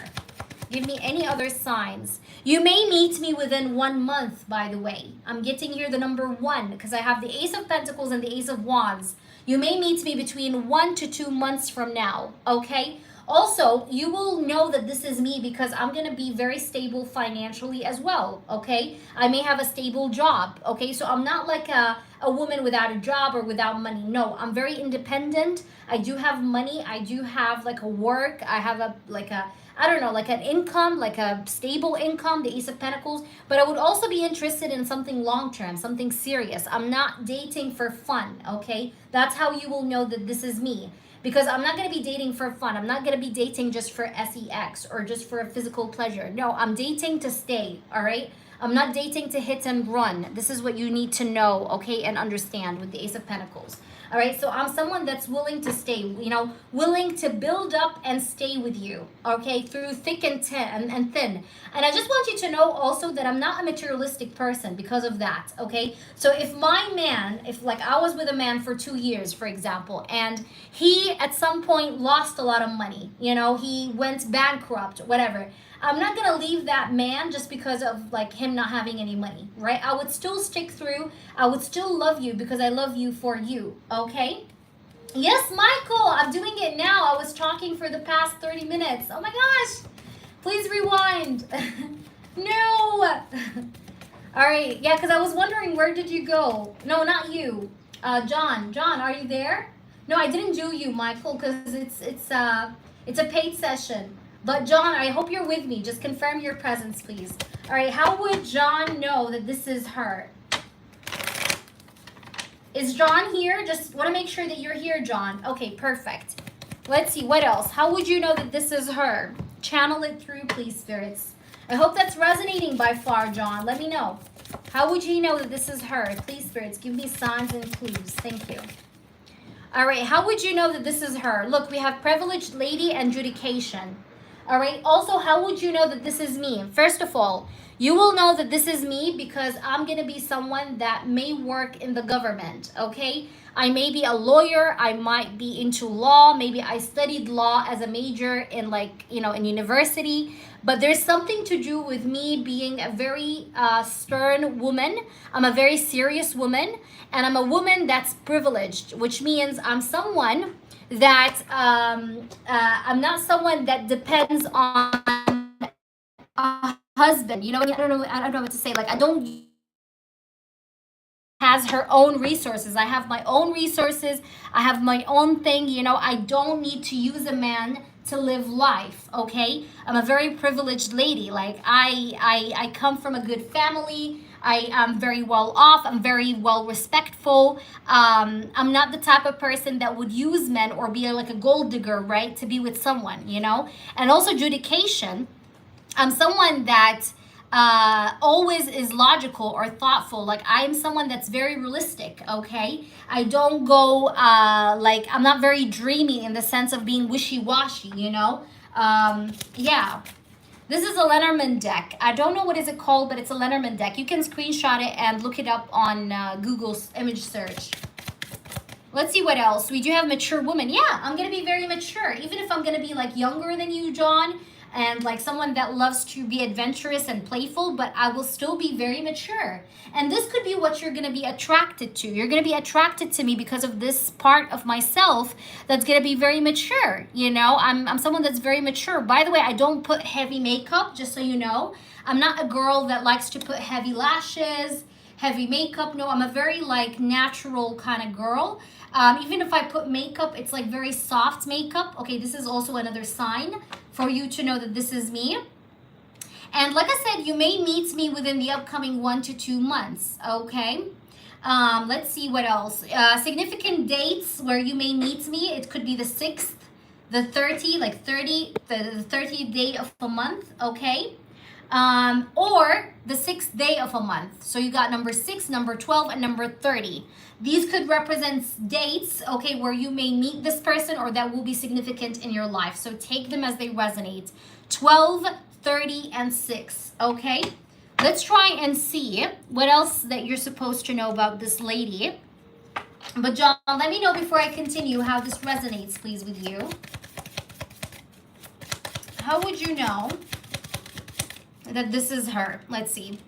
Give me any other signs. You may meet me within 1 month, by the way. I'm getting here the number 1 because I have the Ace of Pentacles and the Ace of Wands. You may meet me between 1 to 2 months from now, okay? Also, you will know that this is me because I'm going to be very stable financially as well, okay? I may have a stable job, okay? So I'm not like a woman without a job or without money. No, I'm very independent. I do have money. I do have like a work. I have I don't know, like an income, like a stable income, the Ace of Pentacles. But I would also be interested in something long-term, something serious. I'm not dating for fun, okay? That's how you will know that this is me. because I'm not going to be dating for fun. I'm not going to be dating just for sex or just for physical pleasure. No, I'm dating to stay, all right? I'm not dating to hit and run. This is what you need to know, okay, and understand with the Ace of Pentacles. All right, so I'm someone that's willing to stay, you know, willing to build up and stay with you, okay, through thick and thin. And I just want you to know also that I'm not a materialistic person because of that, okay? So if my man, if like I was with a man for 2 years, for example, and he at some point lost a lot of money, you know, he went bankrupt, whatever, I'm not gonna leave that man just because of like him not having any money, right? I would still stick through. I would still love you because I love you for you, okay? Yes, Michael, I'm doing it now. I was talking for the past 30 minutes. Oh my gosh, please rewind. No. All right, yeah, because I was wondering, where did you go? No, not you. John, are you there? No, I didn't do you, Michael, because it's a paid session. But John, I hope you're with me. Just confirm your presence, please. All right, how would John know that this is her? Is John here? Just want to make sure that you're here, John. Okay, perfect. Let's see, what else? How would you know that this is her? Channel it through, please, spirits. I hope that's resonating by far, John. Let me know. How would you know that this is her? Please, spirits, give me signs and clues. Thank you. All right, how would you know that this is her? Look, we have privileged lady and judication. All right. Also, how would you know that this is me? First of all, you will know that this is me because I'm going to be someone that may work in the government. Okay. I may be a lawyer. I might be into law. Maybe I studied law as a major in in university. But there's something to do with me being a very stern woman. I'm a very serious woman. And I'm a woman that's privileged, which means I'm someone that I'm not someone that depends on a husband. You know, I don't know what to say. Like, I don't has her own resources. I have my own resources. I have my own thing. You know, I don't need to use a man to live life. Okay, I'm a very privileged lady. Like, I come from a good family. I am very well off. I'm very well respectful. I'm not the type of person that would use men or be like a gold digger, right, to be with someone, you know. And also judication. I'm someone that always is logical or thoughtful. Like, I'm someone that's very realistic, okay? I don't go, I'm not very dreamy in the sense of being wishy-washy, you know? Yeah. This is a Lenormand deck. I don't know what is it called, but it's a Lenormand deck. You can screenshot it and look it up on Google's image search. Let's see what else. We do have mature woman. Yeah, I'm going to be very mature. Even if I'm going to be like younger than you, John, and like someone that loves to be adventurous and playful, but I will still be very mature. And this could be what you're going to be attracted to. You're going to be attracted to me because of this part of myself that's going to be very mature. You know, I'm someone that's very mature. By the way, I don't put heavy makeup, just so you know. I'm not a girl that likes to put heavy lashes, heavy makeup. No, I'm a very like natural kind of girl. Even if I put makeup, it's like very soft makeup. Okay, this is also another sign for you to know that this is me. And like I said, you may meet me within the upcoming 1 to 2 months, okay? Let's see what else. Significant dates where you may meet me. It could be the 6th, the 30th, the 30th day of a month, okay? Or the 6th day of a month. So you got number 6, number 12, and number 30. These could represent dates, okay, where you may meet this person or that will be significant in your life. So take them as they resonate. 12, 30, and 6, okay? Let's try and see what else that you're supposed to know about this lady. But John, let me know before I continue how this resonates, please, with you. How would you know that this is her? Let's see.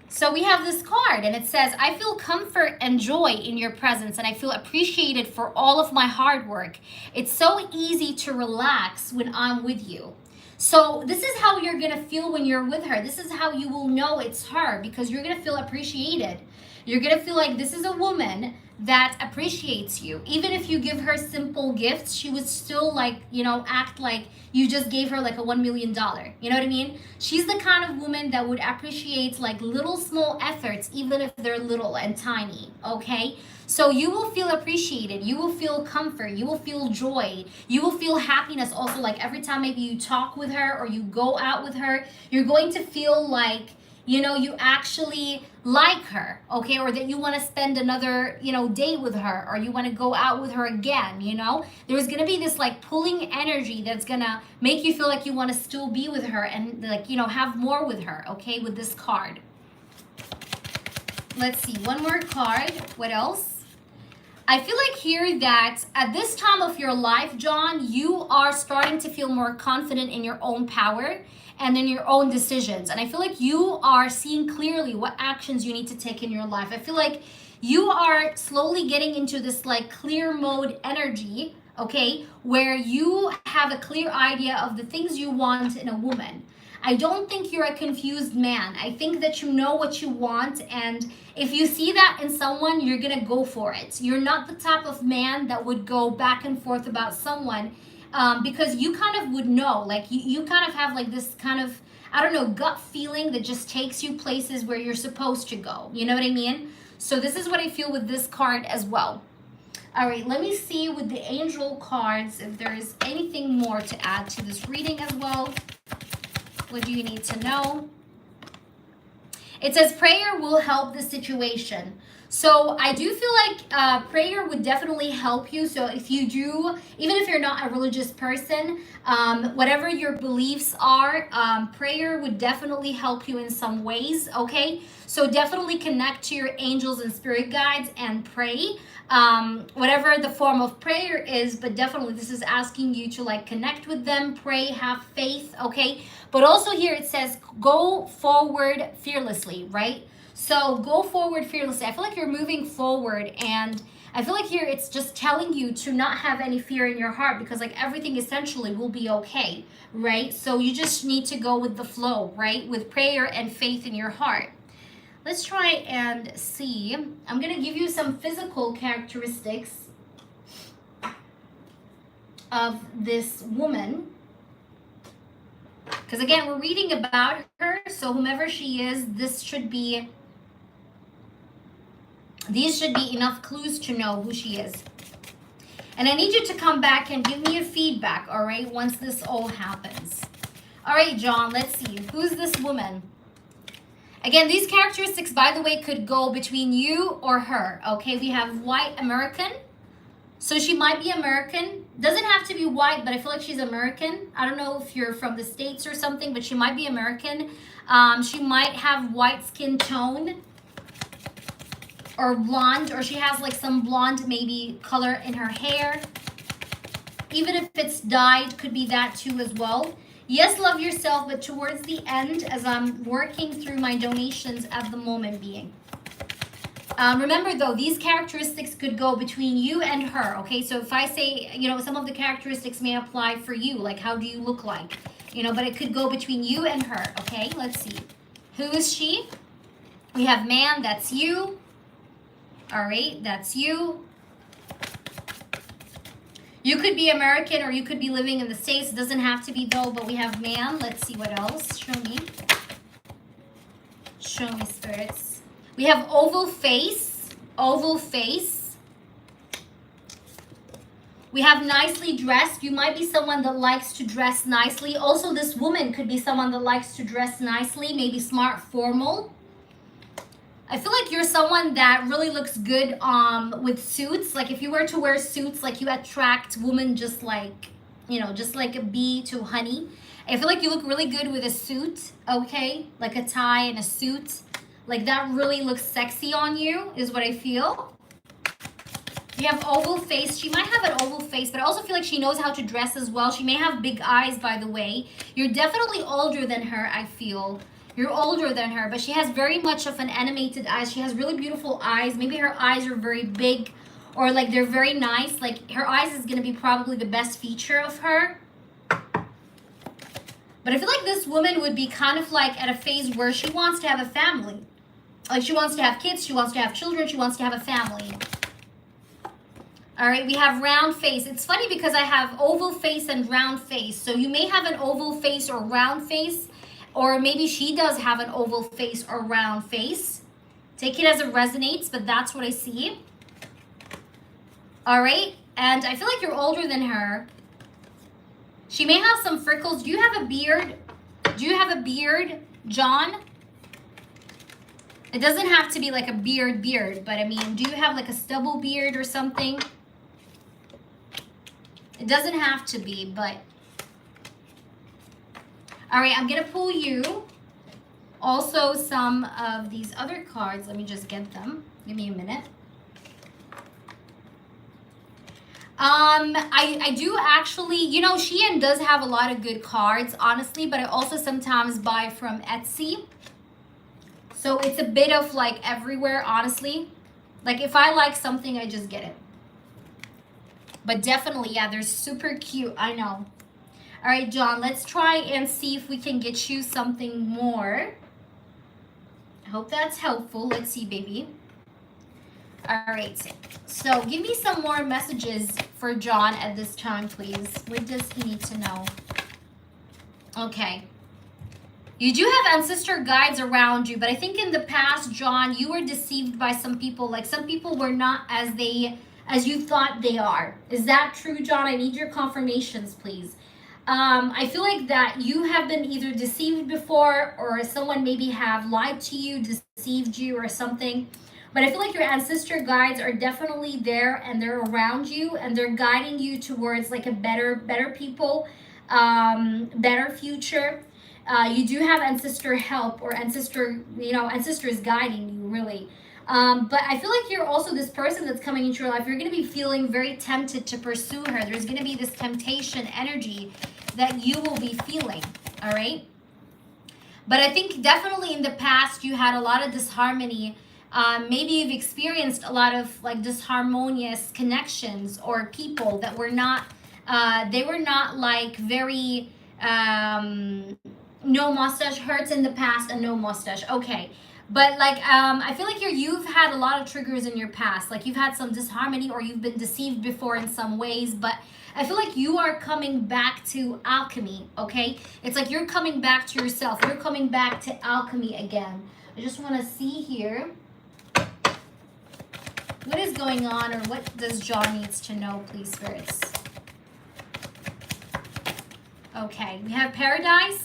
So we have this card and it says, I feel comfort and joy in your presence and I feel appreciated for all of my hard work. It's so easy to relax when I'm with you. So this is how you're going to feel when you're with her. This is how you will know it's her, because you're going to feel appreciated. You're going to feel like this is a woman that appreciates you. Even if you give her simple gifts, she would still like, you know, act like you just gave her like a $1 million. You know what I mean? She's the kind of woman that would appreciate like little small efforts, even if they're little and tiny, okay? So you will feel appreciated, you will feel comfort, you will feel joy, you will feel happiness also. Like every time maybe you talk with her or you go out with her, you're going to feel like, you know, you actually like her, okay? Or that you want to spend another, you know, date with her, or you want to go out with her again, you know? There's going to be this like pulling energy that's going to make you feel like you want to still be with her and like, you know, have more with her, okay? With this card. Let's see, one more card. What else? I feel like here that at this time of your life, John, you are starting to feel more confident in your own power and in your own decisions. And I feel like you are seeing clearly what actions you need to take in your life. I feel like you are slowly getting into this like clear mode energy, okay, where you have a clear idea of the things you want in a woman. I don't think you're a confused man. I think that you know what you want, and if you see that in someone, you're gonna go for it. You're not the type of man that would go back and forth about someone because you kind of would know, like you kind of have like this kind of, I don't know, gut feeling that just takes you places where you're supposed to go. You know what I mean? So this is what I feel with this card as well. All right, let me see with the angel cards if there is anything more to add to this reading as well. What do you need to know? It says prayer will help the situation. So I do feel like prayer would definitely help you. So if you do, even if you're not a religious person, whatever your beliefs are, prayer would definitely help you in some ways, okay? So definitely connect to your angels and spirit guides and pray. Whatever the form of prayer is, but definitely this is asking you to like connect with them, pray, have faith, okay? But also here it says go forward fearlessly, right? So go forward fearlessly. I feel like you're moving forward, and I feel like here it's just telling you to not have any fear in your heart, because like everything essentially will be okay, right? So you just need to go with the flow, right? With prayer and faith in your heart. Let's try and see. I'm going to give you some physical characteristics of this woman. Because again, we're reading about her, so whomever she is, these should be enough clues to know who she is. And I need you to come back and give me a feedback, all right, once this all happens. All right, John, let's see. Who's this woman? Again, these characteristics, by the way, could go between you or her, okay? We have white American. So she might be American. Doesn't have to be white, but I feel like she's American. I don't know if you're from the States or something, but she might be American. She might have white skin tone or blonde, or she has like some blonde maybe color in her hair. Even if it's dyed, could be that too as well. Yes, love yourself, but towards the end, as I'm working through my donations at the moment being. Remember though, these characteristics could go between you and her, okay? So if I say, you know, some of the characteristics may apply for you, like how do you look like, you know, but it could go between you and her, okay? Let's see. Who is she? We have man, that's you. All right, that's you. You could be American or you could be living in the States. It doesn't have to be though, but we have man. Let's see what else. Show me. Show me, spirits. We have oval face. Oval face. We have nicely dressed. You might be someone that likes to dress nicely. Also, this woman could be someone that likes to dress nicely, maybe smart, formal. I feel like you're someone that really looks good with suits. Like if you were to wear suits, like you attract women just like, you know, just like a bee to honey. I feel like you look really good with a suit, okay? Like a tie and a suit. Like that really looks sexy on you is what I feel. You have oval face. She might have an oval face, but I also feel like she knows how to dress as well. She may have big eyes, by the way. You're definitely older than her, I feel. You're older than her, but she has very much of an animated eyes. She has really beautiful eyes. Maybe her eyes are very big or like they're very nice. Like her eyes is going to be probably the best feature of her. But I feel like this woman would be kind of like at a phase where she wants to have a family. Like she wants to have kids. She wants to have children. She wants to have a family. All right, we have round face. It's funny because I have oval face and round face. So you may have an oval face or round face, or maybe she does have an oval face or round face. Take it as it resonates, but that's what I see. All right, and I feel like you're older than her. She may have some freckles. Do you have a beard? Do you have a beard, John? It doesn't have to be like a beard, but I mean, do you have like a stubble beard or something? It doesn't have to be, but... All right, I'm going to pull you also some of these other cards. Let me just get them. Give me a minute. I do actually, you know, Shein does have a lot of good cards, honestly, but I also sometimes buy from Etsy. So it's a bit of like everywhere, honestly. Like if I like something, I just get it. But definitely, yeah, they're super cute. I know. All right, John, let's try and see if we can get you something more. I hope that's helpful. Let's see, baby. All right, so give me some more messages for John at this time, please. What does he need to know? Okay. You do have ancestor guides around you, but I think in the past, John, you were deceived by some people. Like some people were not as you thought they are. Is that true, John? I need your confirmations, please. I feel like that you have been either deceived before or someone maybe have lied to you, deceived you or something. But I feel like your ancestor guides are definitely there and they're around you and they're guiding you towards like a better people, better future. You do have ancestor help or ancestor, you know, ancestors guiding you really. But I feel like you're also this person that's coming into your life. You're going to be feeling very tempted to pursue her. There's going to be this temptation energy that you will be feeling. All right. But I think definitely in the past, you had a lot of disharmony. Maybe you've experienced a lot of like disharmonious connections or people that were not, they were not like very, no mustache hurts in the past and no mustache. Okay. But like, I feel like you've had a lot of triggers in your past. Like you've had some disharmony or you've been deceived before in some ways. But I feel like you are coming back to alchemy, okay? It's like you're coming back to yourself. You're coming back to alchemy again. I just want to see here. What is going on or what does John needs to know, please, spirits? Okay, we have paradise.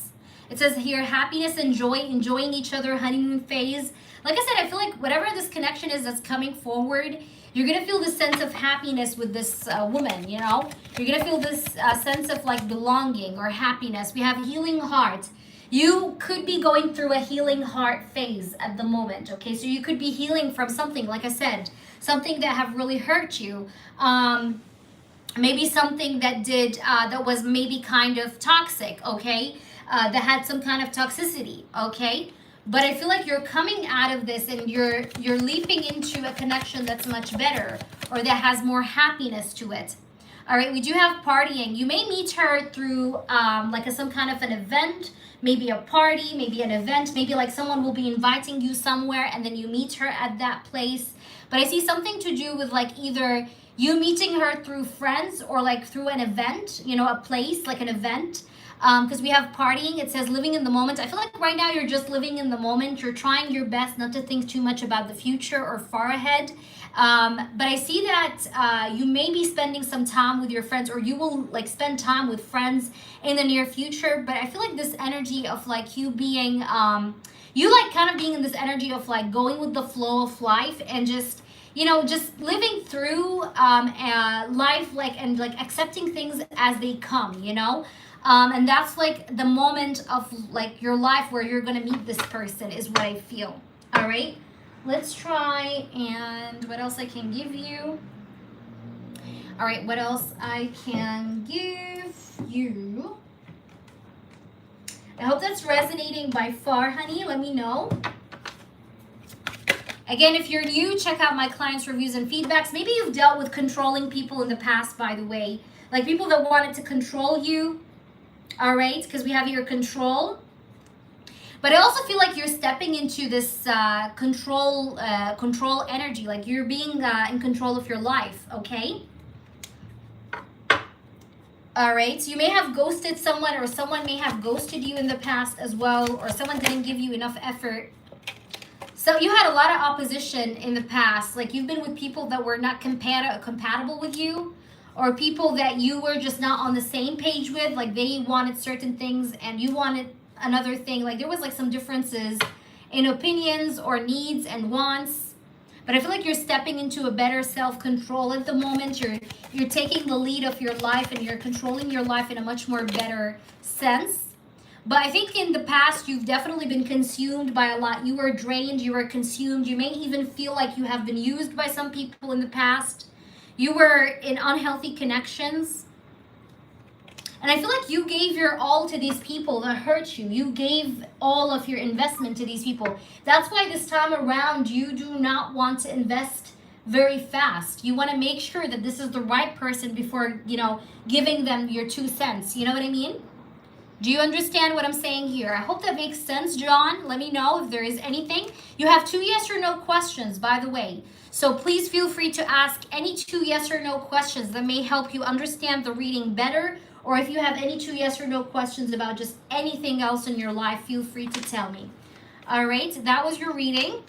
It says here, happiness and joy, enjoying each other, honeymoon phase. Like I said, I feel like whatever this connection is that's coming forward, you're going to feel this sense of happiness with this woman, you know? You're going to feel this sense of like belonging or happiness. We have healing heart. You could be going through a healing heart phase at the moment, okay? So you could be healing from something, like I said, something that have really hurt you. Maybe something that did, that was maybe kind of toxic, okay? That had some kind of toxicity, okay? But I feel like you're coming out of this and you're leaping into a connection that's much better or that has more happiness to it. All right, we do have partying. You may meet her through like some kind of an event, maybe a party, maybe an event, maybe like someone will be inviting you somewhere and then you meet her at that place. But I see something to do with like either you meeting her through friends or like through an event, you know, a place, like an event. Because we have partying, it says living in the moment. I feel like right now you're just living in the moment. You're trying your best not to think too much about the future or far ahead. But I see that you may be spending some time with your friends or you will like spend time with friends in the near future. But I feel like this energy of like you being, you like kind of being in this energy of like going with the flow of life and just, you know, just living through life like and like accepting things as they come, you know. And that's like the moment of like your life where you're going to meet this person is what I feel. All right. Let's try and what else I can give you. All right. What else I can give you. I hope that's resonating by far, honey. Let me know. Again, if you're new, check out my clients' reviews and feedbacks. Maybe you've dealt with controlling people in the past, by the way. Like people that wanted to control you. All right, because we have your control. But I also feel like you're stepping into this control energy, like you're being in control of your life, okay? All right, so you may have ghosted someone, or someone may have ghosted you in the past as well, or someone didn't give you enough effort. So you had a lot of opposition in the past. Like, you've been with people that were not compatible with you, or people that you were just not on the same page with. Like, they wanted certain things and you wanted another thing. Like, there was like some differences in opinions or needs and wants. But I feel like you're stepping into a better self-control at the moment. You're taking the lead of your life, and you're controlling your life in a much more better sense. But I think in the past, you've definitely been consumed by a lot. You were drained, you were consumed. You may even feel like you have been used by some people in the past. You were in unhealthy connections. And I feel like you gave your all to these people that hurt you. You gave all of your investment to these people. That's why this time around, you do not want to invest very fast. You want to make sure that this is the right person before, giving them your 2 cents. You know what I mean? Do you understand what I'm saying here? I hope that makes sense, John. Let me know if there is anything. You have 2 yes or no questions, by the way. So please feel free to ask any 2 yes or no questions that may help you understand the reading better. Or if you have any 2 yes or no questions about just anything else in your life, feel free to tell me. All right, that was your reading.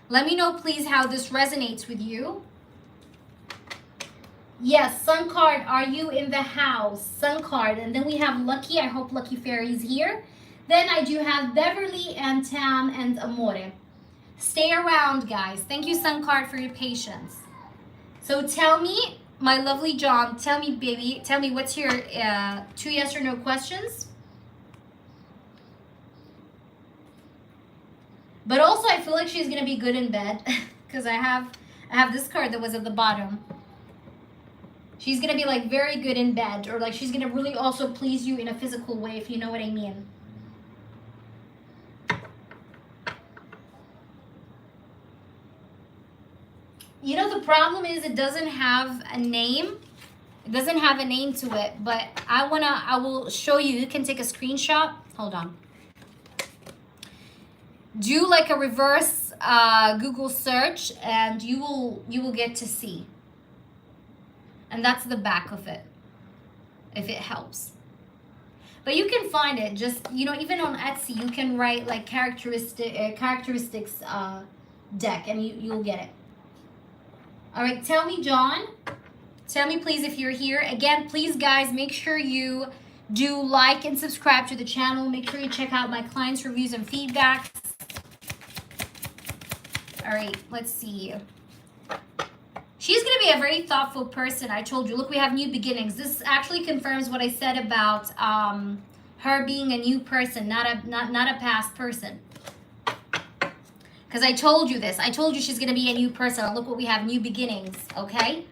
Let me know, please, how this resonates with you. Yes, Sun card, are you in the house? Sun card. And then we have Lucky. I hope Lucky Fairy is here. Then I do have Beverly and Tam and Amore. Stay around, guys. Thank you, Sun card, for your patience. So tell me, my lovely John, tell me, baby, tell me what's your 2 yes or no questions. But also, I feel like she's going to be good in bed because I have this card that was at the bottom. She's going to be like very good in bed, or like she's going to really also please you in a physical way, if you know what I mean. The problem is it doesn't have a name. It doesn't have a name to it, but I will show you. You can take a screenshot. Hold on. Do like a reverse Google search, and you will get to see. And that's the back of it, if it helps. But you can find it just, even on Etsy, you can write like characteristics deck, and you'll get it. All right, tell me, John. Tell me, please, if you're here. Again, please, guys, make sure you do like and subscribe to the channel. Make sure you check out my clients' reviews and feedbacks. All right, let's see. She's going to be a very thoughtful person. I told you, look, we have new beginnings. This actually confirms what I said about her being a new person, not a past person. Because I told you this. I told you she's going to be a new person. Look what we have, new beginnings, okay?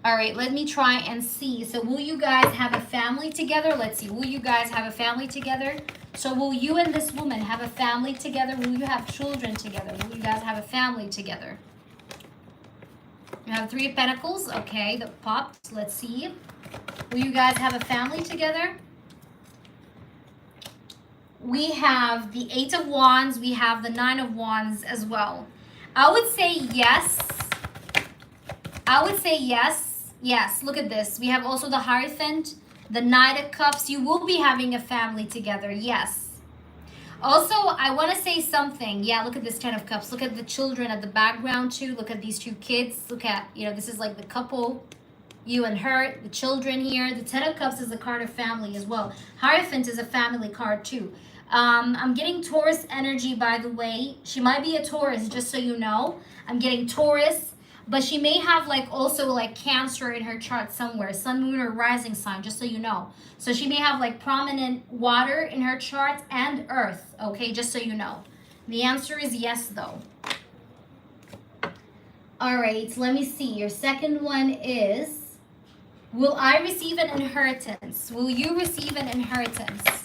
All right, let me try and see. So will you guys have a family together? Let's see. Will you guys have a family together? So will you and this woman have a family together? Will you have children together? Will you guys have a family together? You have 3 of Pentacles. Okay, that popped. Let's see. Will you guys have a family together? We have the 8 of Wands. We have the 9 of Wands as well. I would say yes. I would say yes. Yes, look at this. We have also the Hierophant, the Knight of Cups. You will be having a family together. Yes. Also, I want to say something. Yeah, look at this 10 of Cups. Look at the children at the background too. Look at these 2 kids. Look at, this is like the couple, you and her, the children here. The 10 of Cups is a card of family as well. Hierophant is a family card too. I'm getting Taurus energy, by the way. She might be a Taurus, just so you know. I'm getting Taurus, but she may have also Cancer in her chart somewhere. Sun, moon, or rising sign, just so you know. So she may have prominent water in her chart and earth, okay, just so you know. The answer is yes, though. All right, let me see. Your second one is, will I receive an inheritance? Will you receive an inheritance?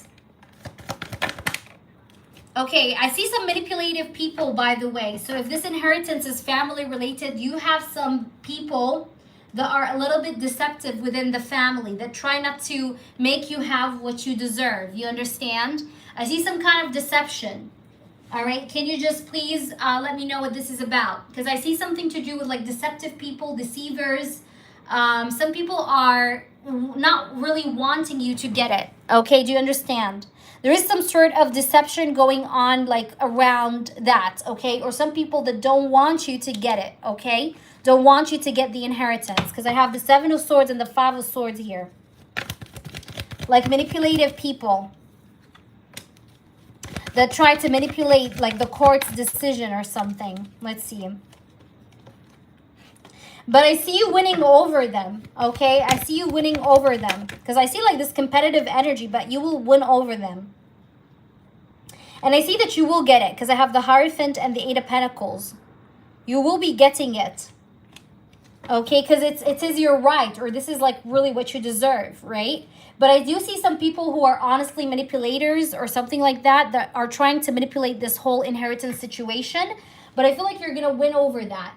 Okay, I see some manipulative people, by the way. So if this inheritance is family related, you have some people that are a little bit deceptive within the family, that try not to make you have what you deserve. You understand? I see some kind of deception. All right, can you just please let me know what this is about? Because I see something to do with deceptive people, deceivers. Some people are not really wanting you to get it. Okay, do you understand? There is some sort of deception going on, like around that, okay? Or some people that don't want you to get it, okay? Don't want you to get the inheritance, because I have the Seven of Swords and the Five of Swords here. Like manipulative people that try to manipulate like the court's decision or something. Let's see. But I see you winning over them, okay? I see you winning over them. Because I see like this competitive energy, but you will win over them. And I see that you will get it, because I have the Hierophant and the Eight of Pentacles. You will be getting it. Okay, because it is your right, or this is like really what you deserve, right? But I do see some people who are honestly manipulators or something like that, that are trying to manipulate this whole inheritance situation. But I feel like you're going to win over that.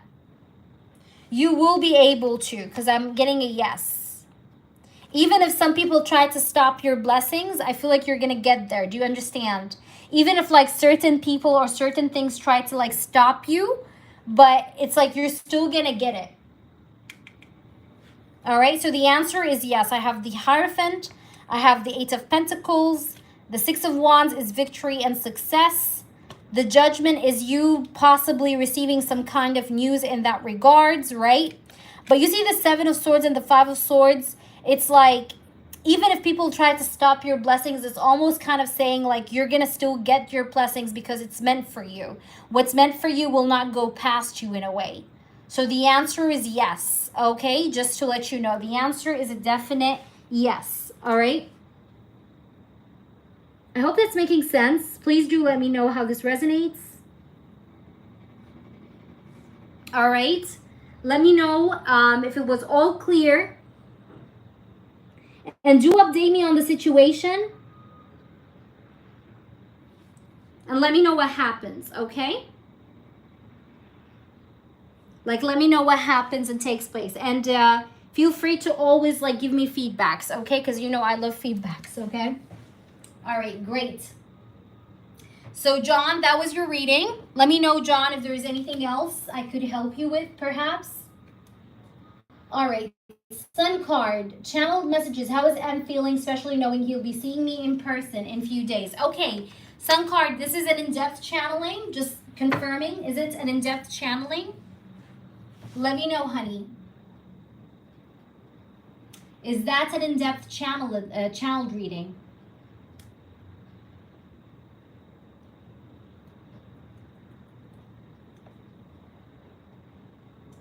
You will be able to, because I'm getting a yes. Even if some people try to stop your blessings, I feel like you're going to get there. Do you understand? Even if like certain people or certain things try to like stop you, but it's like you're still going to get it. All right, so the answer is yes. I have the Hierophant. I have the Eight of Pentacles. The Six of Wands is victory and success. The Judgment is you possibly receiving some kind of news in that regards, right? But you see the Seven of Swords and the Five of Swords. It's like, even if people try to stop your blessings, it's almost kind of saying like you're going to still get your blessings because it's meant for you. What's meant for you will not go past you in a way. So the answer is yes, okay? Just to let you know, the answer is a definite yes, all right? I hope that's making sense. Please do let me know how this resonates. All right? Let me know if it was all clear. And do update me on the situation. And let me know what happens, okay? Like, let me know what happens and takes place. And feel free to always, like, give me feedbacks, okay? Because, you know, I love feedbacks, okay? All right, great. So, John, that was your reading. Let me know, John, if there is anything else I could help you with, perhaps. All right. Sun card, channeled messages. How is M feeling, especially knowing he'll be seeing me in person in a few days? Okay, Sun card, this is an in-depth channeling. Just confirming. Is it an in-depth channeling? Let me know, honey. Is that an in-depth channeled reading?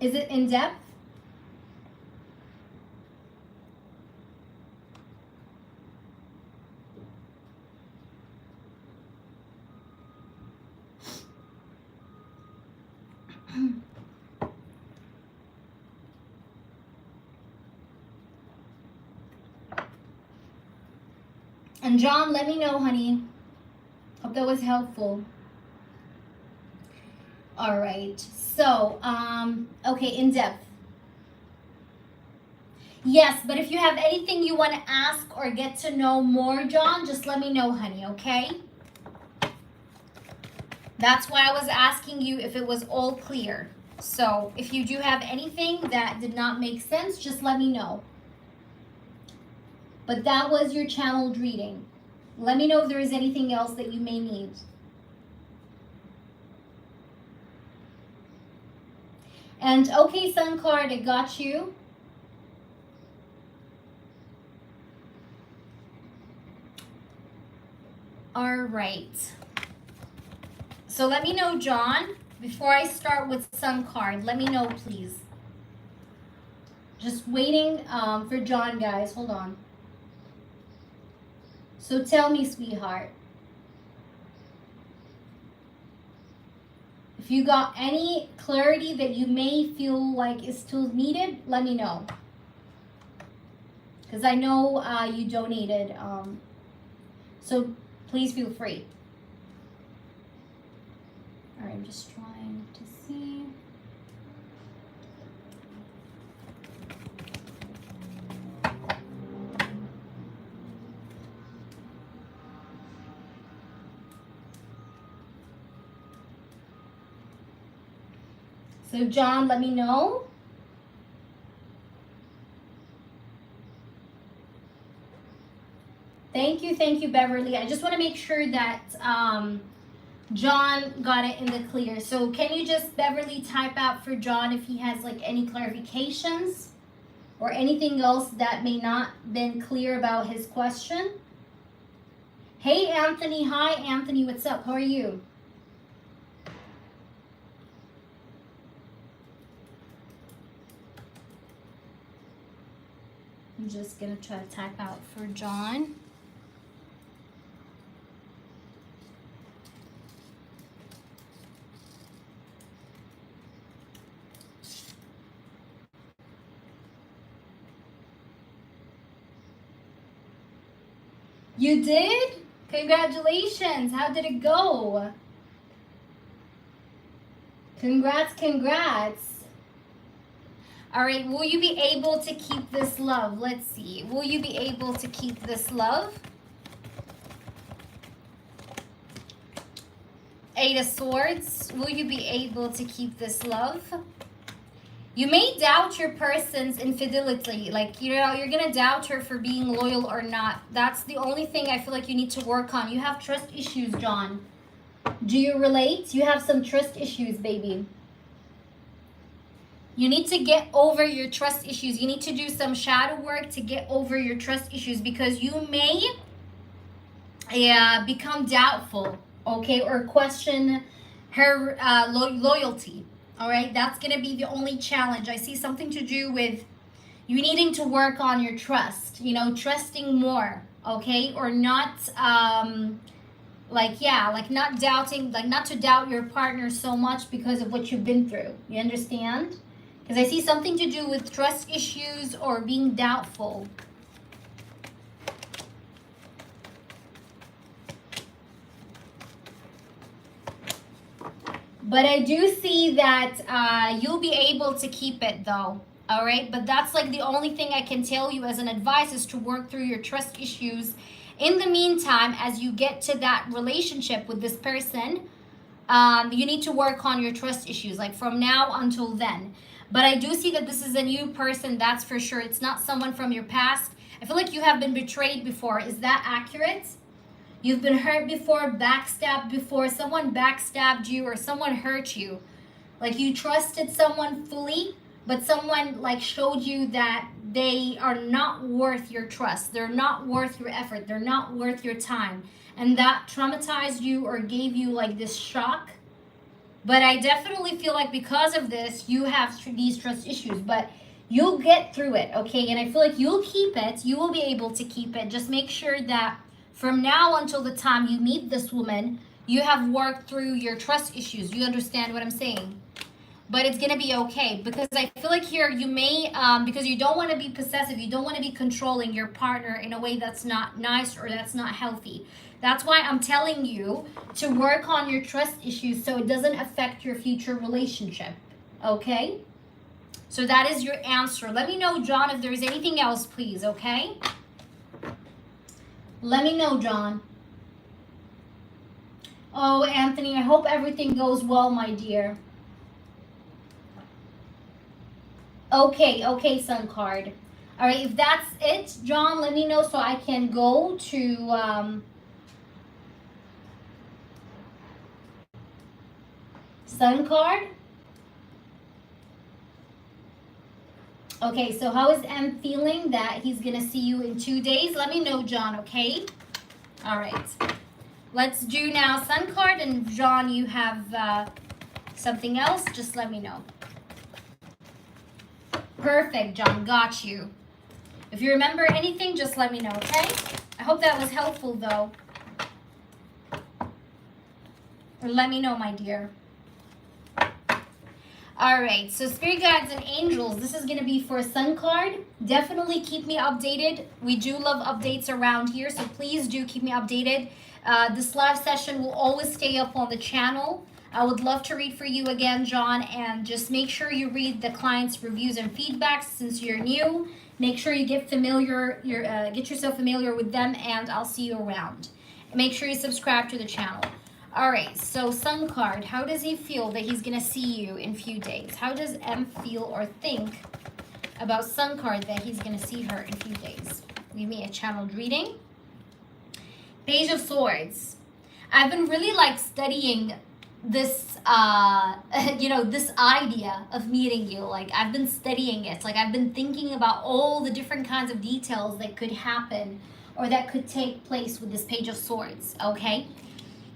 Is it in-depth? And John, let me know, honey. Hope that was helpful. All right. So, okay, in depth. Yes, but if you have anything you want to ask or get to know more, John, just let me know, honey, okay? That's why I was asking you if it was all clear. So, if you do have anything that did not make sense, just let me know. But that was your channeled reading. Let me know if there is anything else that you may need. And okay, Sun card, I got you. All right. So let me know, John, before I start with Sun card. Let me know, please. Just waiting for John, guys. Hold on. So tell me, sweetheart. If you got any clarity that you may feel like is still needed, let me know. Because I know you donated. So please feel free. All right, I'm just trying to see. So John, let me know. Thank you, Beverly. I just want to make sure that John got it in the clear. So can you just, Beverly, type out for John if he has like any clarifications or anything else that may not been clear about his question? Hey, Anthony. Hi, Anthony. What's up? How are you? I'm just going to try to type out for John. You did? Congratulations. How did it go? Congrats, congrats. All right, will you be able to keep this love? Let's see. Will you be able to keep this love? Eight of Swords. Will you be able to keep this love? You may doubt your person's infidelity. Like, you know, you're going to doubt her for being loyal or not. That's the only thing I feel like you need to work on. You have trust issues, John. Do you relate? You have some trust issues, baby. You need to get over your trust issues. You need to do some shadow work to get over your trust issues because you may become doubtful, okay, or question her loyalty, all right? That's going to be the only challenge. I see something to do with you needing to work on your trust, you know, trusting more, okay, or not, not doubting, like not to doubt your partner so much because of what you've been through. You understand? Because I see something to do with trust issues or being doubtful. But I do see that you'll be able to keep it though. All right. But that's like the only thing I can tell you as an advice is to work through your trust issues. In the meantime, as you get to that relationship with this person, you need to work on your trust issues, like from now until then. But I do see that this is a new person, that's for sure. It's not someone from your past. I feel like you have been betrayed before. Is that accurate? You've been hurt before, backstabbed before. Someone backstabbed you or someone hurt you. Like you trusted someone fully, but someone like showed you that they are not worth your trust. They're not worth your effort. They're not worth your time. And that traumatized you or gave you like this shock. But I definitely feel like because of this, you have these trust issues. But you'll get through it, okay? And I feel like you'll keep it. You will be able to keep it. Just make sure that from now until the time you meet this woman, you have worked through your trust issues. You understand what I'm saying? But it's going to be okay. Because I feel like here you may, because you don't want to be possessive, you don't want to be controlling your partner in a way that's not nice or that's not healthy. That's why I'm telling you to work on your trust issues so it doesn't affect your future relationship. Okay? So that is your answer. Let me know, John, if there's anything else, please, okay? Let me know, John. Oh, Anthony, I hope everything goes well, my dear. Okay, Sun Card. All right, if that's it, John, let me know so I can go to... Sun Card. Okay, so how is M feeling that he's going to see you in 2 days? Let me know, John, okay? All right. Let's do now Sun Card. And John, you have something else? Just let me know. Perfect, John. Got you. If you remember anything, just let me know, okay? I hope that was helpful, though. Or let me know, my dear. All right, so Spirit Guides and Angels, this is going to be for Sun Card. Definitely keep me updated. We do love updates around here, so please do keep me updated. This live session will always stay up on the channel. I would love to read for you again, John, and just make sure you read the clients' reviews and feedbacks since you're new. Make sure you get get yourself familiar with them, and I'll see you around. And make sure you subscribe to the channel. All right, so Sun Card, how does he feel that he's going to see you in a few days? How does M feel or think about Sun Card that he's going to see her in a few days? Give me a channeled reading. Page of Swords. I've been really like studying this you know, this idea of meeting you. Like I've been studying it. Like I've been thinking about all the different kinds of details that could happen or that could take place with this Page of Swords, okay?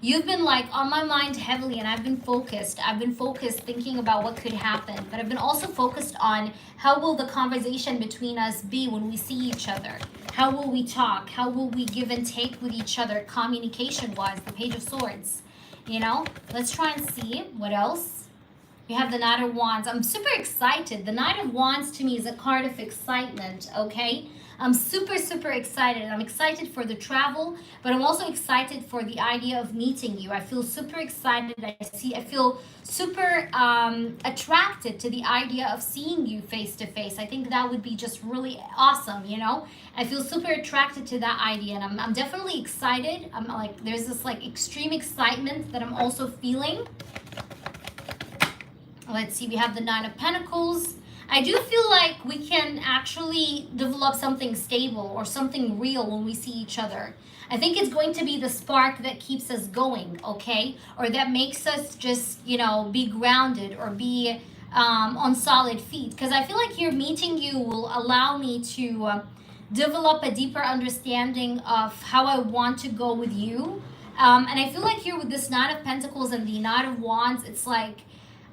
You've been like on my mind heavily, and I've been focused. I've been focused thinking about what could happen, but I've been also focused on how will the conversation between us be when we see each other? How will we talk? How will we give and take with each other communication-wise? The Page of Swords, you know? Let's try and see what else. We have the Knight of Wands. I'm super excited. The Knight of Wands to me is a card of excitement, okay? I'm super, super excited. I'm excited for the travel, but I'm also excited for the idea of meeting you. I feel super excited. I feel super attracted to the idea of seeing you face to face. I think that would be just really awesome, you know? I feel super attracted to that idea, and I'm definitely excited. I'm like, there's this like extreme excitement that I'm also feeling. Let's see, we have the Nine of Pentacles. I do feel like we can actually develop something stable or something real when we see each other. I think it's going to be the spark that keeps us going, okay? Or that makes us just, you know, be grounded or be on solid feet. Because I feel like here meeting you will allow me to develop a deeper understanding of how I want to go with you. And I feel like here with this Knight of Pentacles and the Knight of Wands, it's like,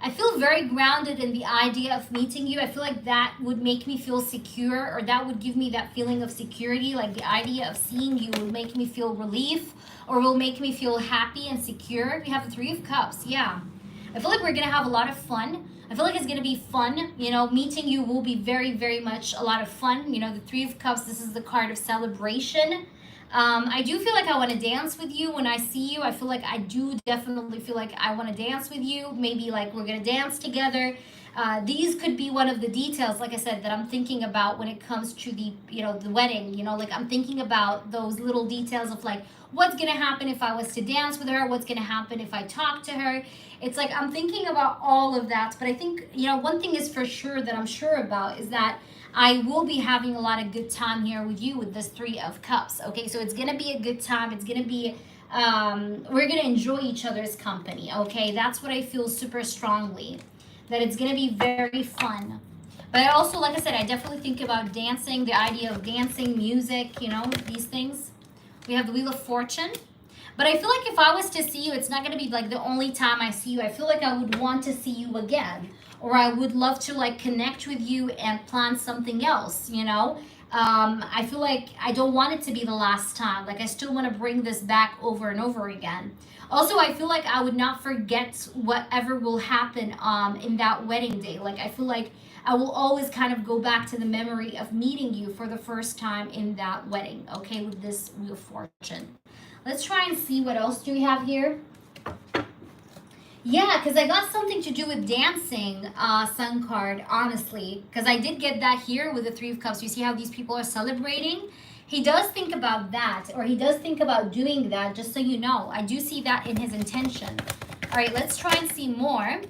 I feel very grounded in the idea of meeting you. I feel like that would make me feel secure, or that would give me that feeling of security. Like the idea of seeing you will make me feel relief, or will make me feel happy and secure. We have the Three of Cups. Yeah. I feel like we're going to have a lot of fun. I feel like it's going to be fun. You know, meeting you will be very, very much a lot of fun. You know, the Three of Cups, this is the card of celebration. I do feel like I want to dance with you when I see you. I feel like I do definitely feel like I want to dance with you. Maybe like we're going to dance together. These could be one of the details, like I said, that I'm thinking about when it comes to the, you know, the wedding. You know, like I'm thinking about those little details of like, what's going to happen if I was to dance with her? What's going to happen if I talk to her? It's like I'm thinking about all of that. But I think, you know, one thing is for sure that I'm sure about is that I will be having a lot of good time here with you with this Three of Cups. Okay, so it's going to be a good time. It's going to be, we're going to enjoy each other's company. Okay, that's what I feel super strongly, that it's going to be very fun. But I also, like I said, I definitely think about dancing, the idea of dancing, music, you know, these things. We have the Wheel of Fortune. But I feel like if I was to see you, it's not going to be like the only time I see you. I feel like I would want to see you again. Or I would love to like connect with you and plan something else, you know? I feel like I don't want it to be the last time. Like I still want to bring this back over and over again. Also, I feel like I would not forget whatever will happen in that wedding day. Like I feel like I will always kind of go back to the memory of meeting you for the first time in that wedding, okay, with this Wheel of Fortune. Let's try and see what else do we have here. Yeah, because I got something to do with dancing, Sun card, honestly. Because I did get that here with the Three of Cups. You see how these people are celebrating? He does think about that, or he does think about doing that, just so you know. I do see that in his intention. All right, let's try and see more.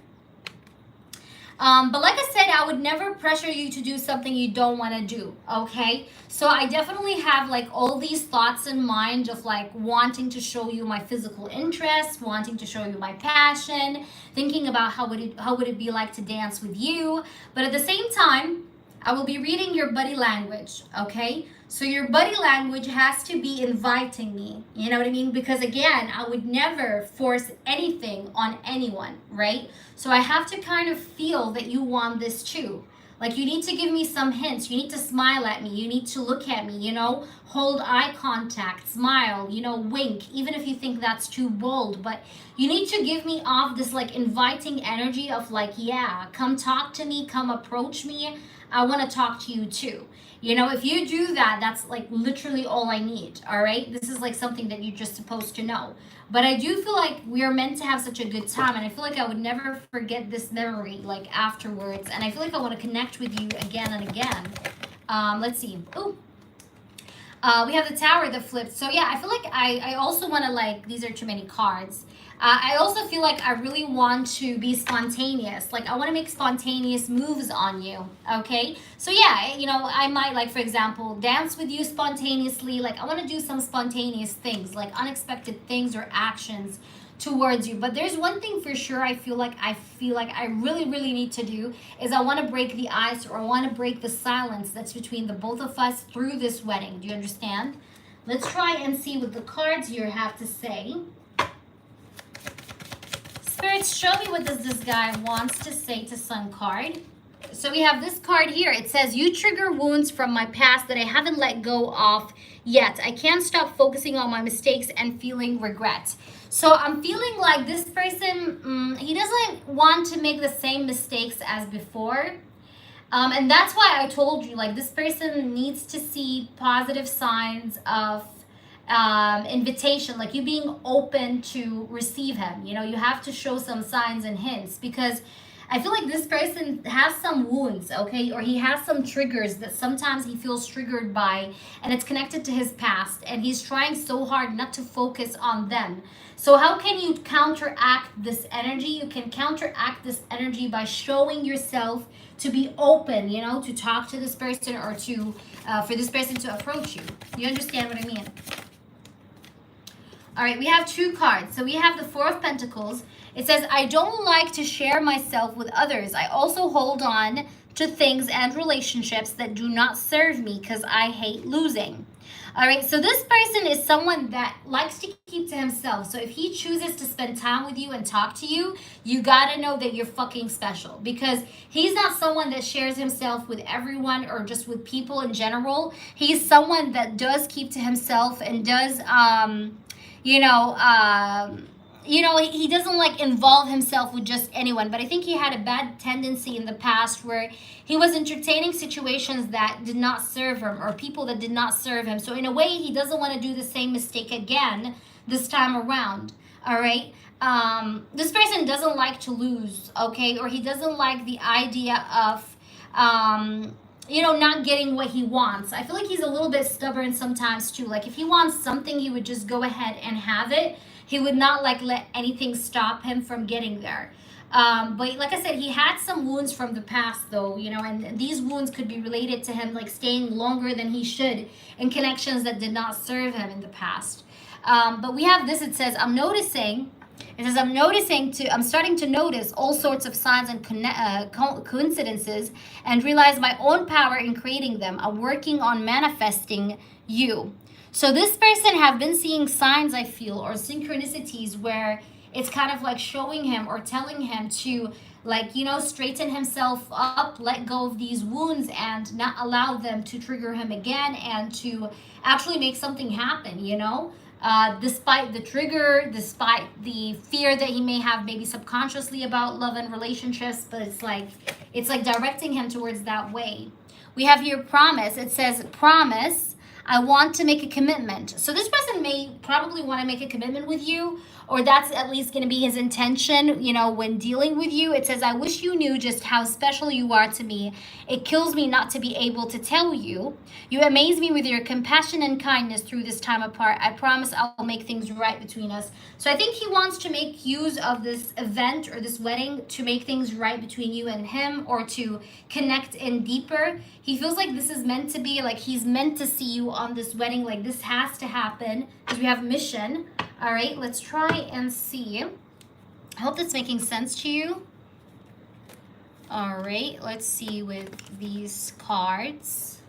But like I said, I would never pressure you to do something you don't want to do, okay? So I definitely have like all these thoughts in mind of like wanting to show you my physical interest, wanting to show you my passion, thinking about how would it be like to dance with you. But at the same time, I will be reading your body language, okay? So your body language has to be inviting me, you know what I mean? Because again, I would never force anything on anyone, right? So I have to kind of feel that you want this too. Like you need to give me some hints. You need to smile at me. You need to look at me, you know, hold eye contact, smile, you know, wink, even if you think that's too bold. But you need to give me off this like inviting energy of like, yeah, come talk to me, come approach me. I want to talk to you too. You know, if you do that, that's like literally all I need, all right? This is like something that you're just supposed to know. But I do feel like we are meant to have such a good time, and I feel like I would never forget this memory like afterwards, and I feel like I want to connect with you again and again. Let's see. Ooh. We have the Tower that flipped. So yeah, I feel like I also want to like, these are too many cards. I also feel like I really want to be spontaneous. Like I want to make spontaneous moves on you, okay? So yeah, you know, I might like, for example, dance with you spontaneously. Like I want to do some spontaneous things, like unexpected things or actions towards you. But there's one thing for sure I feel like I really need to do is I want to break the ice, or I want to break the silence that's between the both of us through this wedding. Do you understand? Let's try and see what the cards here have to say. Spirits, show me what does this guy wants to say to Sun card. So we have this card here. It says, you trigger wounds from my past that I haven't let go of yet. I can't stop focusing on my mistakes and feeling regret. So I'm feeling like this person, he doesn't want to make the same mistakes as before. And that's why I told you, like, this person needs to see positive signs of invitation, like you being open to receive him. You know, you have to show some signs and hints, because I feel like this person has some wounds, okay, or he has some triggers that sometimes he feels triggered by, and it's connected to his past, and he's trying so hard not to focus on them. So how can you counteract this energy? You can counteract this energy by showing yourself to be open, you know, to talk to this person, or to for this person to approach you. You understand what I mean? All right, we have two cards. So we have the Four of Pentacles. It says, I don't like to share myself with others. I also hold on to things and relationships that do not serve me because I hate losing. All right, so this person is someone that likes to keep to himself. So if he chooses to spend time with you and talk to you, you gotta know that you're fucking special, because he's not someone that shares himself with everyone or just with people in general. He's someone that does keep to himself and does, he doesn't like involve himself with just anyone. But I think he had a bad tendency in the past where he was entertaining situations that did not serve him, or people that did not serve him. So in a way, he doesn't want to do the same mistake again this time around. All right. This person doesn't like to lose, okay? Or he doesn't like the idea of, not getting what he wants. I feel like he's a little bit stubborn sometimes too. Like if he wants something, he would just go ahead and have it. He would not like let anything stop him from getting there. But like I said, he had some wounds from the past though, and these wounds could be related to him like staying longer than he should in connections that did not serve him in the past. But we have this, it says, I'm starting to notice all sorts of signs and coincidences and realize my own power in creating them. I'm working on manifesting you. So this person have been seeing signs, I feel, or synchronicities where it's kind of like showing him or telling him to straighten himself up, let go of these wounds and not allow them to trigger him again, and to actually make something happen, despite the trigger, despite the fear that he may have maybe subconsciously about love and relationships, but it's like directing him towards that way. We have here promise. It says, promise, I want to make a commitment. So this person may probably want to make a commitment with you, or that's at least going to be his intention, when dealing with you. It says, I wish you knew just how special you are to me. It kills me not to be able to tell you. You amaze me with your compassion and kindness through this time apart. I promise I'll make things right between us. So I think he wants to make use of this event or this wedding to make things right between you and him, or to connect in deeper. He feels like this is meant to be, like he's meant to see you on this wedding. Like this has to happen because we have mission. All right, let's try and see. I hope that's making sense to you. All right, let's see with these cards.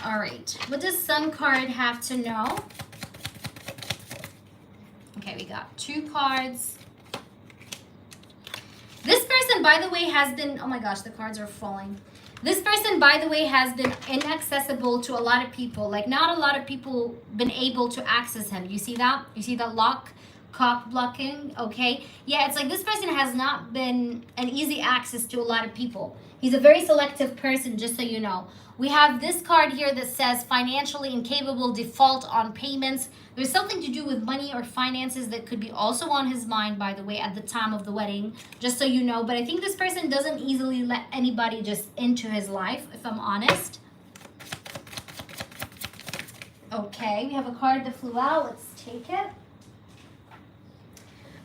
All right, what does Sun card have to know? Okay, we got two cards. This person, by the way, has been, oh my gosh, the cards are falling. This person, by the way, has been inaccessible to a lot of people. Like not a lot of people been able to access him. You see that? You see that lock, cop blocking? Okay. Yeah, it's like this person has not been an easy access to a lot of people. He's a very selective person, just so you know. We have this card here that says financially incapable, default on payments. There's something to do with money or finances that could be also on his mind, by the way, at the time of the wedding, just so you know. But I think this person doesn't easily let anybody just into his life, if I'm honest. Okay, we have a card that flew out. Let's take it.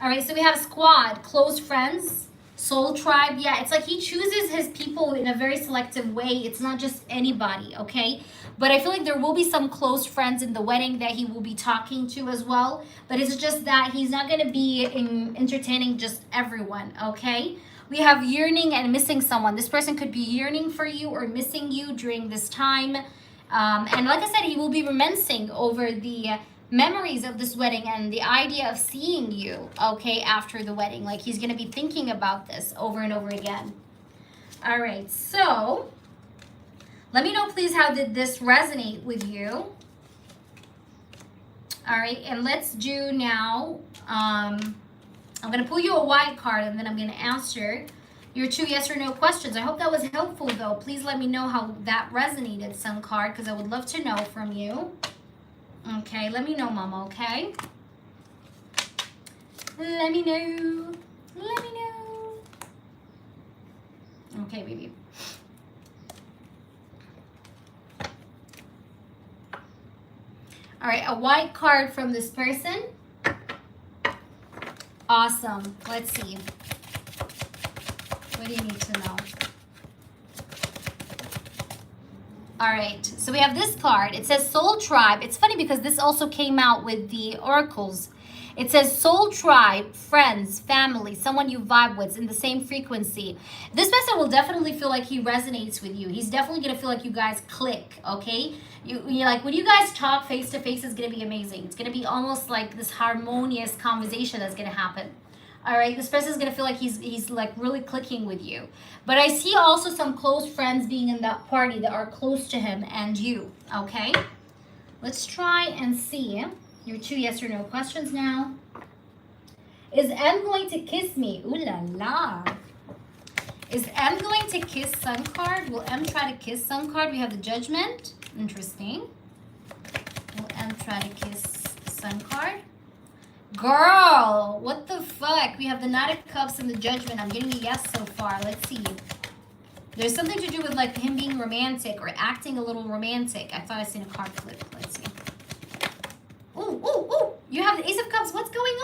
All right, so we have squad, close friends, soul tribe. Yeah, it's like he chooses his people in a very selective way. It's not just anybody, okay? But I feel like there will be some close friends in the wedding that he will be talking to as well. But it's just that he's not going to be entertaining just everyone, okay? We have yearning and missing someone. This person could be yearning for you or missing you during this time. And like I said, he will be reminiscing over the memories of this wedding and the idea of seeing you, okay, after the wedding. Like he's going to be thinking about this over and over again. All right, so let me know, please, how did this resonate with you? All right, and let's do now, I'm going to pull you a white card and then I'm going to answer your 2 yes or no questions. I hope that was helpful, though. Please let me know how that resonated, Sun card, because I would love to know from you. Okay, let me know, Mama, okay? Let me know. Let me know. Okay, baby. All right, a white card from this person. Awesome. Let's see. What do you need to know? All right, so we have this card. It says Soul Tribe. It's funny because this also came out with the oracles. It says Soul Tribe, friends, family, someone you vibe with in the same frequency. This person will definitely feel like he resonates with you. He's definitely going to feel like you guys click, okay? You're like, when you guys talk face to face, it's going to be amazing. It's going to be almost like this harmonious conversation that's going to happen. All right, this person is going to feel like he's like really clicking with you. But I see also some close friends being in that party that are close to him and you, okay? Let's try and see your 2 yes or no questions now. Is M going to kiss me? Ooh la la. Is M going to kiss Sun card? Will M try to kiss Sun card? We have the Judgment. Interesting. Will M try to kiss Sun card? Girl, what the fuck? We have the Knight of Cups and the Judgment. I'm getting a yes so far. Let's see. There's something to do with like him being romantic or acting a little romantic. I thought I seen a card flip. Let's see. Ooh, ooh, ooh. You have the Ace of Cups. What's going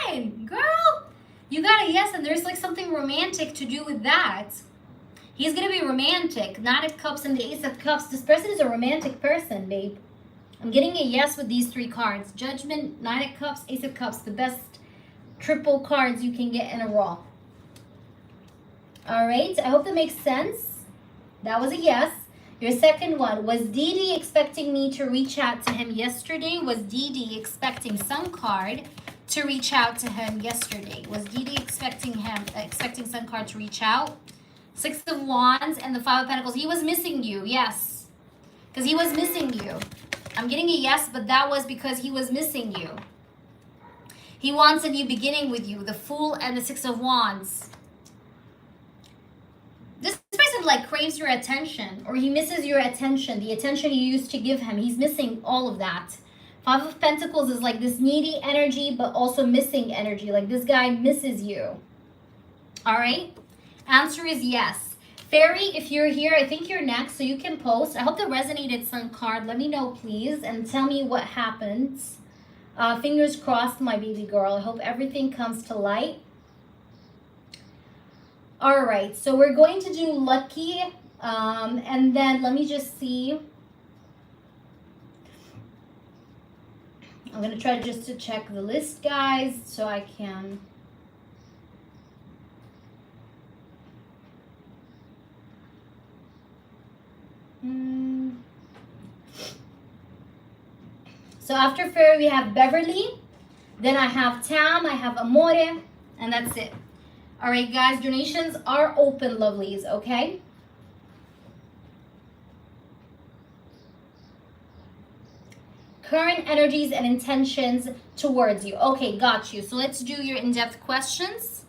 on? Girl, you got a yes, and there's like something romantic to do with that. He's going to be romantic. Knight of Cups and the Ace of Cups. This person is a romantic person, babe. I'm getting a yes with these 3 cards. Judgment, Knight of Cups, Ace of Cups. The best triple cards you can get in a row. All right. I hope that makes sense. That was a yes. Your second one. Was Dee Dee expecting me to reach out to him yesterday? Was Dee Dee expecting Sun card to reach out to him yesterday? Was Dee Dee expecting Sun card to reach out? 6 of Wands and the 5 of Pentacles. He was missing you. Yes. Because he was missing you. I'm getting a yes, but that was because he was missing you. He wants a new beginning with you. The Fool and the 6 of Wands. This person like craves your attention, or he misses your attention, the attention you used to give him. He's missing all of that. 5 of Pentacles is like this needy energy, but also missing energy. Like this guy misses you. All right? Answer is yes. Fairy, if you're here, I think you're next, so you can post. I hope that resonated, Sun card. Let me know, please, and tell me what happens. Fingers crossed, my baby girl. I hope everything comes to light. All right, so we're going to do lucky, and then let me just see. I'm going to try just to check the list, guys, so I can... So after Fairy, we have Beverly. Then I have Tam, I have Amore, and that's it. All right, guys, donations are open, lovelies, okay? Current energies and intentions towards you. Okay, got you. So let's do your in-depth questions.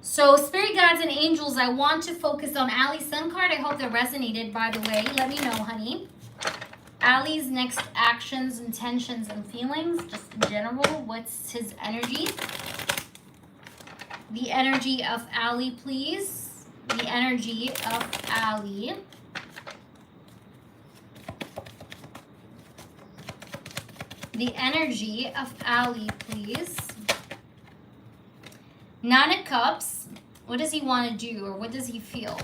So Spirit Guides and Angels, I want to focus on Ali's Sun card. I hope that resonated, by the way. Let me know, honey. Ali's next actions, intentions, and feelings, just in general. What's his energy? The energy of Ali, please. The energy of Ali. The energy of Ali, please. Nine of Cups. What does he want to do, or what does he feel?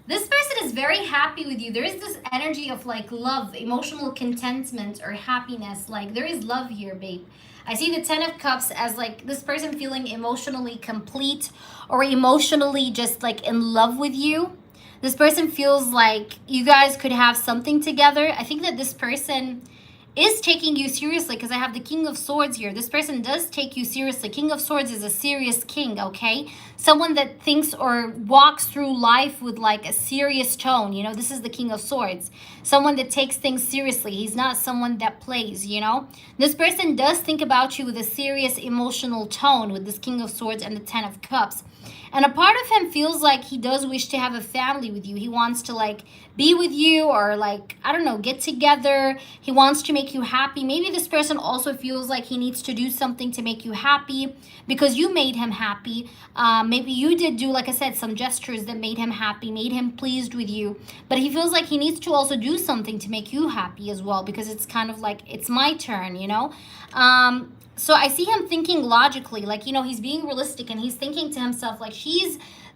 This person is very happy with you. There is this energy of like love, emotional contentment, or happiness. Like there is love here, babe. I see the Ten of Cups as like this person feeling emotionally complete or emotionally just like in love with you. This person feels like you guys could have something together. I think that this person is taking you seriously because I have the King of Swords here. This person does take you seriously. King of Swords is a serious king, okay? Someone that thinks or walks through life with like a serious tone, you know? This is the King of Swords. Someone that takes things seriously. He's not someone that plays, you know? This person does think about you with a serious emotional tone with this King of Swords and the Ten of Cups. And a part of him feels like he does wish to have a family with you. He wants to like be with you or like, I don't know, get together. He wants to make you happy. Maybe this person also feels like he needs to do something to make you happy because you made him happy. Maybe you did do, like I said, some gestures that made him happy, made him pleased with you. But he feels like he needs to also do something to make you happy as well because it's kind of like, it's my turn, you know? So I see him thinking logically, like, you know, he's being realistic and he's thinking to himself, like,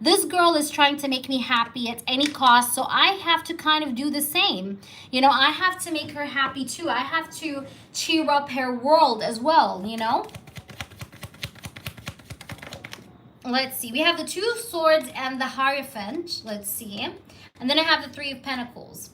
this girl is trying to make me happy at any cost, so I have to kind of do the same. You know, I have to make her happy too. I have to cheer up her world as well, you know? Let's see. We have the Two of Swords and the Hierophant. Let's see. And then I have the Three of Pentacles.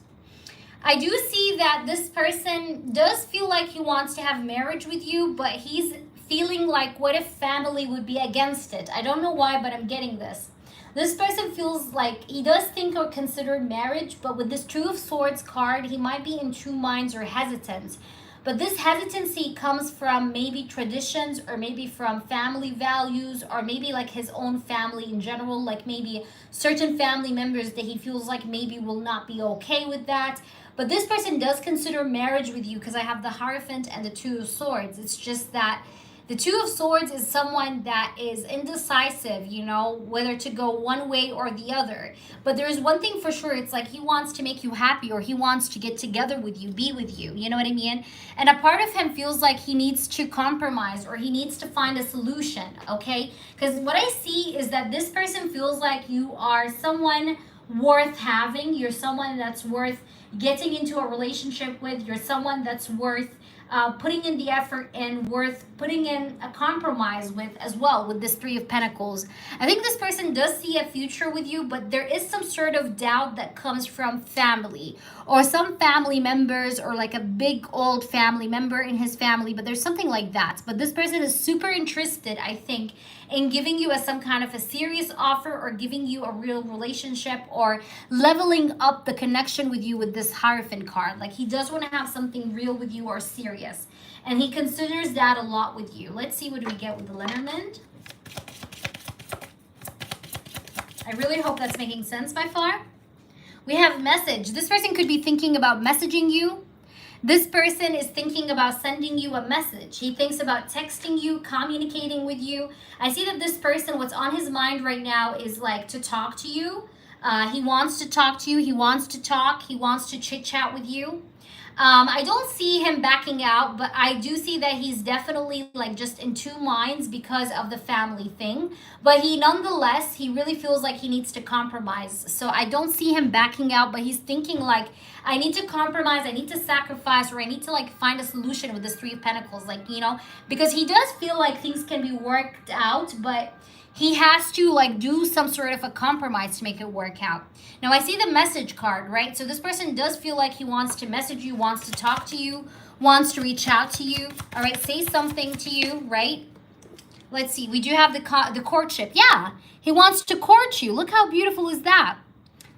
I do see that this person does feel like he wants to have marriage with you, but he's feeling like, what if family would be against it? I don't know why, but I'm getting this. This person feels like he does think or consider marriage, but with this Two of Swords card, he might be in two minds or hesitant. But this hesitancy comes from maybe traditions or maybe from family values or maybe like his own family in general, like maybe certain family members that he feels like maybe will not be okay with that. But this person does consider marriage with you because I have the Hierophant and the Two of Swords. It's just that the Two of Swords is someone that is indecisive, you know, whether to go one way or the other. But there's one thing for sure. It's like he wants to make you happy or he wants to get together with you, be with you. You know what I mean? And a part of him feels like he needs to compromise or he needs to find a solution, okay? Because what I see is that this person feels like you are someone worth having. You're someone that's worth getting into a relationship with. You're someone that's worth putting in the effort and worth putting in a compromise with as well with this Three of Pentacles. I think this person does see a future with you, but there is some sort of doubt that comes from family or some family members or like a big old family member in his family, but there's something like that. But this person is super interested, I think, in giving you some kind of a serious offer or giving you a real relationship or leveling up the connection with you with this Hierophant card. Like he does want to have something real with you or serious. And he considers that a lot with you. Let's see what we get with the Lenormand. I really hope that's making sense by far. We have message. This person could be thinking about messaging you. This person is thinking about sending you a message. He thinks about texting you, communicating with you. I see that this person, what's on his mind right now is like to talk to you. He wants to talk to you. He wants to talk. He wants to chit chat with you. I don't see him backing out, but I do see that he's definitely like just in two minds because of the family thing. But he nonetheless, he really feels like he needs to compromise. So I don't see him backing out, but he's thinking like, I need to compromise, I need to sacrifice, or I need to like find a solution with this Three of Pentacles, like, you know, because he does feel like things can be worked out, but he has to like do some sort of a compromise to make it work out. Now I see the message card, right? So this person does feel like he wants to message you, wants to talk to you, wants to reach out to you. All right, say something to you, right? Let's see. We do have the courtship. Yeah, he wants to court you. Look how beautiful is that?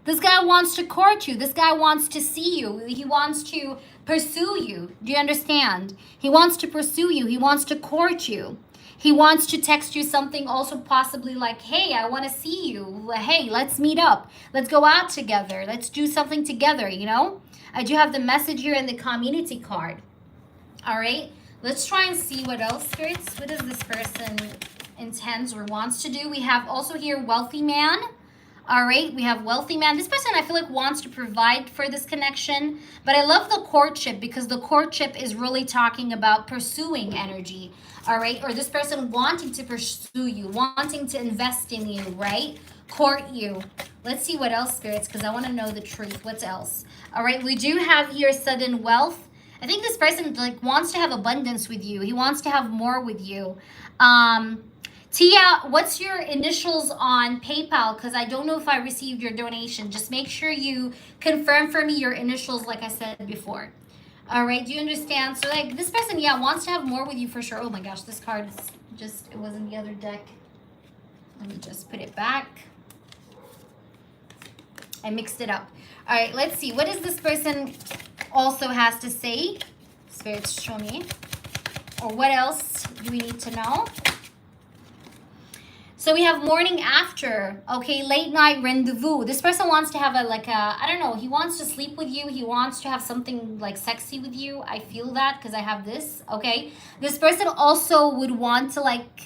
This guy wants to court you. This guy wants to see you. He wants to pursue you. Do you understand? He wants to pursue you. He wants to court you. He wants to text you something also possibly like, hey, I want to see you. Hey, let's meet up. Let's go out together. Let's do something together, you know? I do have the message here and the community card. All right, let's try and see what else, spirits. What does this person intends or wants to do? We have also here wealthy man. All right, we have wealthy man. This person I feel like wants to provide for this connection, but I love the courtship because the courtship is really talking about pursuing energy. All right, or this person wanting to pursue you, wanting to invest in you, right? Court you. Let's see what else, spirits, because I want to know the truth. What's else? All right, we do have here sudden wealth. I think this person like wants to have abundance with you. He wants to have more with you. Tia, what's your initials on PayPal? Because I don't know if I received your donation. Just make sure you confirm for me your initials like I said before. All right, do you understand? So like this person, yeah, wants to have more with you for sure. Oh my gosh, this card is just, it was in the other deck. Let me just put it back. I mixed it up. All right, let's see. What does this person also has to say? Spirits, show me. Or what else do we need to know? So we have morning after, okay, late night rendezvous. This person wants to have I don't know, he wants to sleep with you. He wants to have something like sexy with you. I feel that because I have this, okay. This person also would want to like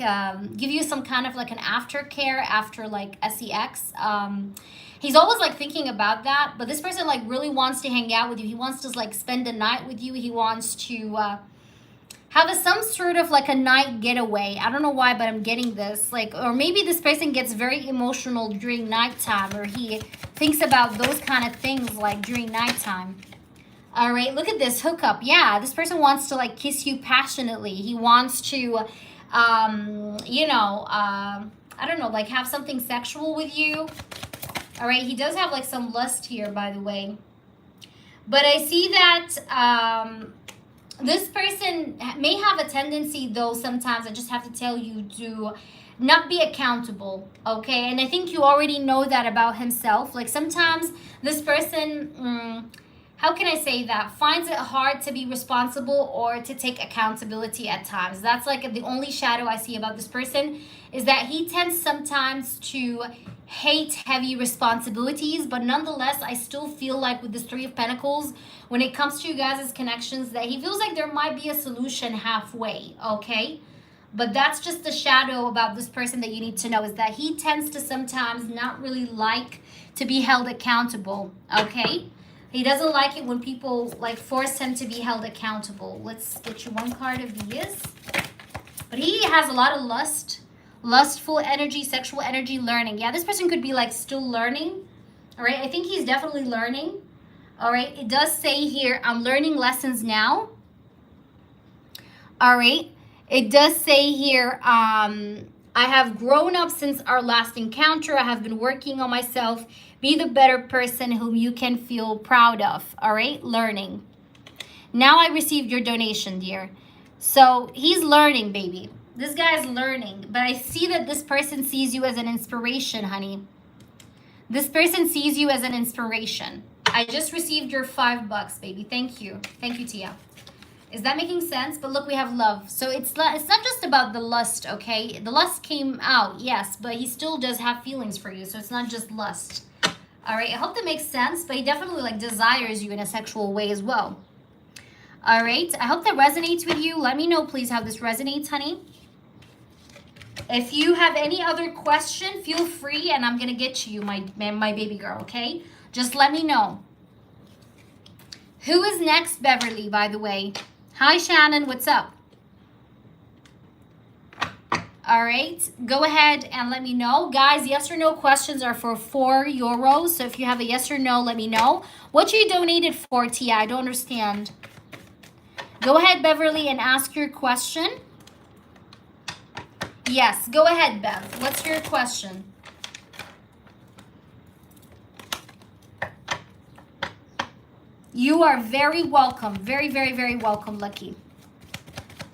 give you some kind of like an aftercare after like sex. He's always like thinking about that, but this person like really wants to hang out with you. He wants to like spend the night with you. He wants to have some sort of like a night getaway. I don't know why, but I'm getting this. Like, or maybe this person gets very emotional during nighttime, or he thinks about those kind of things like during nighttime. All right, look at this hookup. Yeah, this person wants to like kiss you passionately. He wants to, you know, I don't know, like have something sexual with you. All right, he does have like some lust here, by the way. But I see that this person may have a tendency, though, sometimes, I just have to tell you, to not be accountable, okay? And I think you already know that about himself. Like, sometimes this person, how can I say that, finds it hard to be responsible or to take accountability at times. That's, like, the only shadow I see about this person, is that he tends sometimes to hate heavy responsibilities, but nonetheless, I still feel like with this Three of Pentacles, when it comes to you guys' connections, that he feels like there might be a solution halfway, okay? But that's just the shadow about this person that you need to know, is that he tends to sometimes not really like to be held accountable, okay? He doesn't like it when people like force him to be held accountable. Let's get you one card of these. But he has a lot of lust. Lustful energy, sexual energy, learning. Yeah, this person could be like still learning. All right, I think he's definitely learning. All right, it does say here, I'm learning lessons now. All right, it does say here, I have grown up since our last encounter. I have been working on myself. Be the better person whom you can feel proud of. All right, learning. Now I received your donation, dear. So he's learning, baby. This guy is learning, but I see that this person sees you as an inspiration, honey. This person sees you as an inspiration. I just received your $5, baby. Thank you. Thank you, Tia. Is that making sense? But look, we have love. So it's not just about the lust, okay? The lust came out, yes, but he still does have feelings for you. So it's not just lust. All right, I hope that makes sense, but he definitely like desires you in a sexual way as well. All right, I hope that resonates with you. Let me know, please, how this resonates, honey. If you have any other question, feel free, and I'm going to get to you, my baby girl, okay? Just let me know. Who is next, Beverly, by the way? Hi, Shannon. What's up? All right. Go ahead and let me know. Guys, yes or no questions are for €4. So if you have a yes or no, let me know. What you donated for, Tia? I don't understand. Go ahead, Beverly, and ask your question. Yes, go ahead, Bev. What's your question? You are very welcome. Very, very, very welcome, Lucky.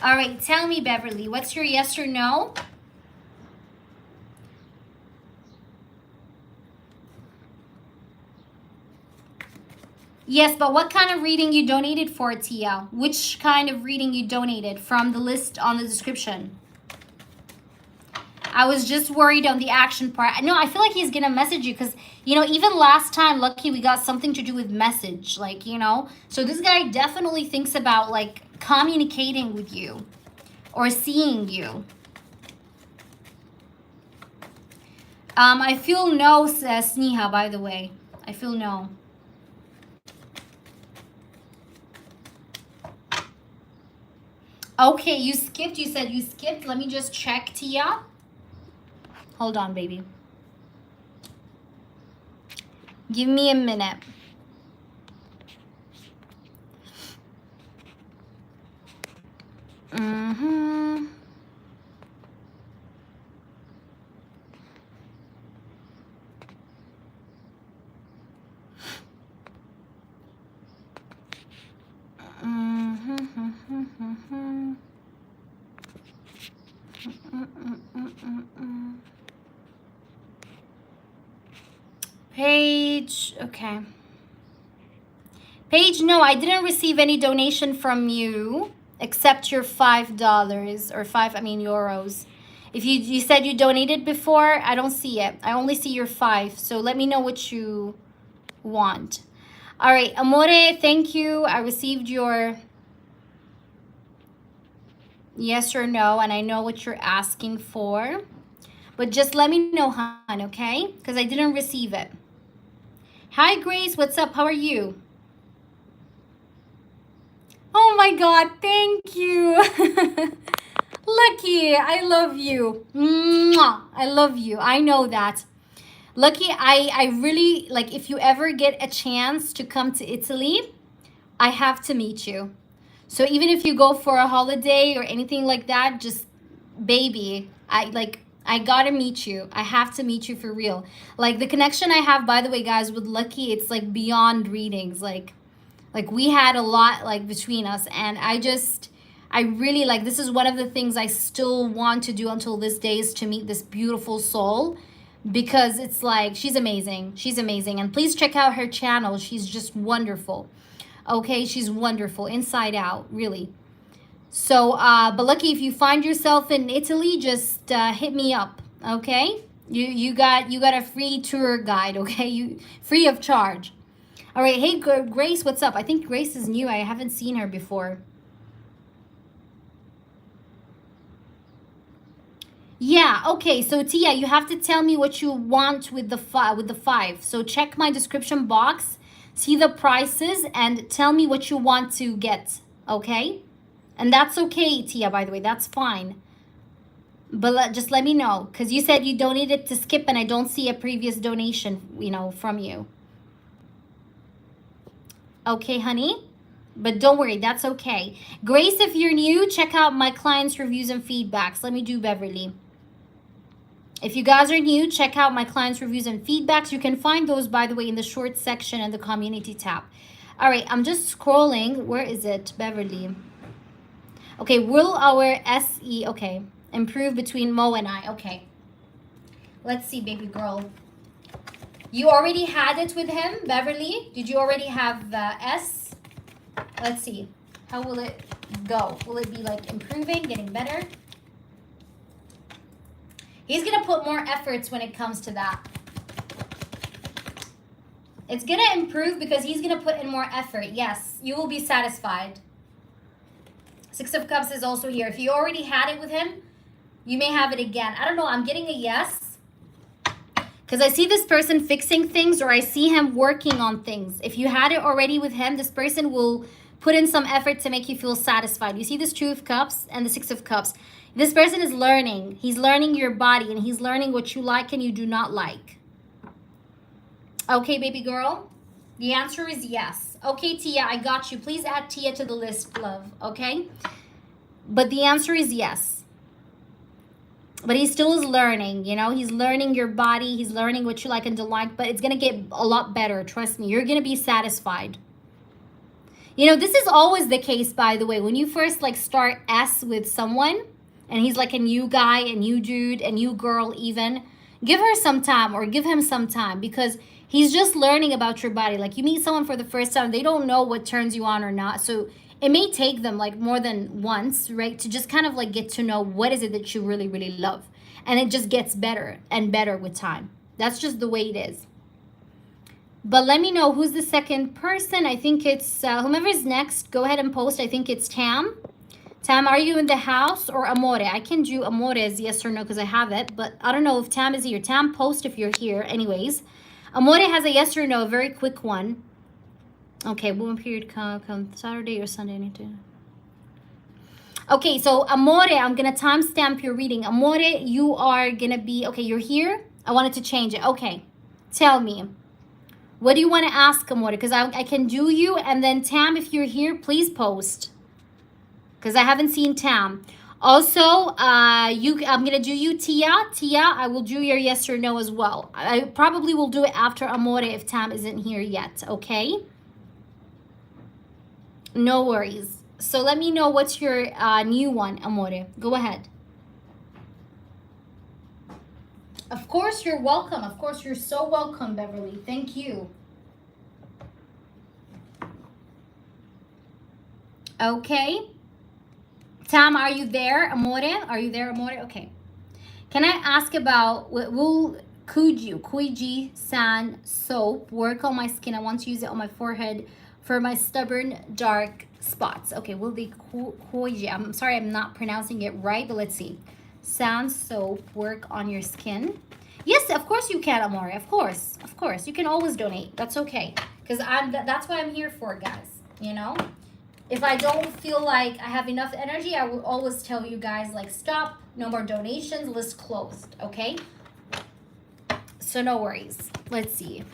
All right, tell me, Beverly, what's your yes or no? Yes, but what kind of reading you donated for, Tia? Which kind of reading you donated from the list on the description? I was just worried on the action part. No, I feel like he's going to message you because, you know, even last time, Lucky, we got something to do with message, like, you know. So this guy definitely thinks about, like, communicating with you or seeing you. I feel no, Sneha, by the way. I feel no. Okay, you skipped. You said you skipped. Let me just check, Tia. Hold on, baby. Give me a minute. Mm-hmm. Paige, okay. Paige, no, I didn't receive any donation from you except your $5 or euros. If you said you donated before, I don't see it. I only see your 5. So let me know what you want. All right, Amore, thank you. I received your yes or no, and I know what you're asking for. But just let me know, hon, okay? Because I didn't receive it. Hi, Grace. What's up? How are you? Oh, my God. Thank you. Lucky. I love you. Mwah. I love you. I know that. Lucky, I really, like, if you ever get a chance to come to Italy, I have to meet you. So even if you go for a holiday or anything like that, just, baby, I gotta meet you. I have to meet you for real. Like, the connection I have, by the way, guys, with Lucky, it's like beyond readings. Like we had a lot like between us, and I really like, this is one of the things I still want to do until this day, is to meet this beautiful soul, because it's like, she's amazing. She's amazing. And please check out her channel. She's just wonderful. Okay, she's wonderful inside out, really. So, but Lucky, if you find yourself in Italy, just hit me up, okay? You got a free tour guide, okay? Free of charge. All right, hey Grace, what's up? I think Grace is new. I haven't seen her before. Yeah, okay. So Tia, you have to tell me what you want with the 5. So check my description box, see the prices, and tell me what you want to get, okay? And that's okay, Tia, by the way. That's fine. But just let me know, because you said you donated to Skip, and I don't see a previous donation, from you. Okay, honey? But don't worry, that's okay. Grace, if you're new, check out my clients' reviews and feedbacks. Let me do Beverly. If you guys are new, check out my clients' reviews and feedbacks. You can find those, by the way, in the short section and the community tab. All right, I'm just scrolling. Where is it, Beverly? Okay, will our SE, okay, improve between Mo and I? Okay. Let's see, baby girl. You already had it with him, Beverly? Did you already have the S? Let's see. How will it go? Will it be like improving, getting better? He's going to put more efforts when it comes to that. It's going to improve because he's going to put in more effort. Yes, you will be satisfied. 6 of Cups is also here. If you already had it with him, you may have it again. I don't know. I'm getting a yes. Because I see this person fixing things, or I see him working on things. If you had it already with him, this person will put in some effort to make you feel satisfied. You see this 2 of Cups and the 6 of Cups. This person is learning. He's learning your body, and he's learning what you like and you do not like. Okay, baby girl? The answer is yes. Okay, Tia, I got you. Please add Tia to the list, love, okay? But the answer is yes. But he still is learning, He's learning your body. He's learning what you like and don't like. But it's going to get a lot better. Trust me. You're going to be satisfied. This is always the case, by the way. When you first, start S with someone, and he's like a new guy, a new dude, a new girl even, give her some time or give him some time, because he's just learning about your body. Like, you meet someone for the first time, they don't know what turns you on or not. So it may take them more than once, right, to just kind of get to know what is it that you really, really love. And it just gets better and better with time. That's just the way it is. But let me know who's the second person. I think it's whomever is next. Go ahead and post. I think it's Tam. Tam, are you in the house or Amore? I can do Amore as yes or no because I have it, but I don't know if Tam is here. Tam, post if you're here. Anyways, Amore has a yes or no, a very quick one. Okay, woman period come Saturday or Sunday. I need to. Okay, so Amore, I'm gonna timestamp your reading. Amore, you are gonna be okay. You're here. I wanted to change it. Okay, tell me. What do you want to ask, Amore? Because I can do you, and then Tam, if you're here, please post. Because I haven't seen Tam. Also, I'm gonna do you, Tia. Tia, I will do your yes or no as well. I probably will do it after Amore if Tam isn't here yet. Okay. No worries. So let me know what's your new one, Amore. Go ahead. Of course, you're welcome. Of course, you're so welcome, Beverly. Thank you. Okay. Tam, are you there, Amore? Are you there, Amore? Okay. Can I ask about, will Kuiji San soap work on my skin? I want to use it on my forehead for my stubborn dark spots. Okay, will the Kuiji, I'm sorry I'm not pronouncing it right, but let's see. San soap work on your skin? Yes, of course you can, Amore. Of course. Of course. You can always donate. That's okay. Because that's what I'm here for, guys. You know? If I don't feel like I have enough energy, I will always tell you guys, like, stop, no more donations, list closed, okay? So no worries. Let's see.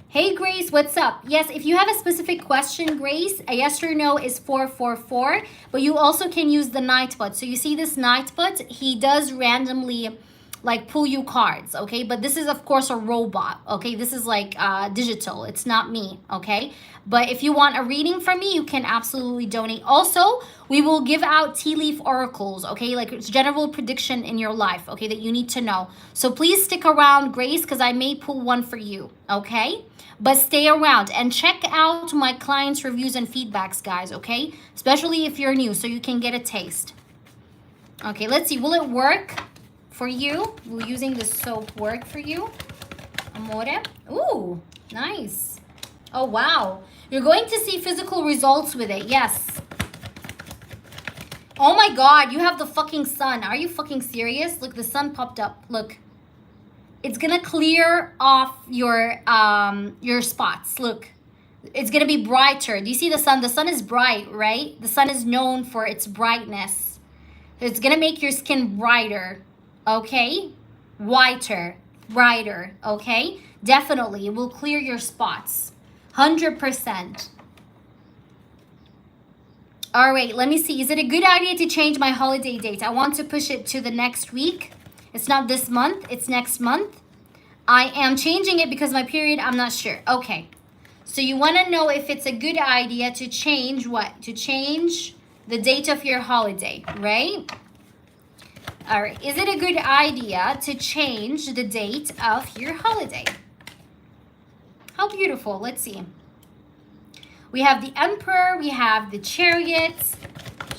Hey, Grace, what's up? Yes, if you have a specific question, Grace, a yes or no is 444, but you also can use the Nightbot. So you see this Nightbot, he does randomly like pull you cards, okay? But this is of course a robot, okay? This is like digital, it's not me, okay? But if you want a reading from me, you can absolutely donate. Also, we will give out tea leaf oracles, okay? Like it's general prediction in your life, okay, that you need to know. So please stick around, Grace, because I may pull one for you, okay? But stay around and check out my clients' reviews and feedbacks, guys, okay? Especially if you're new, so you can get a taste. Okay, let's see, will it work for you? Will using the soap work for you, Amore? Ooh, nice. Oh, wow. You're going to see physical results with it. Yes. Oh my God, you have the fucking sun. Are you fucking serious? Look, the sun popped up. Look. It's gonna clear off your spots. Look. It's gonna be brighter. Do you see the sun? The sun is bright, right? The sun is known for its brightness. It's gonna make your skin brighter. Okay? Whiter. Brighter. Okay? Definitely. It will clear your spots. 100%. All right, let me see. Is it a good idea to change my holiday date? I want to push it to the next week. It's not this month. It's next month. I am changing it because my period, I'm not sure. Okay. So you want to know if it's a good idea to change what? To change the date of your holiday, right? All right. Is it a good idea to change the date of your holiday? How beautiful. Let's see. We have the Emperor. We have the Chariots.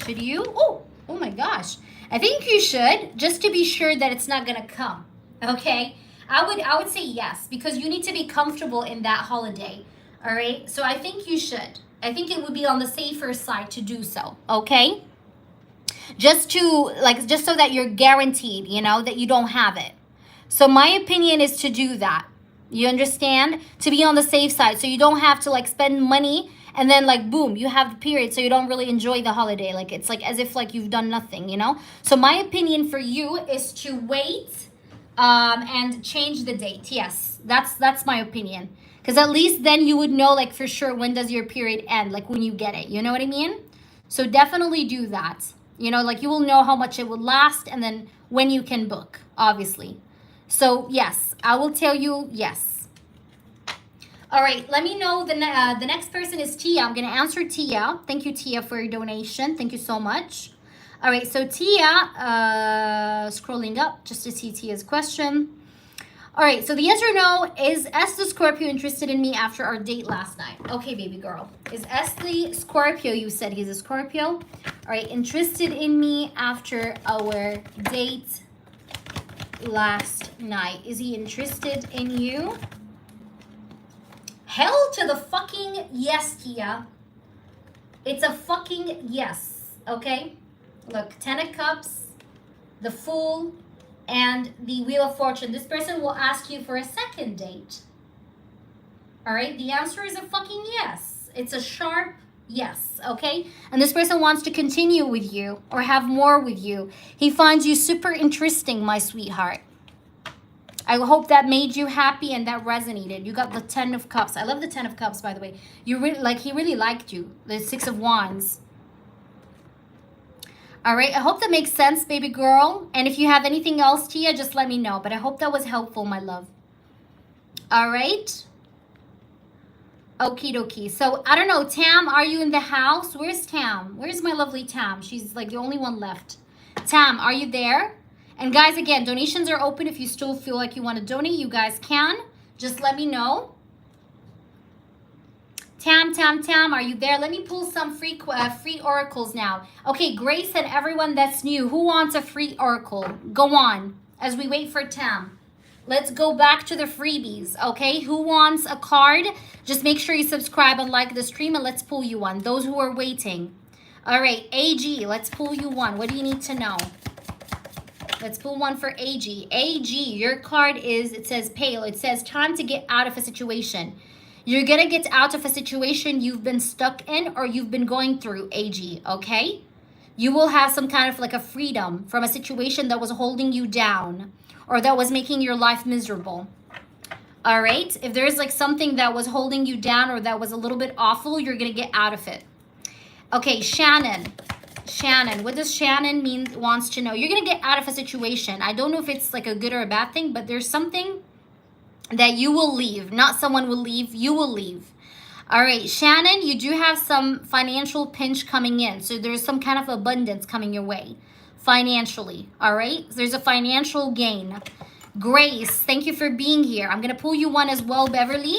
Should you? Oh my gosh. I think you should, just to be sure that it's not going to come. Okay? I would say yes, because you need to be comfortable in that holiday. All right? So I think you should. I think it would be on the safer side to do so. Okay? Just so that you're guaranteed, you know, that you don't have it. So my opinion is to do that. You understand? To be on the safe side, so you don't have to like spend money and then like boom, you have the period, so you don't really enjoy the holiday. Like it's like as if like you've done nothing, you know? So my opinion for you is to wait and change the date. Yes, that's my opinion. Because at least then you would know like for sure when does your period end, like when you get it. You know what I mean? So definitely do that. You know, like you will know how much it will last and then when you can book, obviously. So yes, I will tell you yes. All right, let me know. The next person is Tia. I'm going to answer Tia. Thank you, Tia, for your donation. Thank you so much. All right, so Tia, scrolling up just to see Tia's question. All right, so the yes or no is S the Scorpio interested in me after our date last night? Okay, baby girl. Is S the Scorpio, you said he's a Scorpio. All right, interested in me after our date last night. Is he interested in you? Hell to the fucking yes, Tia. It's a fucking yes. okay? Look, 10 of Cups, the Fool, and the Wheel of Fortune. This person will ask you for a second date. All right, the answer is a fucking yes. It's a sharp yes, okay? And this person wants to continue with you or have more with you. He finds you super interesting, my sweetheart. I hope that made you happy and that resonated. You got the 10 of Cups. I love the 10 of Cups, by the way. You really like, he really liked you. The 6 of Wands. All right, I hope that makes sense, baby girl. And if you have anything else, Tia, just let me know. But I hope that was helpful, my love. All right. Okie dokie. So, I don't know, Tam, are you in the house? Where's Tam? Where's my lovely Tam? She's like the only one left. Tam, are you there? And guys, again, donations are open. If you still feel like you want to donate, you guys can. Just let me know. Tam, are you there? Let me pull some free oracles now. Okay, Grace and everyone that's new, who wants a free oracle? Go on as we wait for Tam. Let's go back to the freebies, okay? Who wants a card? Just make sure you subscribe and like the stream, and let's pull you one. Those who are waiting. All right, AG, let's pull you one. What do you need to know? Let's pull one for AG. AG, your card is, it says pale. It says time to get out of a situation. You're going to get out of a situation you've been stuck in or you've been going through, AG, okay? You will have some kind of like a freedom from a situation that was holding you down or that was making your life miserable. All right? If there's like something that was holding you down or that was a little bit awful, you're going to get out of it. Okay, Shannon. Shannon, what does Shannon mean, wants to know? You're going to get out of a situation. I don't know if it's like a good or a bad thing, but there's something that you will leave. Not someone will leave, you will leave. All right, Shannon, you do have some financial pinch coming in. So there's some kind of abundance coming your way financially. All right, there's a financial gain. Grace, thank you for being here. I'm going to pull you one as well, Beverly.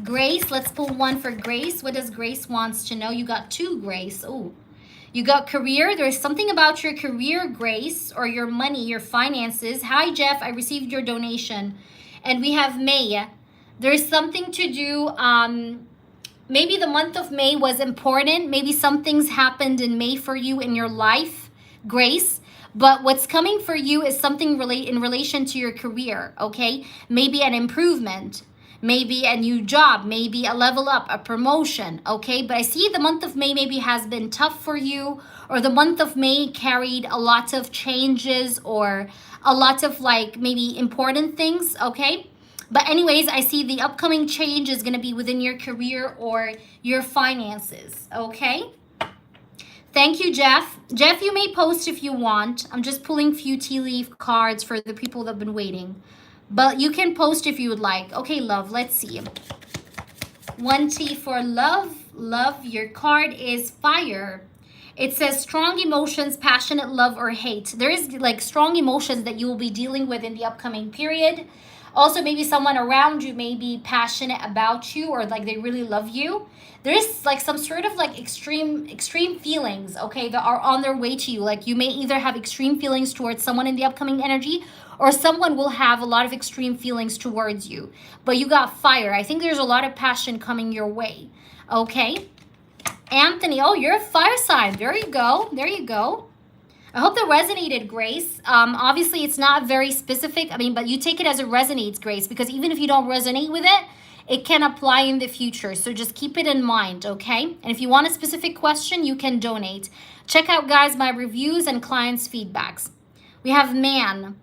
Grace, let's pull one for Grace. What does Grace wants to know? You got two, Grace. Oh, you got career. There's something about your career, Grace, or your money, your finances. Hi, Jeff. I received your donation. And we have May. There's something to do. Maybe the month of May was important. Maybe some things happened in May for you in your life, Grace. But what's coming for you is something in relation to your career, okay? Maybe an improvement. Maybe a new job, maybe a level up, a promotion, okay? But I see the month of May maybe has been tough for you, or the month of May carried a lot of changes or a lot of like maybe important things, okay? But anyways, I see the upcoming change is going to be within your career or your finances, okay? Thank you, Jeff. Jeff, you may post if you want. I'm just pulling few tea leaf cards for the people that have been waiting. But you can post if you would like. Okay, love, let's see. One T for love. Love, your card is fire. It says strong emotions, passionate love, or hate. There is like strong emotions that you will be dealing with in the upcoming period. Also, maybe someone around you may be passionate about you or like they really love you. There is like some sort of like extreme feelings, okay, that are on their way to you. Like you may either have extreme feelings towards someone in the upcoming energy or someone will have a lot of extreme feelings towards you. But you got fire. I think there's a lot of passion coming your way. Okay. Anthony, oh, you're a fire sign. There you go. There you go. I hope that resonated, Grace. Obviously, it's not very specific. I mean, but you take it as it resonates, Grace, because even if you don't resonate with it, it can apply in the future. So just keep it in mind, okay? And if you want a specific question, you can donate. Check out, guys, my reviews and clients' feedbacks. We have man.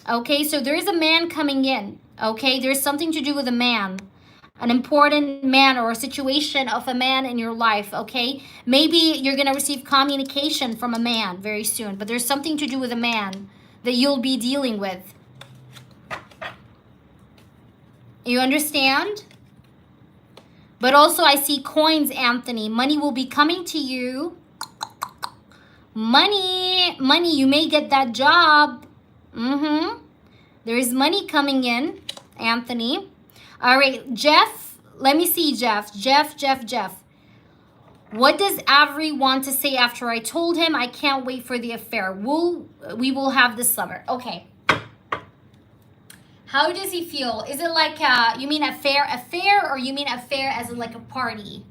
Okay, so there is a man coming in, okay? There's something to do with a man, an important man or a situation of a man in your life, okay? Maybe you're going to receive communication from a man very soon, but there's something to do with a man that you'll be dealing with. You understand? But also I see coins, Anthony. Money will be coming to you. Money, you may get that job. There is money coming in, Anthony. All right, Jeff. Let me see, Jeff. Jeff. What does Avery want to say after I told him I can't wait for the affair? We will have this summer. Okay. How does he feel? Is it like, you mean affair, or you mean affair as in like a party?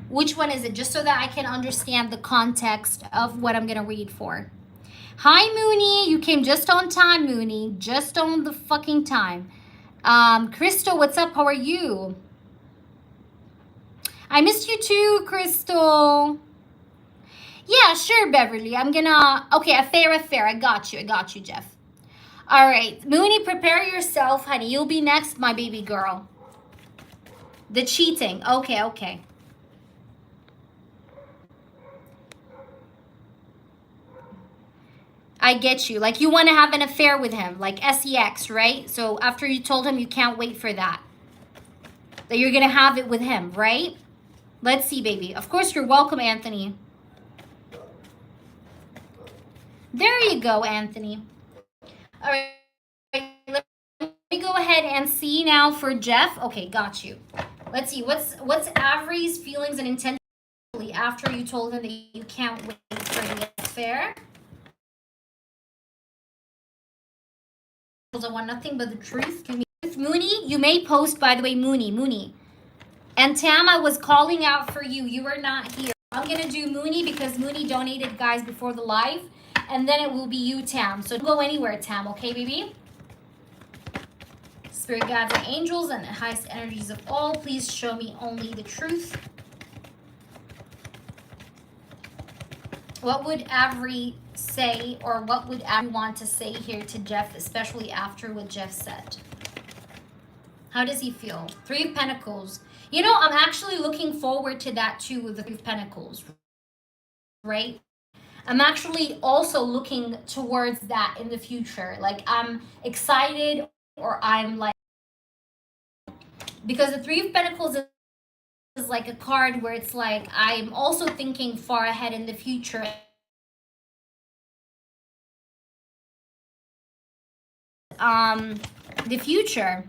Which one is it? Just so that I can understand the context of what I'm going to read for. Hi, Mooney. You came just on time, Mooney. Just on the fucking time. Crystal, what's up? How are you? I missed you too, Crystal. Yeah, sure, Beverly. I'm gonna... Okay, a fair. I got you, Jeff. All right. Mooney, prepare yourself, honey. You'll be next, my baby girl. The cheating. Okay. I get you. Like, you want to have an affair with him. Like sex, right? So after you told him you can't wait for that. That you're going to have it with him, right? Let's see, baby. Of course, you're welcome, Anthony. There you go, Anthony. All right. Let me go ahead and see now for Jeff. Okay, got you. Let's see. What's Avery's feelings and intentions after you told him that you can't wait for the affair? I want nothing but the truth. Mooney, you may post, by the way, Mooney. And Tam, I was calling out for you. You were not here. I'm going to do Mooney because Mooney donated, guys, before the live. And then it will be you, Tam. So don't go anywhere, Tam. Okay, baby? Spirit guides and angels and the highest energies of all, please show me only the truth. What would Avery say, or what would Avery want to say here to Jeff, especially after what Jeff said? How does he feel? Three of Pentacles. You know, I'm actually looking forward to that too with the Three of Pentacles, right? I'm actually also looking towards that in the future. Like, I'm excited, or I'm like, because the Three of Pentacles is like a card where it's like, I'm also thinking far ahead in the future. The future.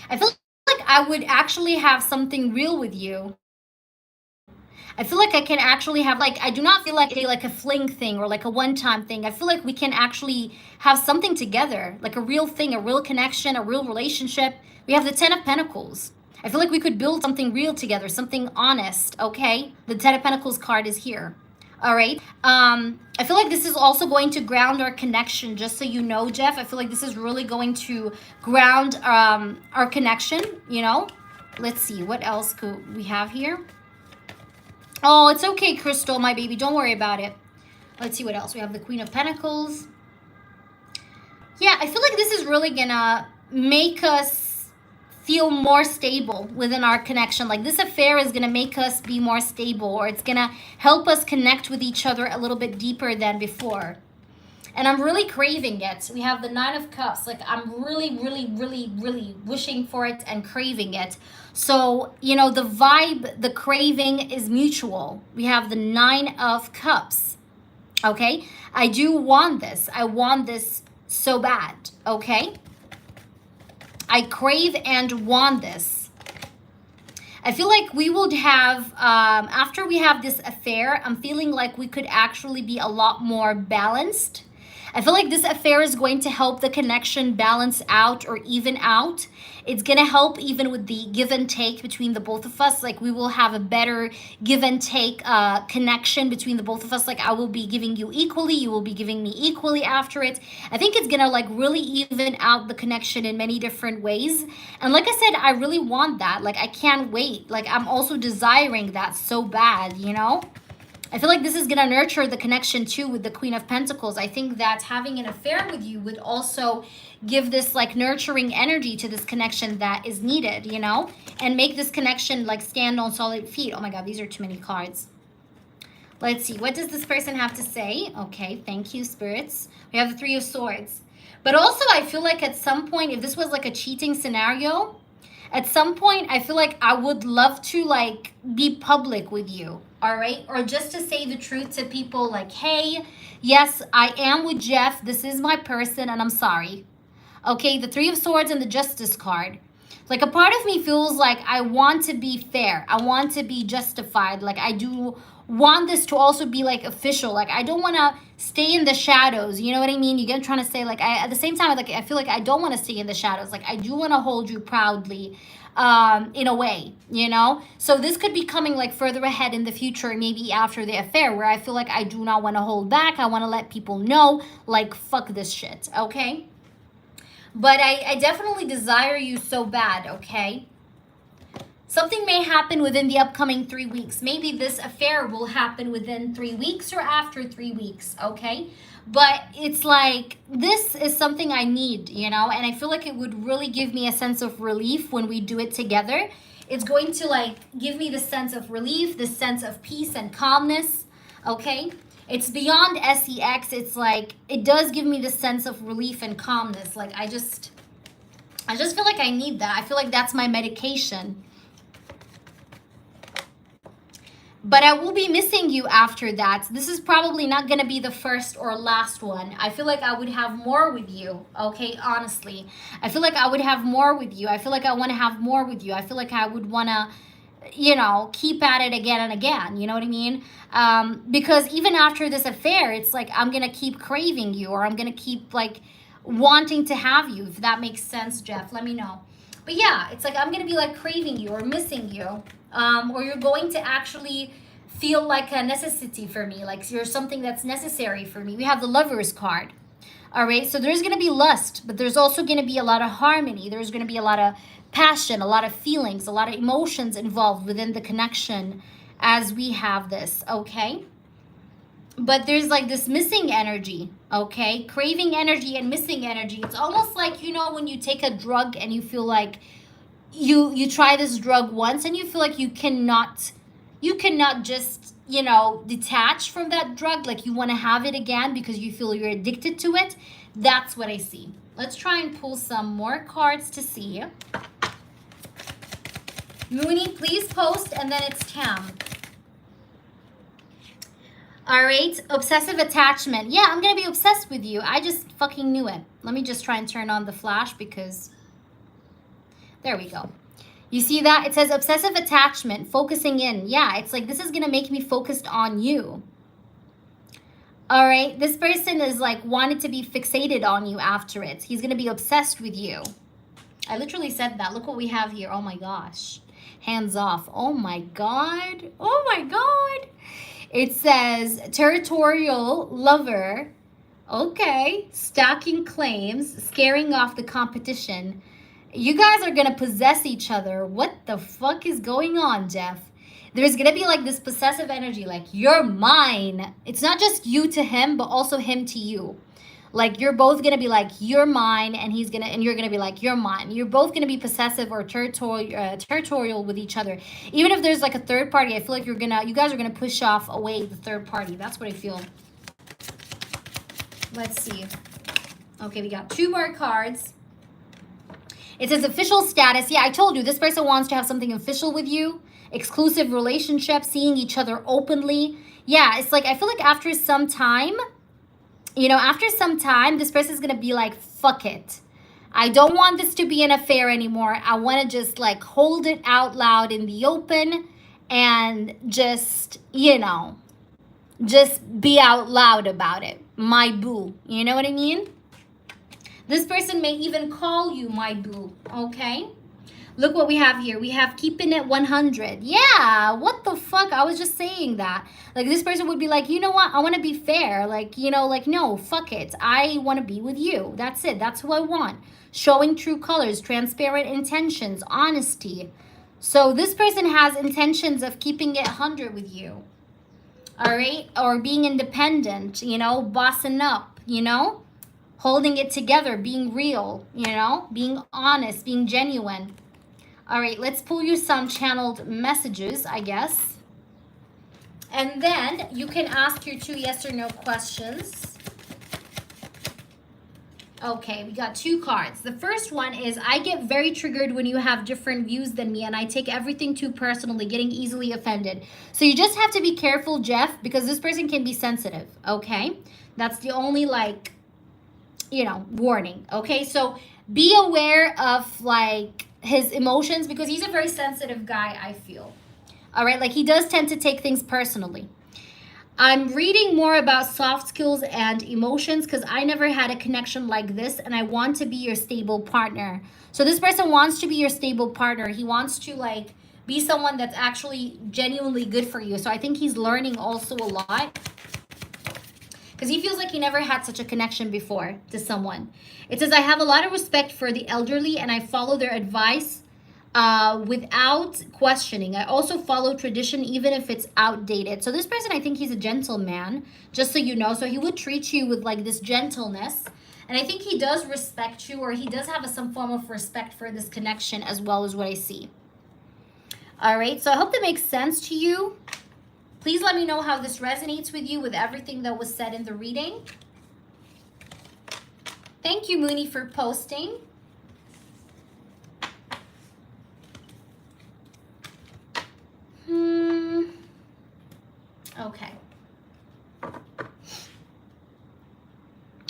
I feel like I would actually have something real with you. I feel like I can actually have, like, I do not feel like a fling thing or like a one-time thing. I feel like we can actually have something together, like a real thing, a real connection, a real relationship. We have the Ten of Pentacles. I feel like we could build something real together, something honest, okay? The Ten of Pentacles card is here, all right? I feel like this is also going to ground our connection, just so you know, Jeff. I feel like this is really going to ground our connection, you know? Let's see, what else could we have here? Oh, it's okay, Crystal, my baby. Don't worry about it. Let's see what else. We have the Queen of Pentacles. Yeah, I feel like this is really gonna make us feel more stable within our connection. Like, this affair is gonna make us be more stable, or it's gonna help us connect with each other a little bit deeper than before. And I'm really craving it. We have the Nine of Cups. Like, I'm really wishing for it and craving it. So, you know, the vibe, the craving is mutual. We have the Nine of Cups. Okay? I do want this. I want this so bad. Okay? I crave and want this. I feel like we would have, after we have this affair, I'm feeling like we could actually be a lot more balanced. I feel like this affair is going to help the connection balance out or even out. It's going to help even with the give and take between the both of us. Like, we will have a better give and take connection between the both of us. Like, I will be giving you equally. You will be giving me equally after it. I think it's going to, like, really even out the connection in many different ways. And like I said, I really want that. Like, I can't wait. Like, I'm also desiring that so bad, you know? I feel like this is going to nurture the connection too with the Queen of Pentacles. I think that having an affair with you would also give this like nurturing energy to this connection that is needed, you know, and make this connection like stand on solid feet. Oh my God, these are too many cards. Let's see. What does this person have to say? Okay, thank you, spirits. We have the Three of Swords. But also, I feel like at some point, if this was like a cheating scenario, at some point, I feel like I would love to like be public with you. All right, or just to say the truth to people, like, hey, yes, I am with Jeff. This is my person, and I'm sorry. Okay, the Three of Swords and the Justice card. Like, a part of me feels like I want to be fair. I want to be justified. Like, I do want this to also be like official. Like I don't want to stay in the shadows. You know what I mean? You get what I'm trying to say? Like at the same time, like I feel like I don't want to stay in the shadows. Like I do want to hold you proudly, in a way, you know? So this could be coming like further ahead in the future, maybe after the affair, where I feel like I do not want to hold back. I want to let people know, like, fuck this shit, okay? But I definitely desire you so bad, okay? Something may happen within the upcoming 3 weeks. Maybe this affair will happen within 3 weeks or after 3 weeks, okay? But it's like, this is something I need, you know? And I feel like it would really give me a sense of relief when we do it together. It's going to like give me the sense of relief, the sense of peace and calmness, okay? It's beyond sex. It's like, it does give me the sense of relief and calmness. Like I just feel like I need that. I feel like that's my medication. But I will be missing you after that. This is probably not going to be the first or last one. I feel like I would have more with you, okay? Honestly. I feel like I would have more with you. I feel like I want to have more with you. I feel like I would want to, you know, keep at it again and again. You know what I mean? Because even after this affair, it's like I'm going to keep craving you, or I'm going to keep, like, wanting to have you. If that makes sense, Jeff, let me know. But yeah, it's like I'm going to be, like, craving you or missing you. Or you're going to actually feel like a necessity for me, like you're something that's necessary for me. We have the Lovers card. All right, so there's going to be lust, but there's also going to be a lot of harmony. There's going to be a lot of passion, a lot of feelings, a lot of emotions involved within the connection as we have this, okay? But there's like this missing energy, okay? Craving energy and missing energy. It's almost like, you know, when you take a drug and you feel like you try this drug once and you feel like you cannot just, you know, detach from that drug. Like you want to have it again because you feel you're addicted to it. That's what I see. Let's try and pull some more cards to see. Mooney, please post, and then it's Tam. All right, obsessive attachment. Yeah, I'm going to be obsessed with you. I just fucking knew it. Let me just try and turn on the flash because... There we go. You see that? It says obsessive attachment, focusing in. Yeah, it's like this is going to make me focused on you. All right? This person is like wanted to be fixated on you after it. He's going to be obsessed with you. I literally said that. Look what we have here. Oh my gosh. Hands off. Oh my God. Oh my God. It says territorial lover. Okay. Stacking claims, scaring off the competition. You guys are going to possess each other. What the fuck is going on, Jeff? There's going to be like this possessive energy, like you're mine. It's not just you to him, but also him to you. Like you're both going to be like, you're mine, and you're going to be like, you're mine. You're both going to be possessive or territorial with each other. Even if there's like a third party, I feel like you guys are going to push off away the third party. That's what I feel. Let's see. Okay, we got 2 more cards. It says official status. Yeah, I told you, this person wants to have something official with you. Exclusive relationship, seeing each other openly. Yeah, it's like, I feel like after some time, you know, this person's going to be like, fuck it. I don't want this to be an affair anymore. I want to just like hold it out loud in the open and just, you know, just be out loud about it. My boo. You know what I mean? This person may even call you my boo, okay? Look what we have here. We have keeping it 100. Yeah, what the fuck? I was just saying that. Like, this person would be like, you know what? I want to be fair. Like, you know, like, no, fuck it. I want to be with you. That's it. That's who I want. Showing true colors, transparent intentions, honesty. So this person has intentions of keeping it 100 with you. All right? Or being independent, you know, bossing up, you know? Holding it together, being real, you know, being honest, being genuine. All right, let's pull you some channeled messages, I guess. And then you can ask your 2 yes or no questions. Okay, we got 2 cards. The first one is, I get very triggered when you have different views than me, and I take everything too personally, getting easily offended. So you just have to be careful, Jeff, because this person can be sensitive, okay? That's the only, like, you know, warning, okay? So be aware of like his emotions because he's a very sensitive guy, I feel. All right, like he does tend to take things personally, I'm reading more about soft skills and emotions because I never had a connection like this, and I want to be your stable partner. So this person wants to be your stable partner. He wants to like be someone that's actually genuinely good for you. So I think he's learning also a lot because he feels like he never had such a connection before to someone. It says, I have a lot of respect for the elderly and I follow their advice without questioning. I also follow tradition even if it's outdated. So this person, I think he's a gentleman, just so you know. So he would treat you with like this gentleness. And I think he does respect you, or he does have some form of respect for this connection as well, as what I see. All right, so I hope that makes sense to you. Please let me know how this resonates with you with everything that was said in the reading. Thank you, Mooney, for posting. Okay.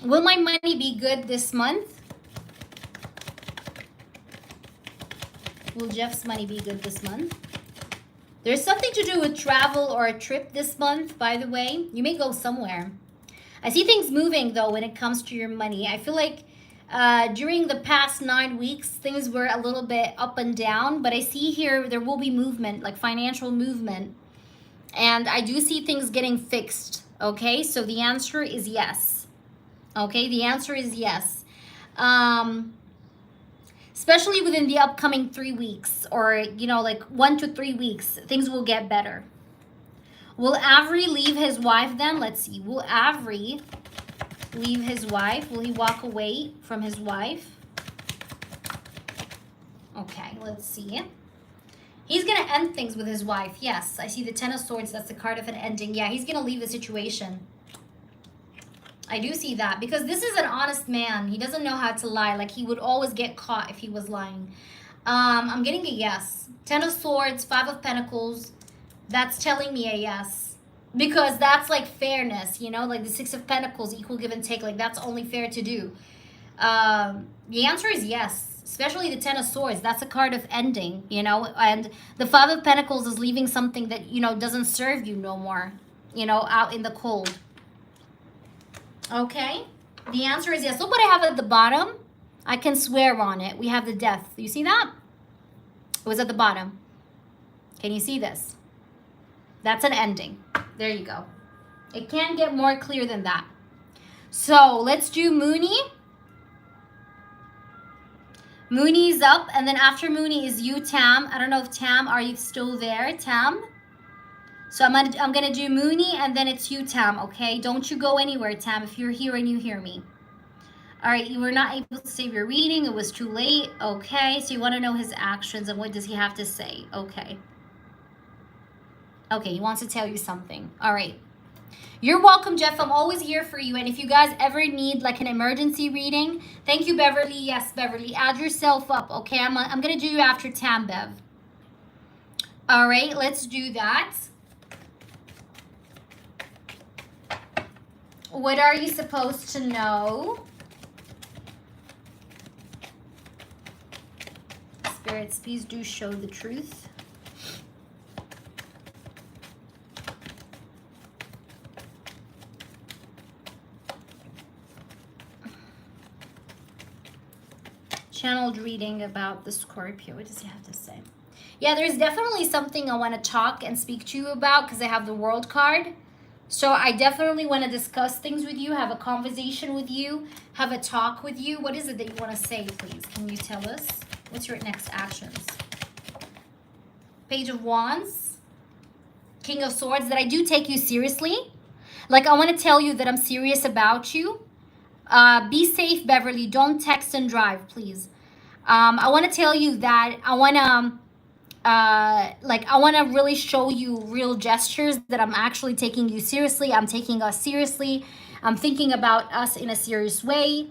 Will my money be good this month? Will Jeff's money be good this month? There's something to do with travel or a trip this month, by the way. You may go somewhere. I see things moving, though, when it comes to your money. I feel like during the past 9 weeks, things were a little bit up and down. But I see here there will be movement, like financial movement. And I do see things getting fixed, okay? So the answer is yes. Okay, the answer is yes. Especially within the upcoming 3 weeks, or, you know, like 1 to 3 weeks, things will get better. Will Avery leave his wife then? Let's see. Will Avery leave his wife? Will he walk away from his wife? Okay, let's see. He's going to end things with his wife. Yes, I see the Ten of Swords. That's the card of an ending. Yeah, he's going to leave the situation. I do see that because this is an honest man. He doesn't know how to lie. Like, he would always get caught if he was lying. I'm getting a yes. Ten of Swords, Five of Pentacles. That's telling me a yes. Because that's like fairness, you know? Like the Six of Pentacles, equal give and take. Like, that's only fair to do. The answer is yes. Especially the Ten of Swords. That's a card of ending, you know? And the Five of Pentacles is leaving something that, you know, doesn't serve you no more. You know, out in the cold. Okay? The answer is yes. Look what I have at the bottom. I can swear on it. We have the Death. You see that? It was at the bottom. Can you see this? That's an ending. There you go. It can't get more clear than that. So, let's do Mooney. Mooney's up, and then after Mooney is you, Tam. I don't know if Tam, are you still there, Tam? So I'm gonna do Mooney, and then it's you, Tam, okay? Don't you go anywhere, Tam, if you're here and you hear me. All right, you were not able to save your reading. It was too late. Okay, so you want to know his actions and what does he have to say. Okay. Okay, he wants to tell you something. All right. You're welcome, Jeff. I'm always here for you. And if you guys ever need like an emergency reading, thank you, Beverly. Yes, Beverly. Add yourself up, okay? I'm going to do you after Tam, Bev. All right, let's do that. What are you supposed to know? Spirits, please do show the truth. Channeled reading about the Scorpio. What does he have to say? Yeah, there's definitely something I want to talk and speak to you about because I have the World card. So I definitely want to discuss things with you, have a conversation with you, have a talk with you. What is it that you want to say, please? Can you tell us? What's your next actions? Page of Wands. King of Swords. That I do take you seriously. Like, I want to tell you that I'm serious about you. Be safe, Beverly. Don't text and drive, please. I want to tell you that I want to really show you real gestures that I'm actually taking you seriously. I'm taking us seriously. I'm thinking about us in a serious way.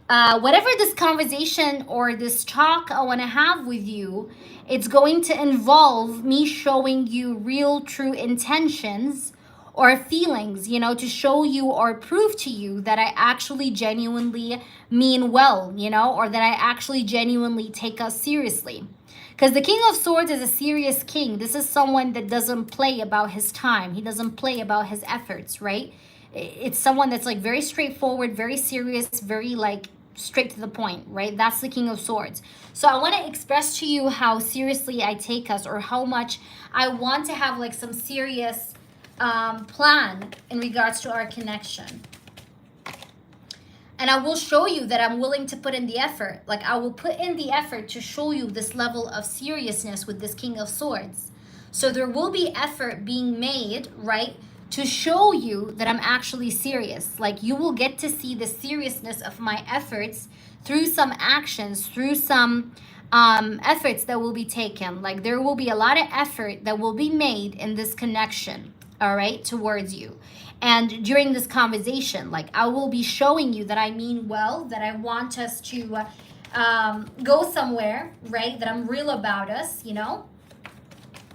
Whatever this conversation or this talk I want to have with you, it's going to involve me showing you real, true intentions or feelings, you know, to show you or prove to you that I actually genuinely mean well, you know, or that I actually genuinely take us seriously. Because the King of Swords is a serious king. This is someone that doesn't play about his time. He doesn't play about his efforts, right? It's someone that's like very straightforward, very serious, very like straight to the point, right? That's the King of Swords. So I want to express to you how seriously I take us, or how much I want to have like some serious plan in regards to our connection. And I will show you that I'm willing to put in the effort. Like, I will put in the effort to show you this level of seriousness with this King of Swords. So there will be effort being made, right, to show you that I'm actually serious. Like, you will get to see the seriousness of my efforts through some actions, through some efforts that will be taken. Like, there will be a lot of effort that will be made in this connection, all right, towards you. And during this conversation, like, I will be showing you that I mean well, that I want us to go somewhere, right? That I'm real about us, you know?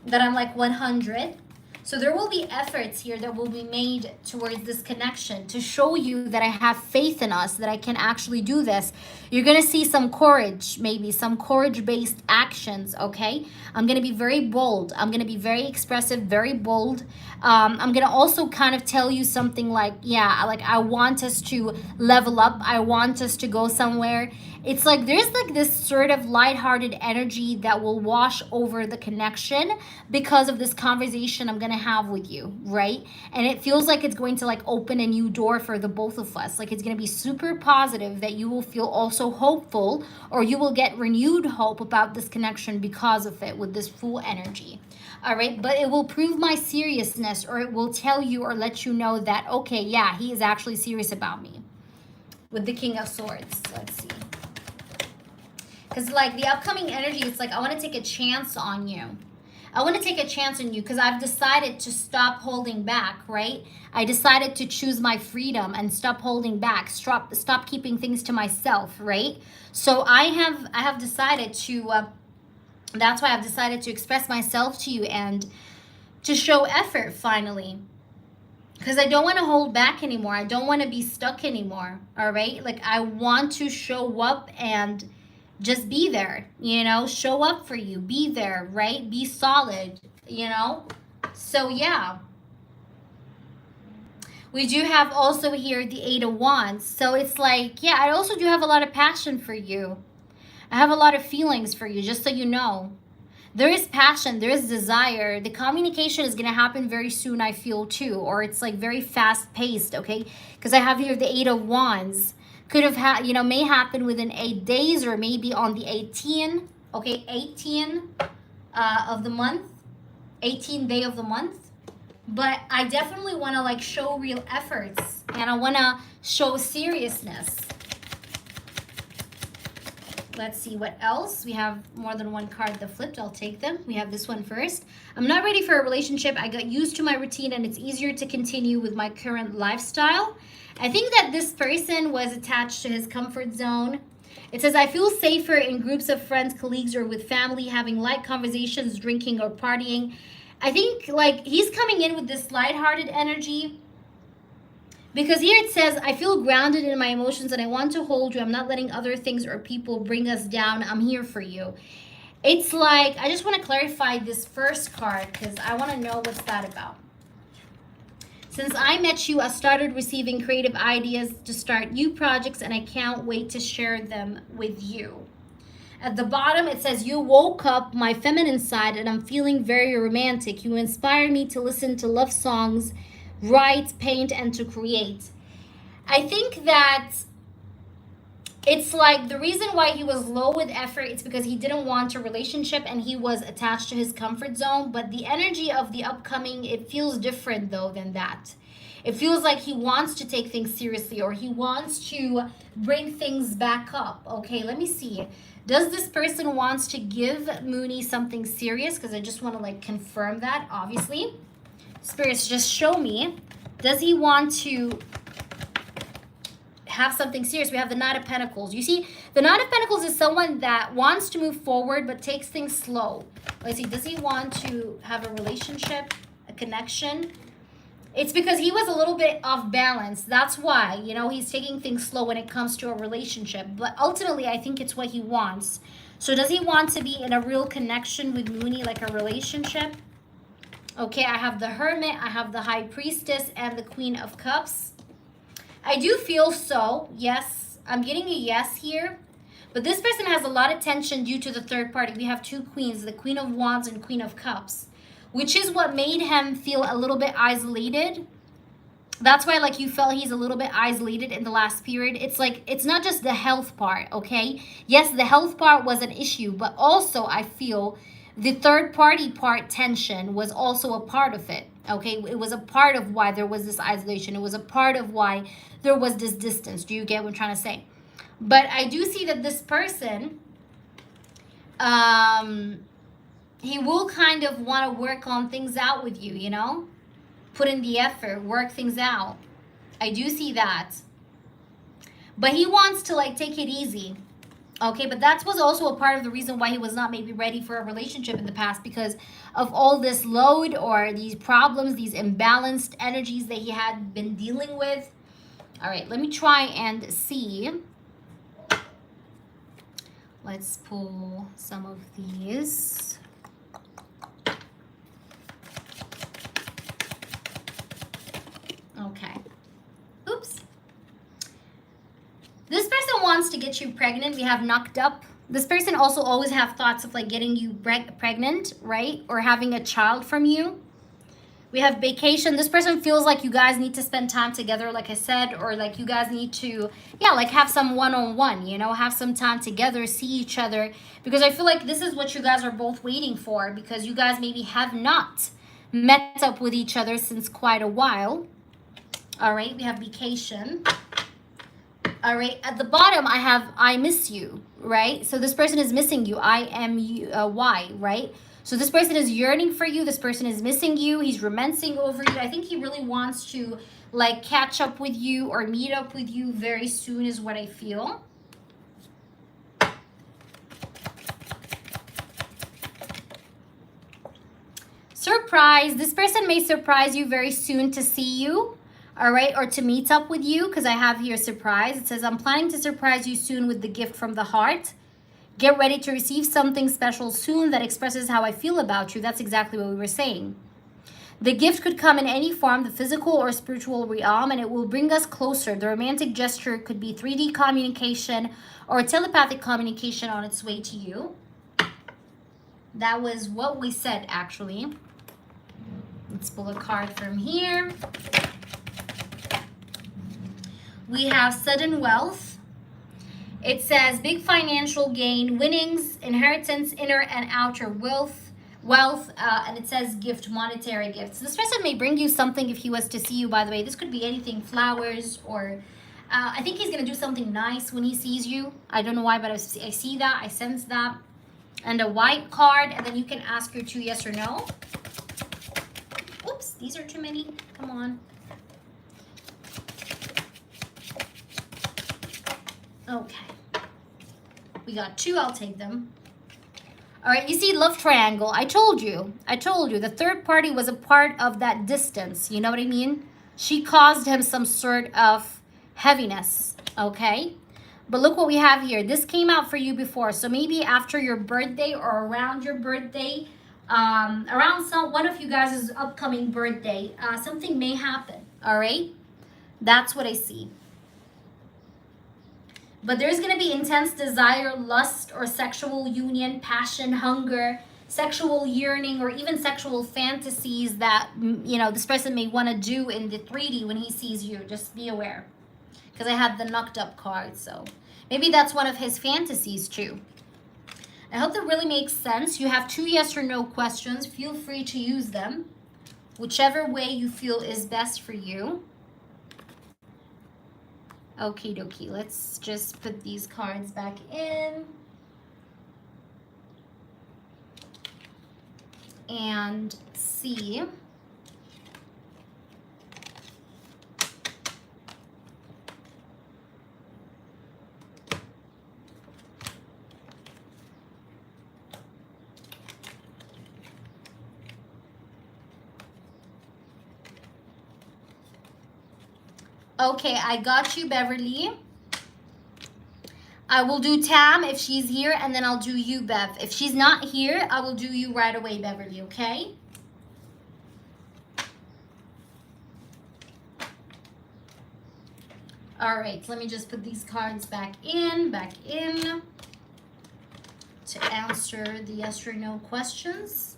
That I'm like 100. So there will be efforts here that will be made towards this connection to show you that I have faith in us, that I can actually do this. You're going to see some courage, maybe some courage-based actions, okay? I'm going to be very bold. I'm going to be very expressive, very bold. I'm going to also kind of tell you something like, yeah, like I want us to level up. I want us to go somewhere. It's like there's like this sort of lighthearted energy that will wash over the connection because of this conversation I'm going to have with you, right? And it feels like it's going to like open a new door for the both of us. Like, it's going to be super positive, that you will feel also hopeful, or you will get renewed hope about this connection because of it, with this full energy. All right, but it will prove my seriousness, or it will tell you or let you know that, okay, yeah, he is actually serious about me. With the King of Swords, let's see. Because like the upcoming energy, it's like I want to take a chance on you. I want to take a chance on you because I've decided to stop holding back, right? I decided to choose my freedom and stop holding back, stop keeping things to myself, right? So I have decided to, that's why I've decided to express myself to you and to show effort finally. Because I don't want to hold back anymore. I don't want to be stuck anymore, all right? Like, I want to show up and just be there, you know, show up for you, be there, right? Be solid, you know? So yeah. We do have also here the 8 of Wands. So it's like, yeah, I also do have a lot of passion for you. I have a lot of feelings for you, just so you know. There is passion, there is desire. The communication is going to happen very soon, I feel, too. Or it's like very fast paced, okay? Because I have here the 8 of Wands. Could have you know, may happen within 8 days, or maybe on the 18th, okay, 18 of the month, 18th day of the month. But I definitely want to like show real efforts, and I want to show seriousness. Let's see what else. We have more than one card that flipped. I'll take them. We have this one first. I'm not ready for a relationship. I got used to my routine, and it's easier to continue with my current lifestyle. I think that this person was attached to his comfort zone. It says, I feel safer in groups of friends, colleagues, or with family, having light conversations, drinking, or partying. I think like he's coming in with this lighthearted energy. Because here it says, I feel grounded in my emotions and I want to hold you. I'm not letting other things or people bring us down. I'm here for you. It's like, I just want to clarify this first card because I want to know what's that about. Since I met you, I started receiving creative ideas to start new projects, and I can't wait to share them with you. At the bottom, it says, you woke up my feminine side, and I'm feeling very romantic. You inspire me to listen to love songs, write, paint, and to create. I think that it's like the reason why he was low with effort, it's because he didn't want a relationship and he was attached to his comfort zone. But the energy of the upcoming, it feels different though than that. It feels like he wants to take things seriously, or he wants to bring things back up. Okay, let me see. Does this person wants to give Mooney something serious? Because I just want to like confirm that, obviously. Spirits, just show me. Does he want to have something serious? We have the Knight of Pentacles. You see, the Knight of Pentacles is someone that wants to move forward but takes things slow. Let's see, does he want to have a relationship, a connection? It's because he was a little bit off balance. That's why, you know, he's taking things slow when it comes to a relationship. But ultimately, I think it's what he wants. So does he want to be in a real connection with Mooney, like a relationship? Okay, I have the Hermit, I have the High Priestess, and the Queen of Cups. I do feel so. Yes, I'm getting a yes here. But this person has a lot of tension due to the third party. We have two queens, the Queen of Wands and Queen of Cups, which is what made him feel a little bit isolated. That's why, like, you felt he's a little bit isolated in the last period. It's like, it's not just the health part, okay? Yes, the health part was an issue, but also I feel the third party part tension was also a part of it, okay? It was a part of why there was this isolation. It was a part of why there was this distance. Do you get what I'm trying to say? But I do see that this person, he will kind of want to work on things out with you, you know? Put in the effort, work things out. I do see that. But he wants to, like, take it easy. Okay, but that was also a part of the reason why he was not maybe ready for a relationship in the past, because of all this load or these problems, these imbalanced energies that he had been dealing with. All right, let me try and see. Let's pull some of these. Okay. Oops. This person wants to get you pregnant. We have knocked up. This person also always have thoughts of, like, getting you pregnant, right? Or having a child from you. We have vacation. This person feels like you guys need to spend time together, like I said, or like you guys need to, yeah, like have some one-on-one, you know, have some time together, see each other. Because I feel like this is what you guys are both waiting for, because you guys maybe have not met up with each other since quite a while. All right, we have vacation. All right, at the bottom, I have I miss you, right? So this person is missing you. I-M-U-Y, right? So this person is yearning for you. This person is missing you. He's romancing over you. I think he really wants to, like, catch up with you or meet up with you very soon is what I feel. Surprise. This person may surprise you very soon to see you. All right, or to meet up with you, because I have here surprise. It says, I'm planning to surprise you soon with the gift from the heart. Get ready to receive something special soon that expresses how I feel about you. That's exactly what we were saying. The gift could come in any form, the physical or spiritual realm, and it will bring us closer. The romantic gesture could be 3D communication or telepathic communication on its way to you. That was what we said, actually. Let's pull a card from here. We have sudden wealth. It says big financial gain, winnings, inheritance, inner and outer wealth, and it says gift, monetary gifts. This person may bring you something if he was to see you, by the way. This could be anything, flowers, or I think he's going to do something nice when he sees you. I don't know why, but I see that. I sense that. And a white card, and then you can ask your 2 yes or no. Oops, these are too many. Come on. Okay. We got 2. I'll take them. All right, you see love triangle. I told you. The third party was a part of that distance. You know what I mean? She caused him some sort of heaviness, okay? But look what we have here. This came out for you before. So maybe after your birthday or around your birthday, around one of you guys' upcoming birthday, something may happen, all right? That's what I see. But there's going to be intense desire, lust, or sexual union, passion, hunger, sexual yearning, or even sexual fantasies that, you know, this person may want to do in the 3D when he sees you. Just be aware. Because I had the knocked up card, so maybe that's one of his fantasies too. I hope that really makes sense. You have 2 yes or no questions. Feel free to use them. Whichever way you feel is best for you. Okie dokie, let's just put these cards back in. And see. Okay, I got you, Beverly. I will do Tam if she's here, and then I'll do you, Bev. If she's not here, I will do you right away, Beverly, okay? All right, let me just put these cards back in to answer the yes or no questions.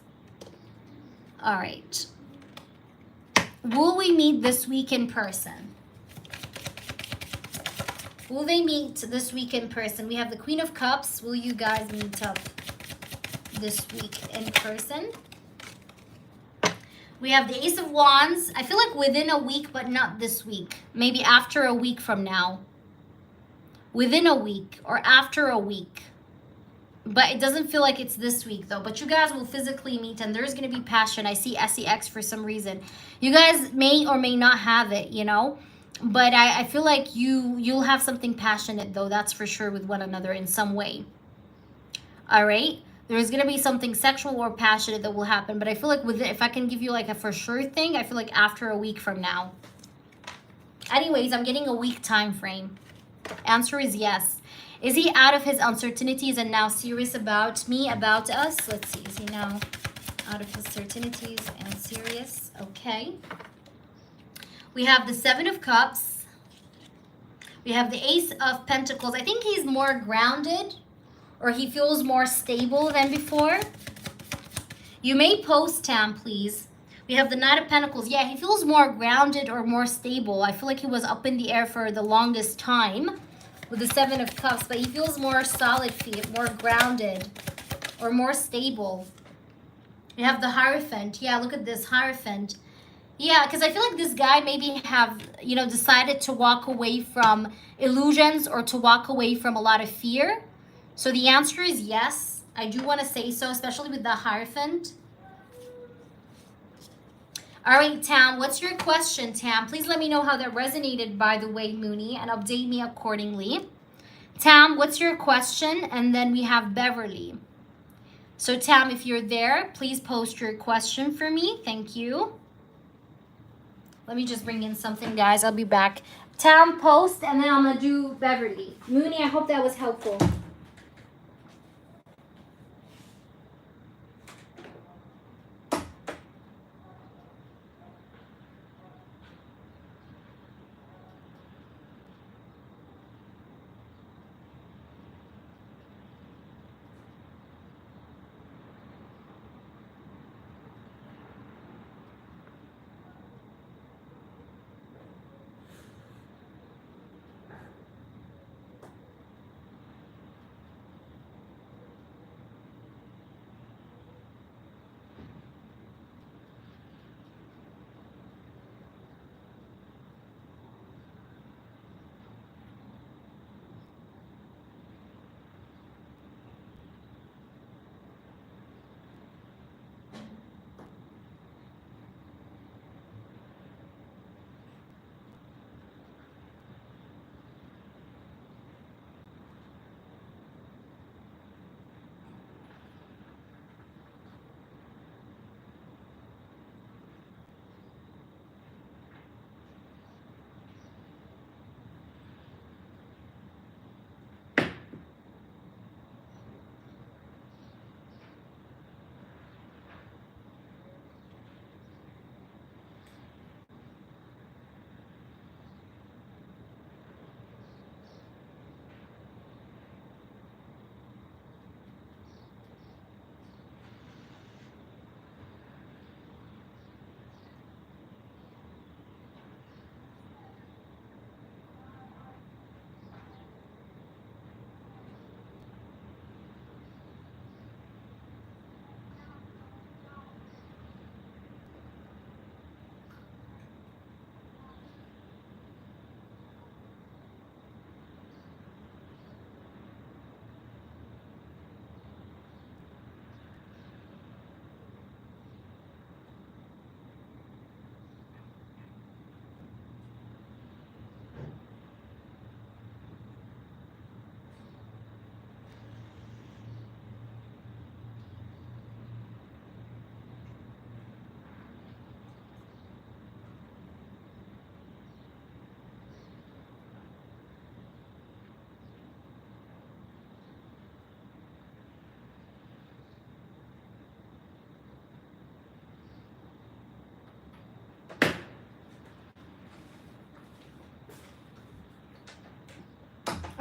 All right. Will we meet this week in person? Will they meet this week in person? We have the Queen of Cups. Will you guys meet up this week in person? We have the Ace of Wands. I feel like within a week, but not this week. Maybe after a week from now. Within a week or after a week. But it doesn't feel like it's this week though. But you guys will physically meet and there's going to be passion. I see SEX for some reason. You guys may or may not have it, you know. But I feel like you'll have something passionate though. That's for sure with one another in some way. All right. There's going to be something sexual or passionate that will happen. But I feel like with it, if I can give you like a for sure thing, I feel like after a week from now. Anyways, I'm getting a week time frame. Answer is yes. Is he out of his uncertainties and now serious about me, about us? Let's see. Is he now out of his certainties and serious? Okay. We have the Seven of Cups. We have the Ace of Pentacles. I think he's more grounded or he feels more stable than before. You may post, Tam, please. We have the Knight of Pentacles. Yeah, he feels more grounded or more stable. I feel like he was up in the air for the longest time with the Seven of Cups, but he feels more solid feet, more grounded or more stable. We have the Hierophant. Yeah, look at this Hierophant. Yeah, because I feel like this guy maybe have, you know, decided to walk away from illusions or to walk away from a lot of fear. So the answer is yes. I do want to say so, especially with the Hierophant. All right, Tam, what's your question, Tam? Please let me know how that resonated, by the way, Mooney, and update me accordingly. Tam, what's your question? And then we have Beverly. So, Tam, if you're there, please post your question for me. Thank you. Let me just bring in something, guys. I'll be back. Tam, post, and then I'm going to do Beverly. Mooney, I hope that was helpful.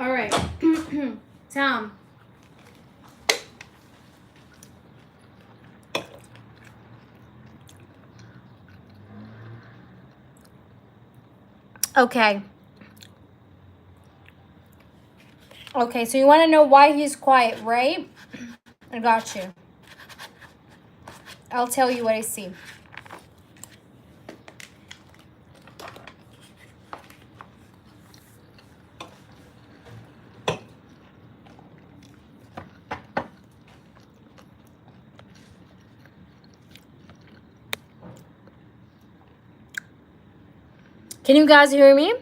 All right. Tom. Okay. Okay, so you want to know why he's quiet, right? I got you. I'll tell you what I see. Can you guys hear me?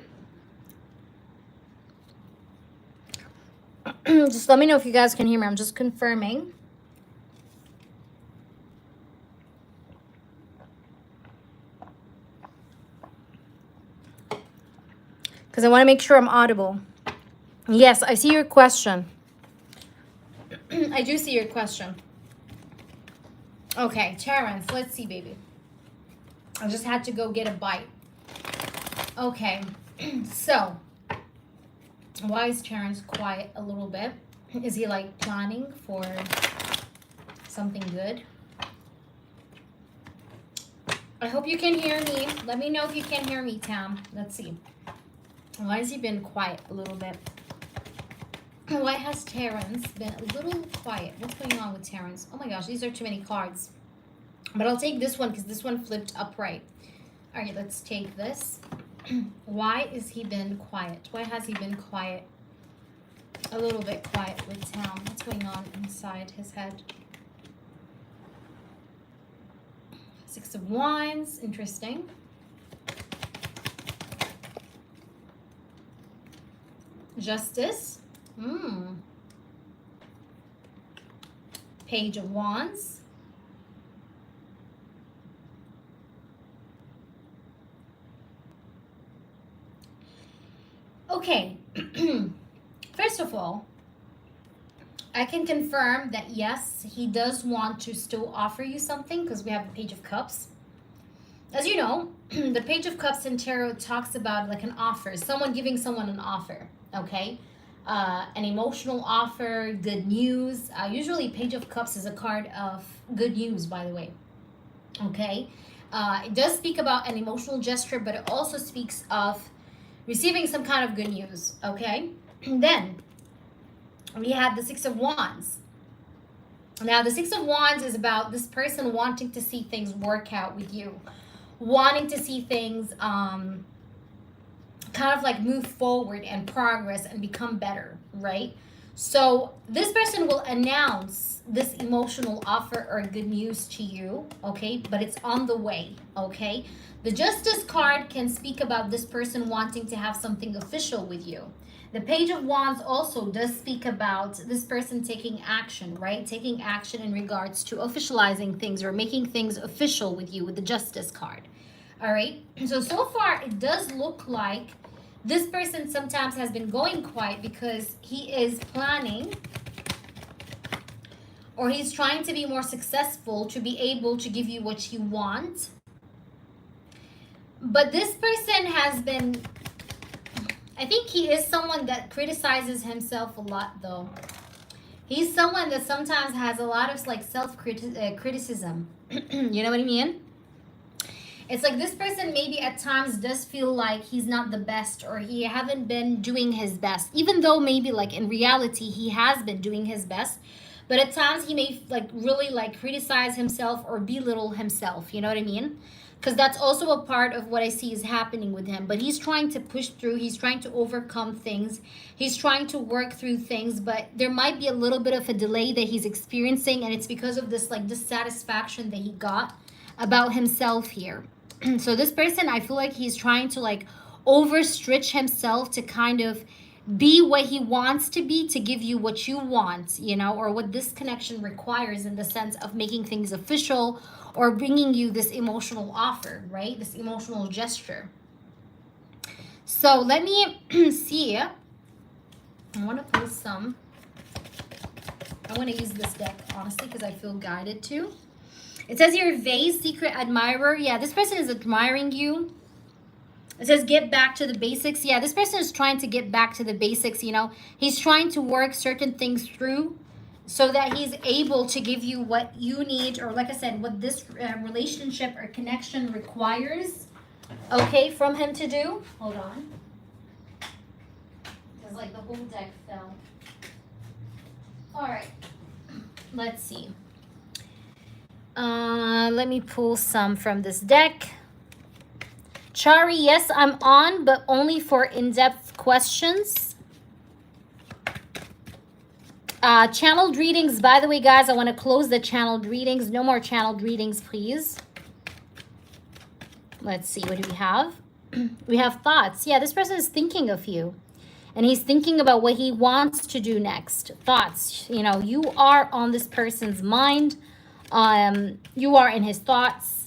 Just let me know if you guys can hear me. I'm just confirming. Because I want to make sure I'm audible. Yes, I see your question. I do see your question. Okay, Terrence, let's see, baby. I just had to go get a bite. Okay, so why is Terrence quiet a little bit? Is he like planning for something good? I hope you can hear me. Let me know if you can hear me, Tam. Let's see. Why has he been quiet a little bit? Why has Terrence been a little quiet? What's going on with Terrence? Oh my gosh, these are too many cards. But I'll take this one because this one flipped upright. All right, let's take this. Why is he been quiet? Why has he been quiet? A little bit quiet with Tam. What's going on inside his head? Six of Wands. Interesting. Justice. Page of Wands. Okay. First of all, I can confirm that yes, he does want to still offer you something because we have the Page of Cups. As you know, the Page of Cups in tarot talks about like an offer, someone giving someone an offer, okay? An emotional offer, good news. Usually Page of Cups is a card of good news, by the way, okay? It does speak about an emotional gesture, but it also speaks of receiving some kind of good news, okay? And then we have the Six of Wands. Now, the Six of Wands is about this person wanting to see things work out with you, wanting to see things kind of like move forward and progress and become better, right? So this person will announce this emotional offer or good news to you, okay? But it's on the way, okay? The Justice card can speak about this person wanting to have something official with you. The Page of Wands also does speak about this person taking action, right? Taking action in regards to officializing things or making things official with you with the Justice card. All right? So far, it does look like this person sometimes has been going quiet because he is planning or he's trying to be more successful to be able to give you what you want. But this person has been, I think he is someone that criticizes himself a lot though. He's someone that sometimes has a lot of like self-criticism. You know what I mean? It's like this person maybe at times does feel like he's not the best or he haven't been doing his best. Even though maybe like in reality he has been doing his best. But at times he may like really like criticize himself or belittle himself. You know what I mean? Because that's also a part of what I see is happening with him. But he's trying to push through. He's trying to overcome things. He's trying to work through things. But there might be a little bit of a delay that he's experiencing. And it's because of this like dissatisfaction that he got about himself here. So this person, I feel like he's trying to like overstretch himself to kind of be what he wants to be, to give you what you want, you know, or what this connection requires in the sense of making things official or bringing you this emotional offer, right? This emotional gesture. So let me see. I want to pull some. I want to use this deck, honestly, because I feel guided to. It says here, Vase, secret admirer. Yeah, this person is admiring you. It says get back to the basics. Yeah, this person is trying to get back to the basics, you know. He's trying to work certain things through so that he's able to give you what you need, or like I said, what this relationship or connection requires, okay, from him to do. Hold on. Because like the whole deck fell. All right. Let's see. Let me pull some from this deck. Chari, yes, I'm on, but only for in-depth questions. Channeled readings, by the way, guys, I want to close the channeled readings. No more channeled readings, please. Let's see, what do we have? We have thoughts. Yeah, this person is thinking of you. And he's thinking about what he wants to do next. Thoughts, you know, you are on this person's mind. You are in his thoughts.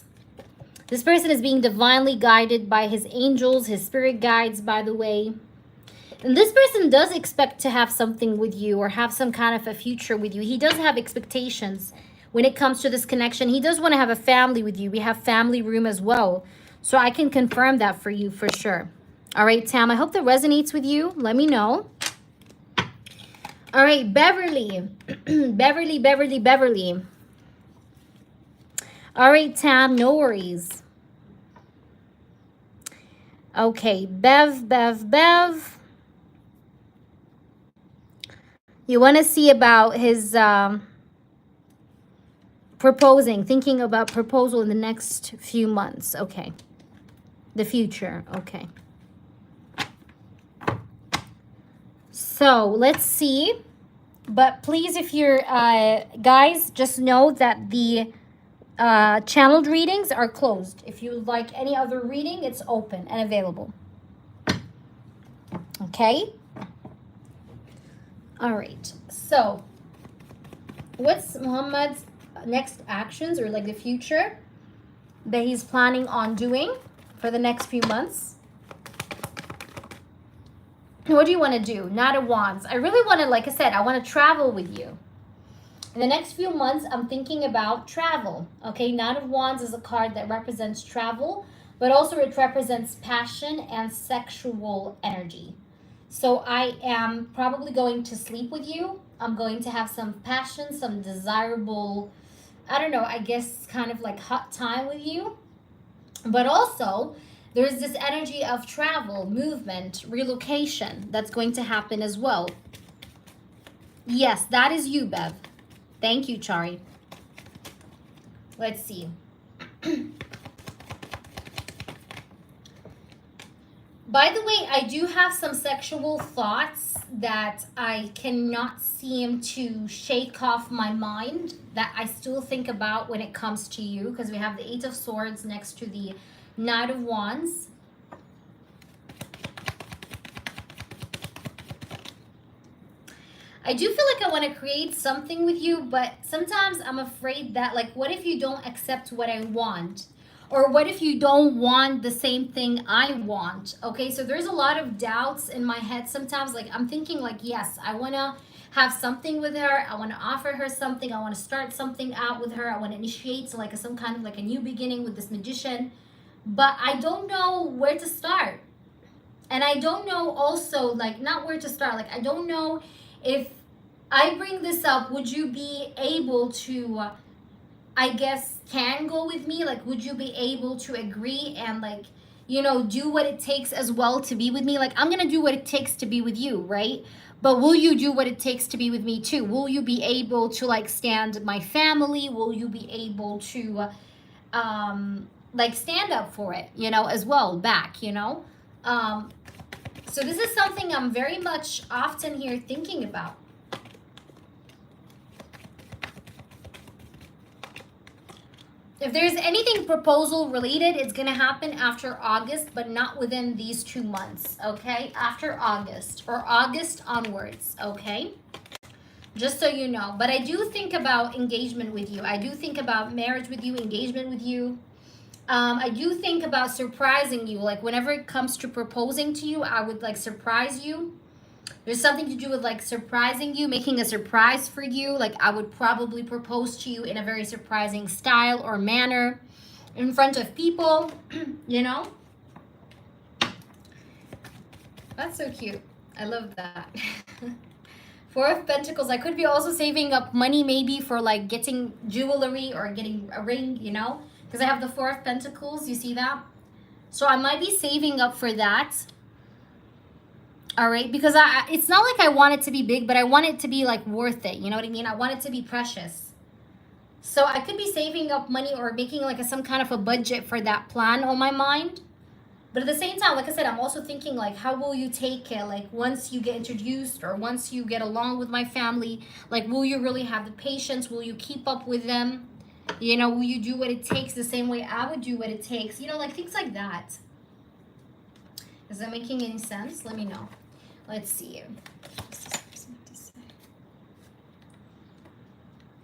This person is being divinely guided by his angels, his spirit guides, by the way. And this person does expect to have something with you or have some kind of a future with you. He does have expectations when it comes to this connection. He does want to have a family with you. We have family room as well. So I can confirm that for you for sure. All right, Tam, I hope that resonates with you. Let me know. All right, Beverly. Beverly. All right, Tam, no worries. Okay, Bev. You want to see about his proposing, thinking about proposal in the next few months. Okay. The future. Okay. So let's see. But please, if you're guys, just know that the channeled readings are closed. If you would like any other reading, it's open and available. Okay. All right. So what's Muhammad's next actions, or like the future that he's planning on doing for the next few months? What do you want to do? Knight of Wands. I really want to, like I said, I want to travel with you. In the next few months, I'm thinking about travel. Okay, Knight of Wands is a card that represents travel, but also it represents passion and sexual energy. So I am probably going to sleep with you. I'm going to have some passion, some desirable, I don't know, I guess kind of like hot time with you. But also, there's this energy of travel, movement, relocation that's going to happen as well. Yes, that is you, Bev. Thank you, Chari. Let's see. By the way, I do have some sexual thoughts that I cannot seem to shake off my mind, that I still think about when it comes to you, because we have the Eight of Swords next to the Knight of Wands. I do feel like I want to create something with you, but sometimes I'm afraid that, like, what if you don't accept what I want? Or what if you don't want the same thing I want? Okay, so there's a lot of doubts in my head sometimes. Like, I'm thinking like, yes, I want to have something with her. I want to offer her something. I want to start something out with her. I want to initiate like some kind of like a new beginning with this magician. But I don't know where to start. And I don't know also, like, not where to start. Like, I don't know if I bring this up, would you be able to, I guess, can go with me? Like, would you be able to agree and, like, you know, do what it takes as well to be with me? Like, I'm going to do what it takes to be with you, right? But will you do what it takes to be with me too? Will you be able to, like, stand my family? Will you be able to, like, stand up for it, you know, as well, back, you know? So this is something I'm very much often here thinking about. If there's anything proposal related, it's going to happen after August, but not within these 2 months, okay? After August or August onwards, okay? Just so you know. But I do think about engagement with you. I do think about marriage with you, engagement with you. I do think about surprising you. Like, whenever it comes to proposing to you, I would, like, surprise you. There's something to do with, like, surprising you, making a surprise for you. Like, I would probably propose to you in a very surprising style or manner in front of people, you know? That's so cute. I love that. Four of Pentacles. I could be also saving up money maybe for like getting jewelry or getting a ring, you know? Because I have the Four of Pentacles. You see that? So I might be saving up for that. All right, because it's not like I want it to be big, but I want it to be like worth it. You know what I mean? I want it to be precious. So I could be saving up money or making like some kind of a budget for that plan on my mind. But at the same time, like I said, I'm also thinking like, how will you take it? Like once you get introduced or once you get along with my family, like will you really have the patience? Will you keep up with them? You know, will you do what it takes the same way I would do what it takes? You know, like things like that. Is that making any sense? Let me know. Let's see.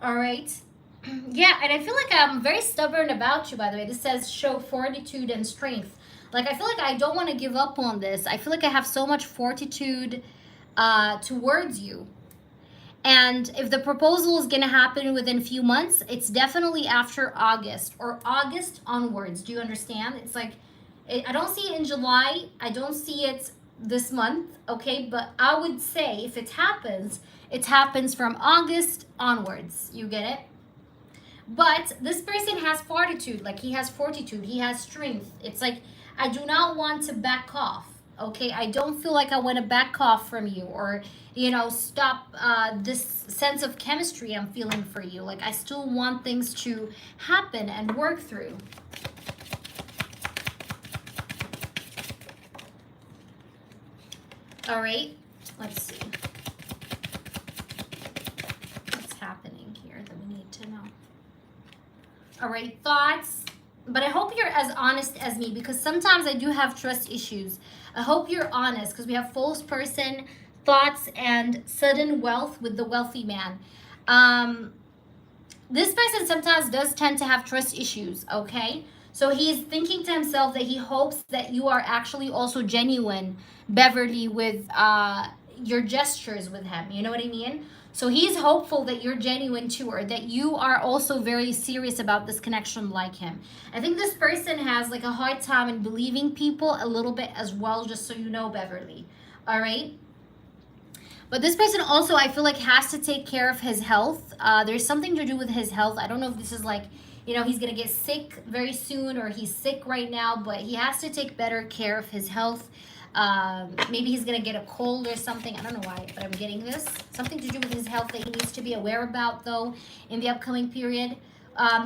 All right. Yeah, and I feel like I'm very stubborn about you, by the way. This says show fortitude and strength. Like, I feel like I don't want to give up on this. I feel like I have so much fortitude towards you. And if the proposal is going to happen within a few months, it's definitely after August or August onwards. Do you understand? It's like, I don't see it in July. I don't see it this month, okay? But I would say if it happens from August onwards. You get it? But this person has fortitude, like he has fortitude, he has strength. It's like, I do not want to back off, okay? I don't feel like I want to back off from you or, you know, stop this sense of chemistry I'm feeling for you. Like, I still want things to happen and work through. All right, let's see. What's happening here that we need to know? All right, thoughts. But I hope you're as honest as me because sometimes I do have trust issues. I hope you're honest because we have false person, thoughts, and sudden wealth with the wealthy man. This person sometimes does tend to have trust issues, okay? So he's thinking to himself that he hopes that you are actually also genuine, Beverly, with your gestures with him. You know what I mean? So he's hopeful that you're genuine too, or that you are also very serious about this connection like him. I think this person has like a hard time in believing people a little bit as well, just so you know, Beverly. All right? But this person also, I feel like, has to take care of his health. There's something to do with his health. I don't know if this is like, you know, he's going to get sick very soon or he's sick right now, but he has to take better care of his health. Maybe he's gonna get a cold or something. I don't know why, but I'm getting this. Something to do with his health that he needs to be aware about, though, in the upcoming period.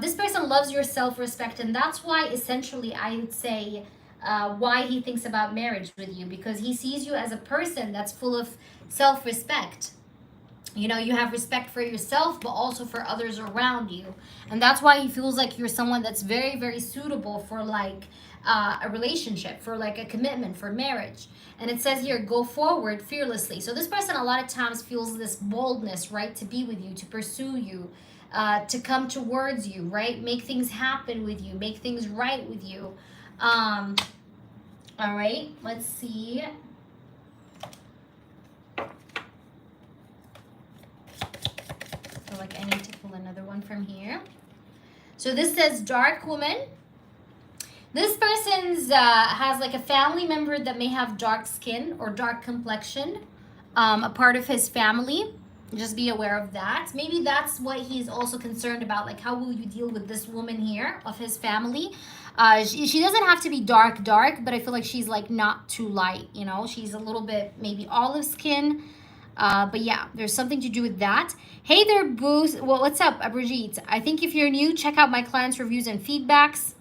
This person loves your self-respect, and that's why, essentially, I would say why he thinks about marriage with you, because he sees you as a person that's full of self-respect. You know, you have respect for yourself, but also for others around you. And that's why he feels like you're someone that's very, very suitable for, like, a relationship, for like a commitment, for marriage. And it says here, go forward fearlessly. So this person a lot of times feels this boldness, right, to be with you, to pursue you, to come towards you, right, make things happen with you, make things right with you. All right, let's see. I feel like I need to pull another one from here. So this says dark woman. This person's has like a family member that may have dark skin or dark complexion, a part of his family. Just be aware of that. Maybe that's what he's also concerned about. Like, how will you deal with this woman here of his family? She doesn't have to be dark, but I feel like she's like not too light, you know? She's a little bit maybe olive skin. But yeah, there's something to do with that. Hey there, Boost. Well, what's up, Brigitte? I think if you're new, check out my clients' reviews and feedbacks.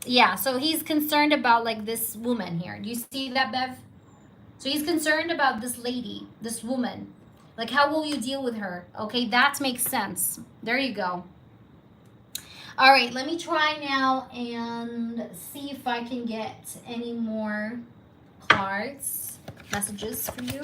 Yeah, so he's concerned about like this woman here. Do you see that, Bev? So he's concerned about this lady, this woman. Like, how will you deal with her? Okay, that makes sense. There you go. All right, let me try now and see if I can get any more cards, messages for you.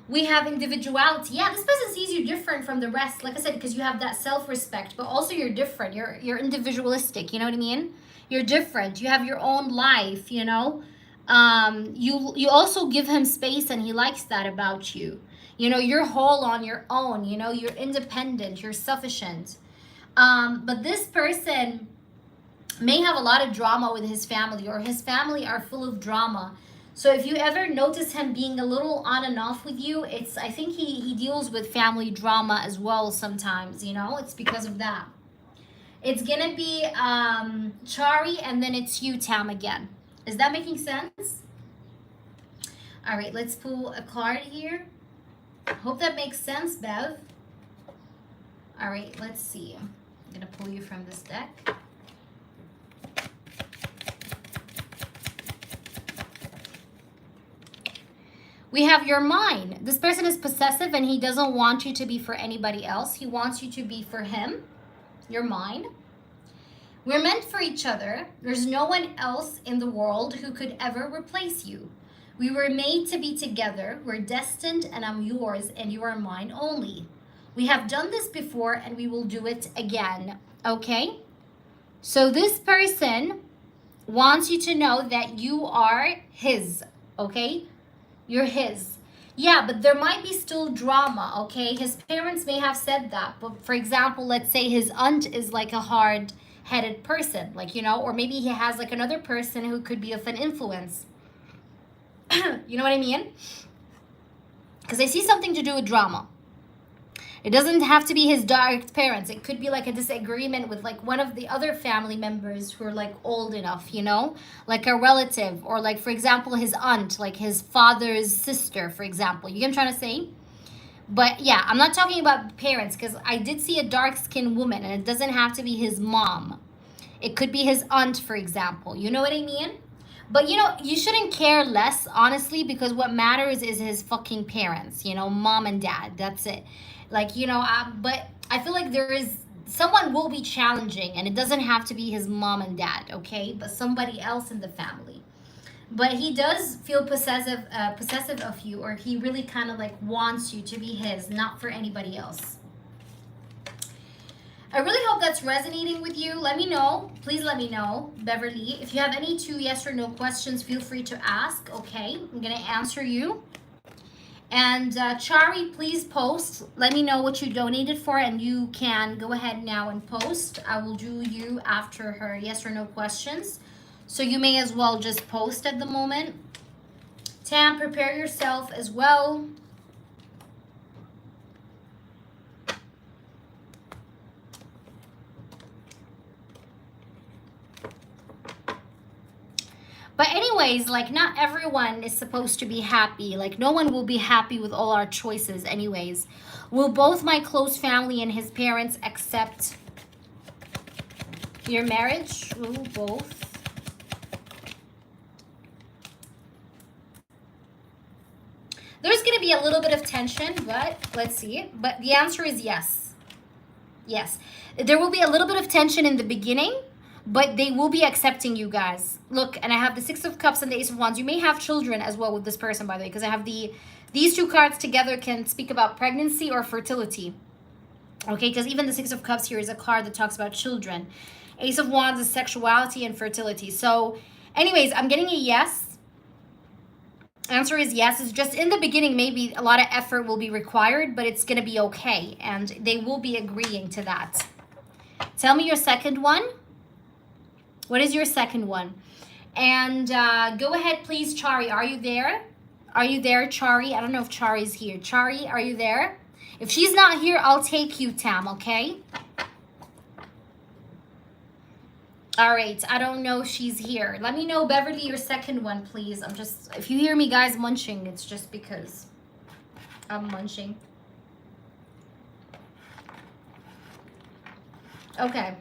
We have individuality. Yeah, this person sees you different from the rest. Like I said, because you have that self-respect, but also you're different. You're individualistic. You know what I mean? You're different. You have your own life. You know. You also give him space, and he likes that about you. You know, you're whole on your own. You know, you're independent. You're sufficient. But this person may have a lot of drama with his family, or his family are full of drama. So if you ever notice him being a little on and off with you, I think he deals with family drama as well sometimes, you know? It's because of that. It's gonna be Chari, and then it's you, Tam, again. Is that making sense? All right, let's pull a card here. Hope that makes sense, Bev. All right, let's see. I'm gonna pull you from this deck. We have your mind. This person is possessive and he doesn't want you to be for anybody else. He wants you to be for him, your mind. We're meant for each other. There's no one else in the world who could ever replace you. We were made to be together. We're destined, and I'm yours and you are mine only. We have done this before and we will do it again. Okay? So this person wants you to know that you are his. Okay? You're his. Yeah, but there might be still drama, okay? His parents may have said that. But for example, let's say his aunt is like a hard-headed person, like, you know, or maybe he has like another person who could be of an influence. You know what I mean? Because I see something to do with drama. It doesn't have to be his direct parents. It could be like a disagreement with like one of the other family members who are like old enough, you know, like a relative, or like, for example, his aunt, like his father's sister, for example. You get what I'm trying to say? But yeah, I'm not talking about parents, because I did see a dark-skinned woman, and it doesn't have to be his mom. It could be his aunt, for example. You know what I mean? But, you know, you shouldn't care less, honestly, because what matters is his fucking parents, you know, mom and dad. That's it. Like, you know, but I feel like someone will be challenging, and it doesn't have to be his mom and dad, okay? But somebody else in the family. But he does feel possessive of you, or he really kind of like wants you to be his, not for anybody else. I really hope that's resonating with you. Let me know. Please let me know, Beverly. If you have any 2 yes or no questions, feel free to ask, okay? I'm going to answer you. And Chari, please post. Let me know what you donated for, and you can go ahead now and post. I will do you after her yes or no questions. So you may as well just post at the moment. Tam, prepare yourself as well. But anyways, like, not everyone is supposed to be happy. Like, no one will be happy with all our choices anyways. Will both my close family and his parents accept your marriage? Will both? There's going to be a little bit of tension, but let's see. But the answer is yes. Yes. There will be a little bit of tension in the beginning, but they will be accepting you guys. Look, and I have the 6 of Cups and the Ace of Wands. You may have children as well with this person, by the way, because I have these 2 cards together can speak about pregnancy or fertility. Okay, because even the 6 of Cups here is a card that talks about children. Ace of Wands is sexuality and fertility. So anyways, I'm getting a yes. Answer is yes. It's just in the beginning, maybe a lot of effort will be required, but it's going to be okay. And they will be agreeing to that. Tell me your second one. What is your second one? And go ahead, please, Chari. Are you there? Are you there, Chari? I don't know if Chari's here. Chari, are you there? If she's not here, I'll take you, Tam, okay? All right. I don't know if she's here. Let me know, Beverly, your second one, please. If you hear me, guys, munching, it's just because I'm munching. Okay.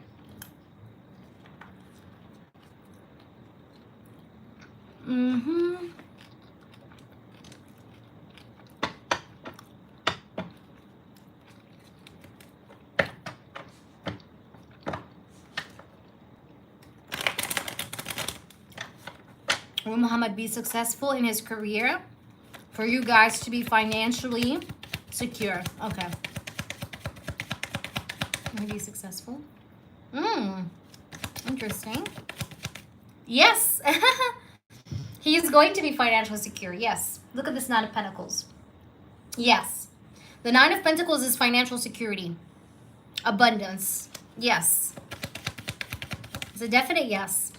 Will Muhammad be successful in his career? For you guys to be financially secure. Okay. Will he be successful? Interesting. Yes. He is going to be financially secure. Yes. Look at this 9 of Pentacles. Yes. The 9 of Pentacles is financial security. Abundance. Yes. It's a definite yes.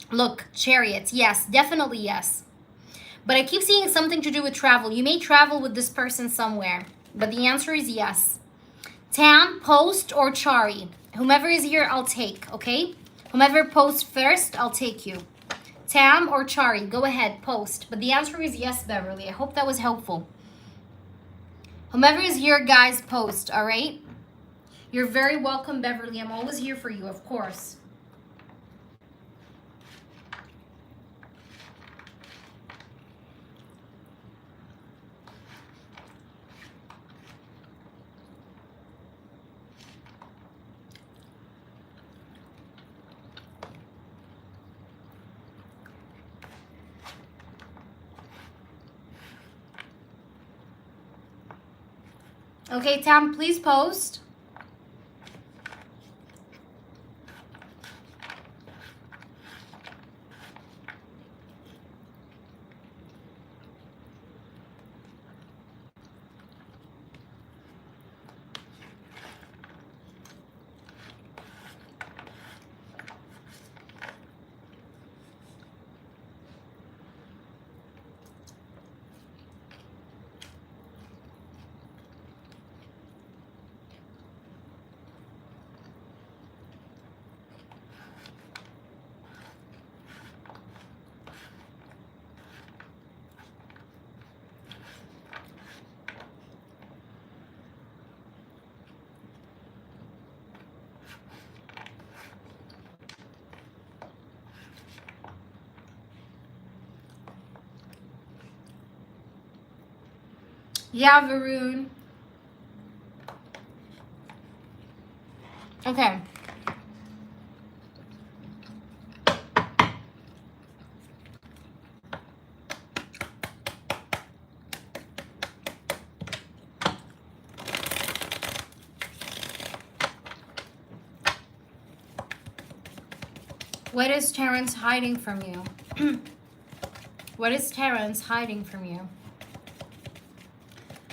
Look, Chariots. Yes. Definitely yes. But I keep seeing something to do with travel. You may travel with this person somewhere. But the answer is yes. Tam, post, or Chari. Whomever is here, I'll take, okay? Whomever posts first, I'll take you. Tam or Chari, go ahead, post. But the answer is yes, Beverly. I hope that was helpful. Whomever is here, guys, post, all right? You're very welcome, Beverly. I'm always here for you, of course. Okay, Tam, please post. Yeah, Varun. Okay. What is Terrence hiding from you? What is Terrence hiding from you?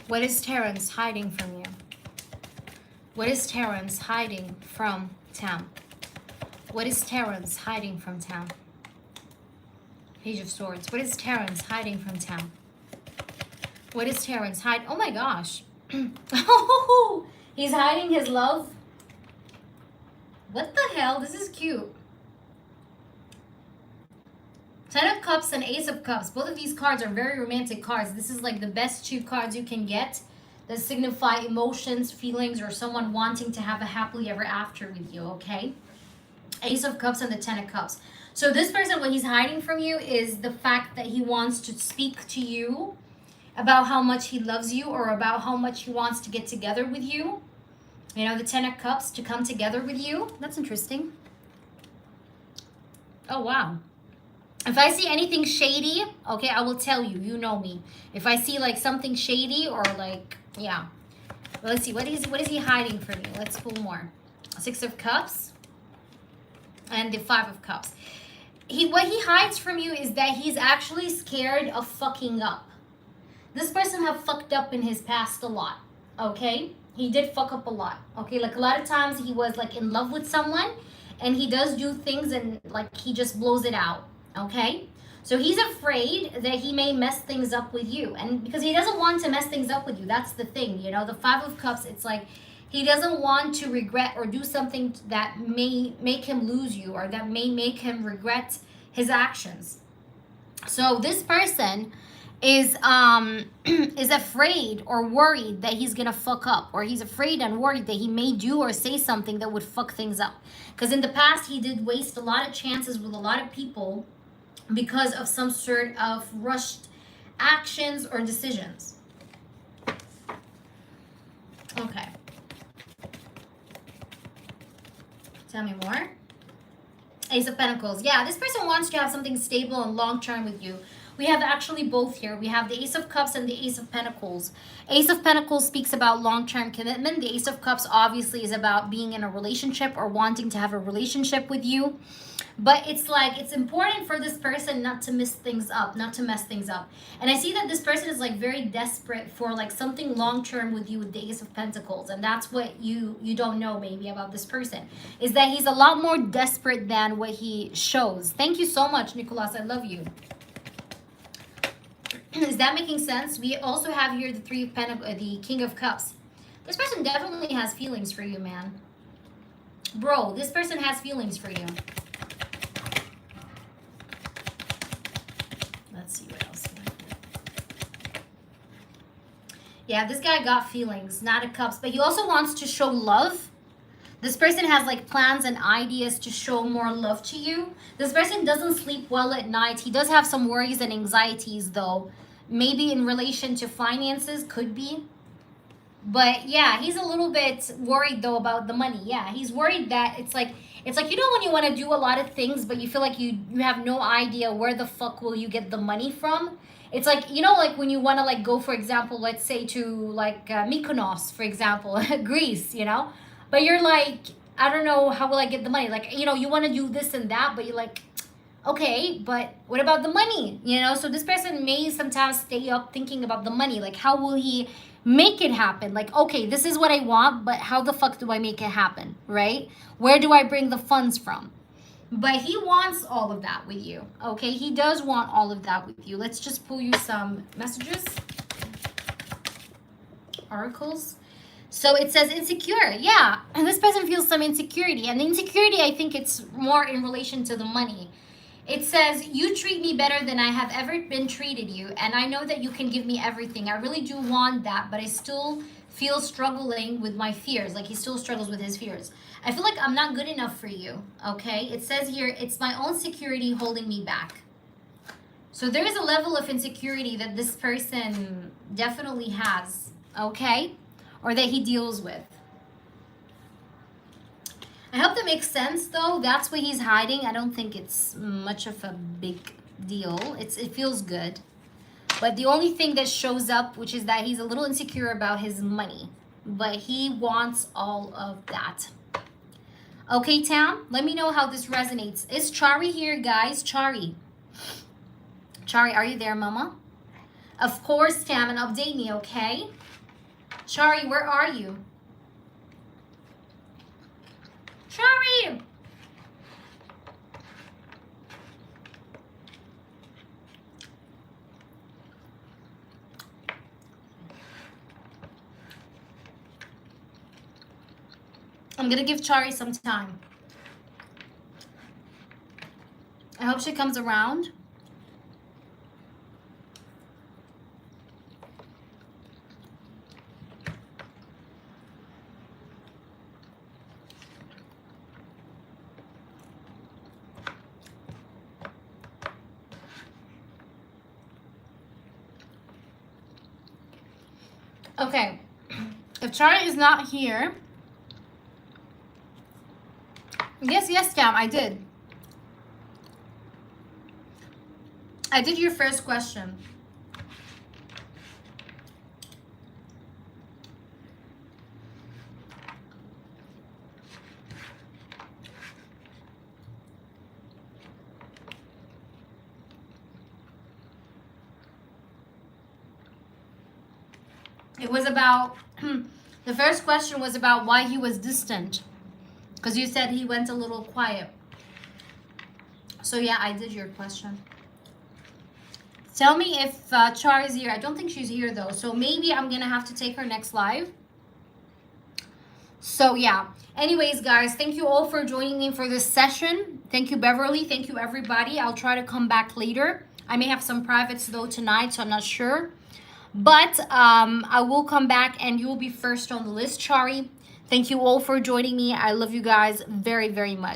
What is Terrence hiding from you? What is Terrence hiding from Tam? What is Terrence hiding from Tam? Page of Swords. What is Terrence hiding from Tam? What is Terrence hiding? Oh my gosh. Oh, he's hiding his love. What the hell? This is cute. Ten of Cups and Ace of Cups. Both of these cards are very romantic cards. This is like the best two cards you can get that signify emotions, feelings, or someone wanting to have a happily ever after with you, okay? Ace of Cups and the Ten of Cups. So this person, what he's hiding from you is the fact that he wants to speak to you about how much he loves you or about how much he wants to get together with you. You know, the Ten of Cups to come together with you. That's interesting. Oh, wow. If I see anything shady, okay, I will tell you. You know me. If I see like something shady or like, yeah. Well, let's see. What is he hiding from you? Let's pull more. Six of Cups and the Five of Cups. What he hides from you is that he's actually scared of fucking up. This person have fucked up in his past a lot, okay? He did fuck up a lot, okay? Like a lot of times he was like in love with someone and he does do things and like he just blows it out. Okay, so he's afraid that he may mess things up with you, and because he doesn't want to mess things up with you, that's the thing, you know. The Five of Cups, it's like he doesn't want to regret or do something that may make him lose you or that may make him regret his actions. So this person is afraid or worried that he's gonna fuck up, or he's afraid and worried that he may do or say something that would fuck things up, because in the past he did waste a lot of chances with a lot of people because of some sort of rushed actions or decisions. Okay. Tell me more. Ace of Pentacles. Yeah, this person wants to have something stable and long-term with you. We have actually both here. We have the Ace of Cups and the Ace of Pentacles. Ace of Pentacles speaks about long-term commitment. The Ace of Cups obviously is about being in a relationship or wanting to have a relationship with you. But it's like, it's important for this person not to mess things up, not to mess things up. And I see that this person is like very desperate for like something long-term with you with the Ace of Pentacles. And that's what you don't know maybe about this person, is that he's a lot more desperate than what he shows. Thank you so much, Nicolas. I love you. Is that making sense? We also have here the the King of Cups. This person definitely has feelings for you, man. Bro, this person has feelings for you. Let's see what else. Yeah, this guy got feelings, not a cups, but he also wants to show love. This person has like plans and ideas to show more love to you. This person doesn't sleep well at night. He does have some worries and anxieties though. Maybe in relation to finances, could be. But yeah, he's a little bit worried though about the money. Yeah, he's worried that it's like you know when you want to do a lot of things but you feel like you have no idea where the fuck will you get the money from. It's like, you know, like when you want to like go, for example, let's say to like Mykonos, for example, Greece, you know, but you're like, I don't know, how will I get the money? Like, you know, you want to do this and that, but you're like, okay, but what about the money? You know, so this person may sometimes stay up thinking about the money. Like, how will he make it happen? Like, okay, this is what I want, but how the fuck do I make it happen, right? Where do I bring the funds from? But he wants all of that with you, okay? He does want all of that with you. Let's just pull you some messages. Oracles. So it says insecure. Yeah, and this person feels some insecurity. And the insecurity, I think it's more in relation to the money. It says, you treat me better than I have ever been treated you, and I know that you can give me everything. I really do want that, but I still feel struggling with my fears. Like he still struggles with his fears. I feel like I'm not good enough for you, okay? It says here, it's my own security holding me back. So there is a level of insecurity that this person definitely has, okay? Or that he deals with. I hope that makes sense though. That's what he's hiding. I don't think it's much of a big deal. It feels good. But the only thing that shows up, which is that he's a little insecure about his money. But he wants all of that. Okay, Tam, let me know how this resonates. Is Chari here, guys? Chari. Chari, are you there, mama? Of course, Tam, and update me, okay? Chari, where are you? Chari! I'm gonna give Chari some time. I hope she comes around. Okay, if Chari is not here, yes, Tam, I did. I did your first question. It was about, the first question was about why he was distant. Because you said he went a little quiet. So yeah, I did your question. Tell me if Chari's here. I don't think she's here though. So maybe I'm going to have to take her next live. So yeah. Anyways, guys, thank you all for joining me for this session. Thank you, Beverly. Thank you, everybody. I'll try to come back later. I may have some privates though tonight, so I'm not sure. But I will come back and you will be first on the list, Chari. Thank you all for joining me. I love you guys very, very much.